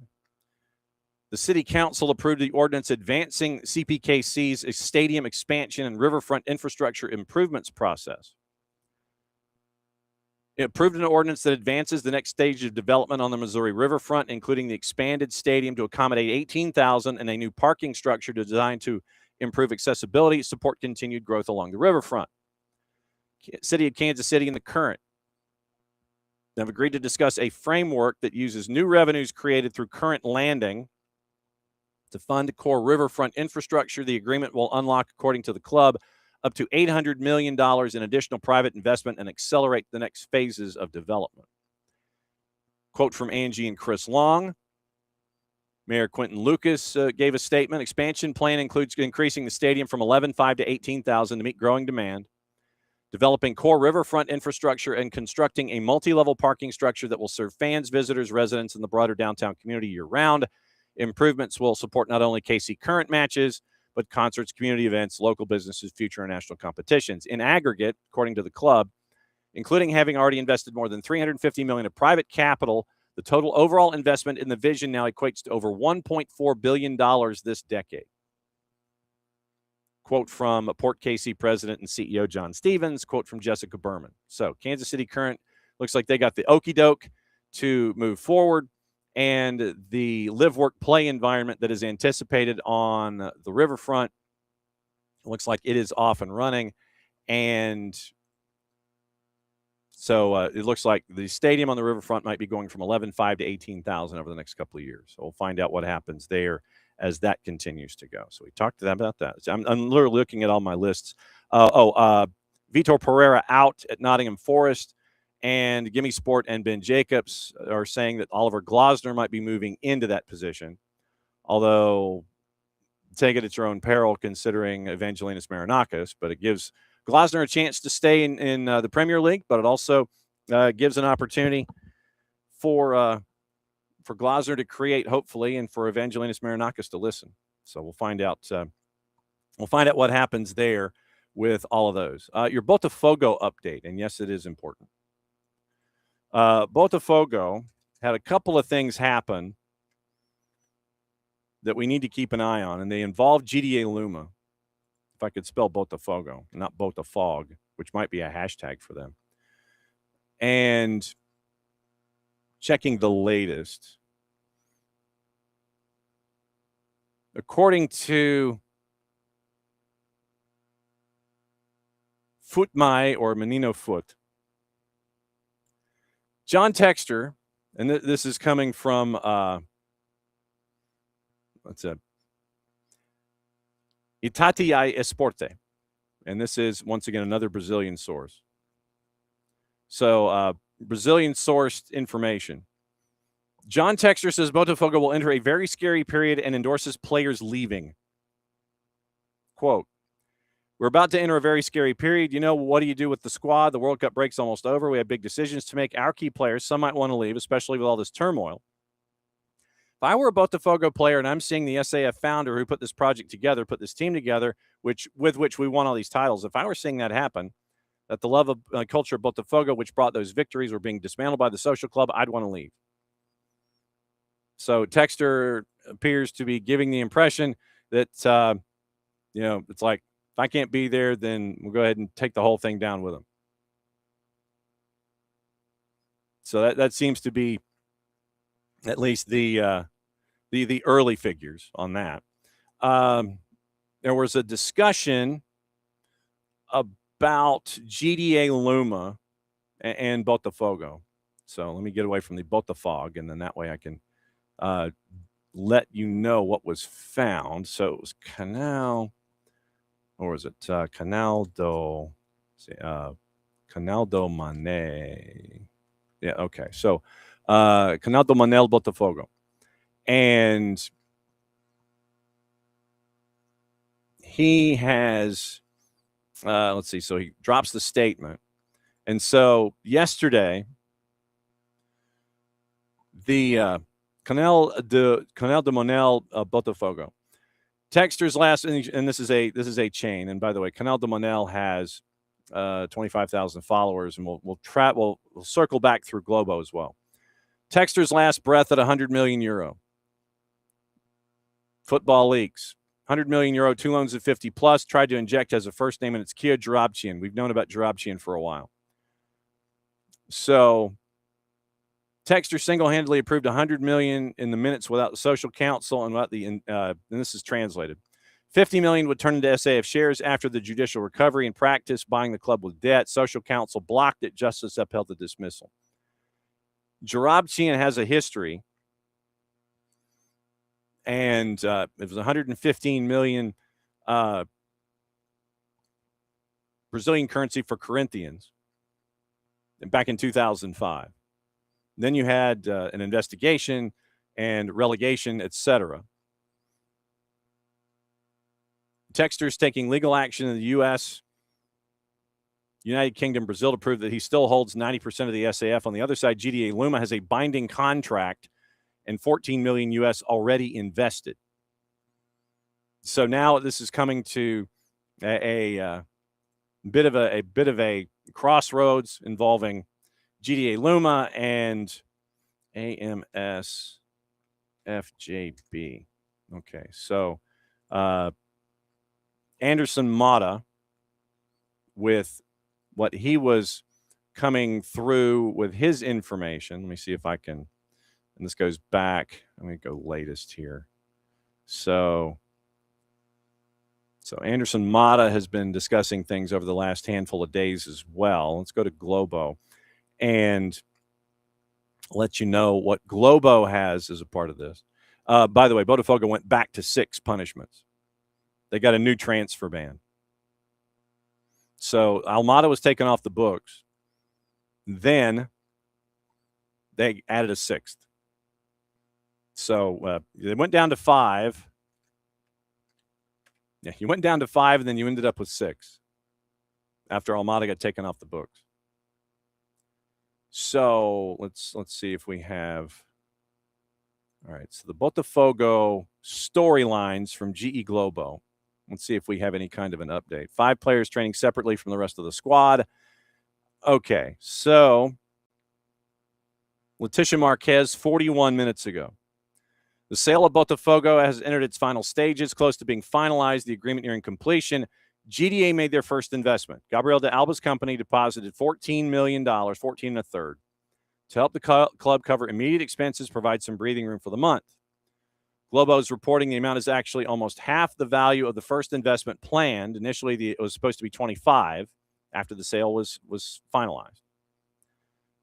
the city council approved the ordinance advancing CPKC's stadium expansion and riverfront infrastructure improvements process. It approved an ordinance that advances the next stage of development on the Missouri riverfront, including the expanded stadium to accommodate 18,000 and a new parking structure designed to improve accessibility, support continued growth along the riverfront. City of Kansas City and the Current have agreed to discuss a framework that uses new revenues created through Current Landing to fund core riverfront infrastructure. The agreement will unlock, according to the club, up to $800 million in additional private investment and accelerate the next phases of development. Quote from Angie and Chris Long. Mayor Quentin Lucas gave a statement. Expansion plan includes increasing the stadium from 11,500 to 18,000 to meet growing demand, developing core riverfront infrastructure, and constructing a multi-level parking structure that will serve fans, visitors, residents, and the broader downtown community year-round. Improvements will support not only KC Current matches, but concerts, community events, local businesses, future international competitions. In aggregate, according to the club, including having already invested more than $350 million of private capital, the total overall investment in the vision now equates to over $1.4 billion this decade. Quote from Port KC president and CEO John Stevens, quote from Jessica Berman. So Kansas City Current looks like they got the okie doke to move forward, and the live, work, play environment that is anticipated on the riverfront looks like it is off and running. And so it looks like the stadium on the riverfront might be going from 11,500 to 18,000 over the next couple of years. So we'll find out what happens there as that continues to go. So we talked to them about that. So I'm literally looking at all my lists. Vitor Pereira out at Nottingham Forest, and Gimme Sport and Ben Jacobs are saying that Oliver Glasner might be moving into that position, although take it at your own peril considering Evangelinas Marinakis. But it gives Glasner a chance to stay in the Premier League, but it also gives an opportunity for Glasner to create, hopefully, and for Evangelinas Marinakis to listen. So we'll find out. We'll find out what happens there with all of those. Your Botafogo update, and yes, it is important. Botafogo had a couple of things happen that we need to keep an eye on, and they involve GDA Luma. If I could spell Botafogo, not Botafog, which might be a hashtag for them. And checking the latest. According to Footmai or Menino Foot, John Texter, and this is coming from Itatiaia Esporte, and this is once again another Brazilian source. So Brazilian sourced information. John Texter says Botafogo will enter a very scary period and endorses players leaving. Quote, "We're about to enter a very scary period. You know, what do you do with the squad? The World Cup break's almost over. We have big decisions to make. Our key players, some might want to leave, especially with all this turmoil. If I were a Botafogo player and I'm seeing the SAF founder who put this project together, put this team together, with which we won all these titles, if I were seeing that happen, that the love of culture of Botafogo, which brought those victories, were being dismantled by the social club, I'd want to leave." So Texter appears to be giving the impression that, it's like, if I can't be there, then we'll go ahead and take the whole thing down with them. So that seems to be at least the early figures on that. There was a discussion about GDA Luma and Botafogo. So let me get away from the Botafog, and then that way I can let you know what was found. So it was Canal, or was it Canal do Mané? Yeah, okay. So Canal do Manel Botafogo. And he has, let's see, so he drops the statement. And so yesterday, the Canal de Manel Botafogo. Texters last, and this is a chain. And by the way, Canal de Manel has 25,000 followers, and we'll circle back through Globo as well. Texter's last breath at 100 million euro. Football leaks. 100 million euro, 2 loans of 50 plus. Tried to inject as a first name, and it's Kia Jarabchian. We've known about Jarabchian for a while. So Texter single-handedly approved 100 million in the minutes without the social counsel and without and this is translated. 50 million would turn into SAF shares after the judicial recovery and practice buying the club with debt. Social counsel blocked it. Justice upheld the dismissal. Jarabchian has a history, and it was 115 million Brazilian currency for Corinthians back in 2005. Then you had an investigation and relegation, etc. Texter's taking legal action in the U.S., United Kingdom, Brazil to prove that he still holds 90% of the SAF. On the other side, GDA Luma has a binding contract and 14 million US already invested. So now this is coming to a bit of a crossroads involving GDA Luma and AMS FJB. Okay, so Anderson Mata, with what he was coming through with his information. Let me see if I can, and this goes back. Let me go latest here. So Anderson Mata has been discussing things over the last handful of days as well. Let's go to Globo and let you know what Globo has as a part of this. By the way, Botafogo went back to 6 punishments. They got a new transfer ban. So Almada was taken off the books. Then they added a 6th. So they went down to 5. Yeah, you went down to 5, and then you ended up with 6 after Almada got taken off the books. So let's see if we have. All right, so the Botafogo storylines from GE Globo. Let's see if we have any kind of an update. 5 players training separately from the rest of the squad. Okay, so Leticia Marquez, 41 minutes ago. The sale of Botafogo has entered its final stages, close to being finalized, the agreement nearing completion. GDA made their first investment. Gabriel de Alba's company deposited $14 million, 14 1/3, to help the club cover immediate expenses, provide some breathing room for the month. Globo is reporting the amount is actually almost half the value of the first investment planned. Initially, it was supposed to be 25 after the sale was finalized.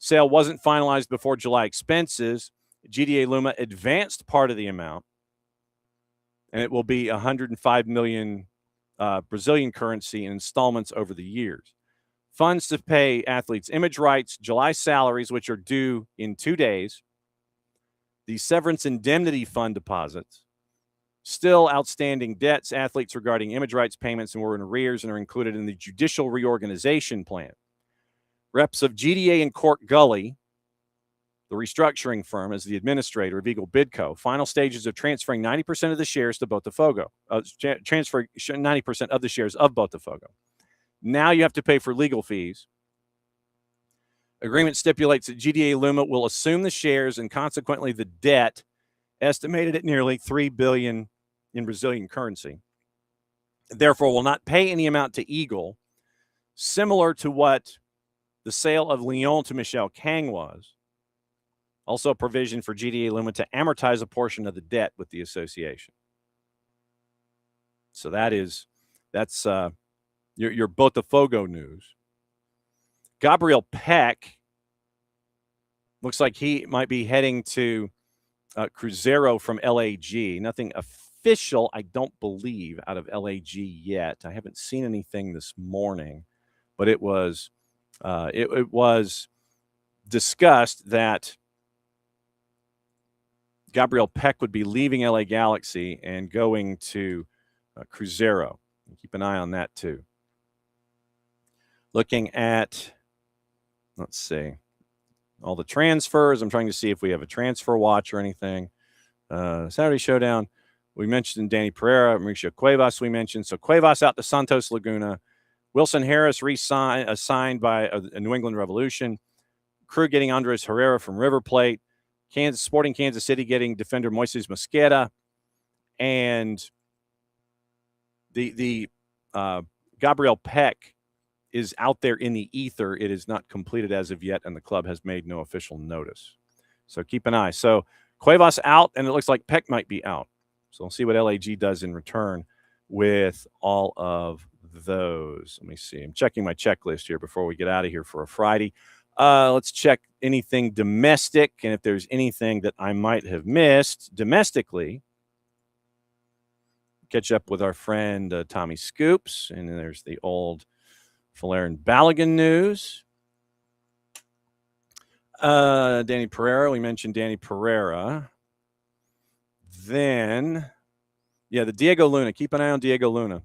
Sale wasn't finalized before July expenses. GDA Luma advanced part of the amount, and it will be 105 million Brazilian currency in installments over the years. Funds to pay athletes' image rights, July salaries, which are due in 2 days, the severance indemnity fund deposits, still outstanding debts, athletes regarding image rights payments and were in arrears and are included in the judicial reorganization plan. Reps of GDA and Court Gully, the restructuring firm, as the administrator of Eagle Bidco, final stages of transferring 90% of the shares to Botafogo, transfer 90% of the shares of Botafogo. Now you have to pay for legal fees. Agreement stipulates that GDA Luma will assume the shares and consequently the debt, estimated at nearly 3 billion in Brazilian currency. Therefore, will not pay any amount to Eagle, similar to what the sale of Lyon to Michel Kang was. Also a provision for GDA Luma to amortize a portion of the debt with the association. So that's your Botafogo news. Gabriel Peck looks like he might be heading to Cruzeiro from LAG. Nothing official, I don't believe, out of LAG yet. I haven't seen anything this morning, but it was it was discussed that Gabriel Peck would be leaving LA Galaxy and going to Cruzeiro. Keep an eye on that too. Looking at, let's see, all the transfers. I'm trying to see if we have a transfer watch or anything. Saturday Showdown, we mentioned Danny Pereira, Mauricio Cuevas we mentioned. So Cuevas out to Santos Laguna. Wilson Harris signed by a New England Revolution. Crew getting Andres Herrera from River Plate. Sporting Kansas City getting defender Moises Mosquera. And the Gabriel Peck is out there in the ether. It is not completed as of yet, and the club has made no official notice. So keep an eye. So Cuevas out, and it looks like Peck might be out. So we'll see what LAG does in return with all of those. Let me see. I'm checking my checklist here before we get out of here for a Friday. Let's check anything domestic, and if there's anything that I might have missed domestically, catch up with our friend Tommy Scoops, and then there's the old Falarin Balogun news. Danny Pereira, we mentioned Danny Pereira. Then, yeah, the Diego Luna. Keep an eye on Diego Luna.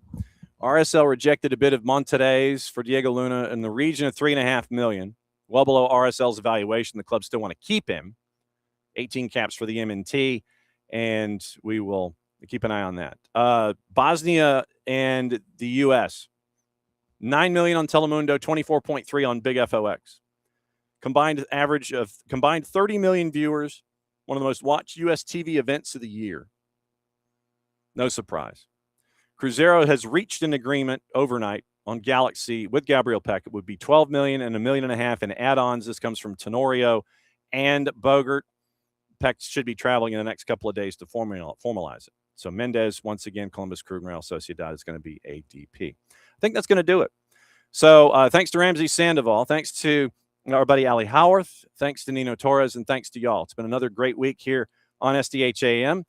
RSL rejected a bid of Monterrey's for Diego Luna in the region of $3.5 million. Well below RSL's evaluation. The club still want to keep him. 18 caps for the MNT, and we will keep an eye on that. Bosnia and the U.S. $9 million on Telemundo, 24.3 on Big FOX. Combined 30 million viewers. One of the most watched U.S. TV events of the year. No surprise. Cruzeiro has reached an agreement overnight on Galaxy with Gabriel Peck. It would be $12 million and $1.5 million in add-ons. This comes from Tenorio and Bogert. Peck should be traveling in the next couple of days to formalize it. So Mendez, once again, Columbus Crew and Real Sociedad is going to be ADP. I think that's going to do it. So thanks to Ramses Sandoval. Thanks to our buddy Ali Howorth. Thanks to Nino Torres. And thanks to y'all. It's been another great week here on SDH AM.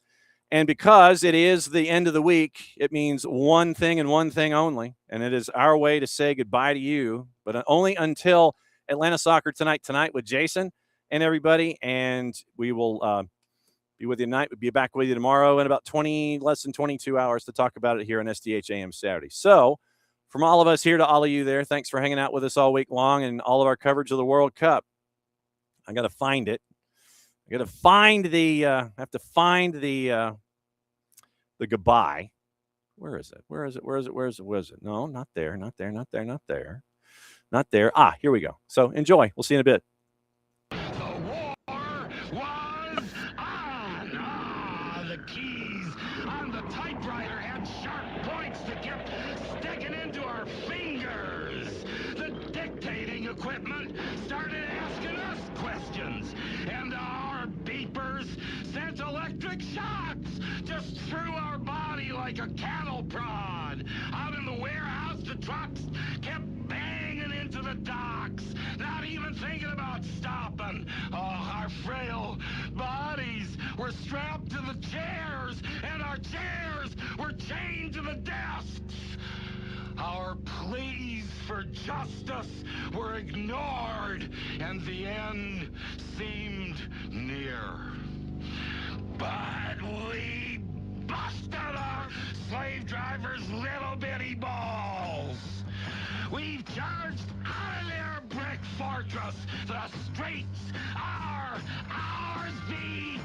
And because it is the end of the week, it means one thing and one thing only. And it is our way to say goodbye to you, but only until Atlanta Soccer tonight with Jason and everybody. And we will be with you tonight. We'll be back with you tomorrow in about less than 22 hours to talk about it here on SDH AM Saturday. So from all of us here to all of you there, thanks for hanging out with us all week long and all of our coverage of the World Cup. I got to find it. I got to find the goodbye. Where is it? Where is it? No, not there. Not there. Ah, here we go. So enjoy. We'll see you in a bit. The keys on the typewriter had sharp points that kept sticking into our fingers. The dictating equipment started asking us questions, and our beepers sent electric shocks just through our body like a cattle prod. Out in the warehouse, the trucks kept banging into the docks, not even thinking about stopping. Oh, our frail bodies were strapped to the chairs, and our chairs were chained to the desks. Our pleas for justice were ignored, and the end seemed near. But we busted our slave drivers' little bitty balls. We've charged out of their brick fortress. The streets are ours, be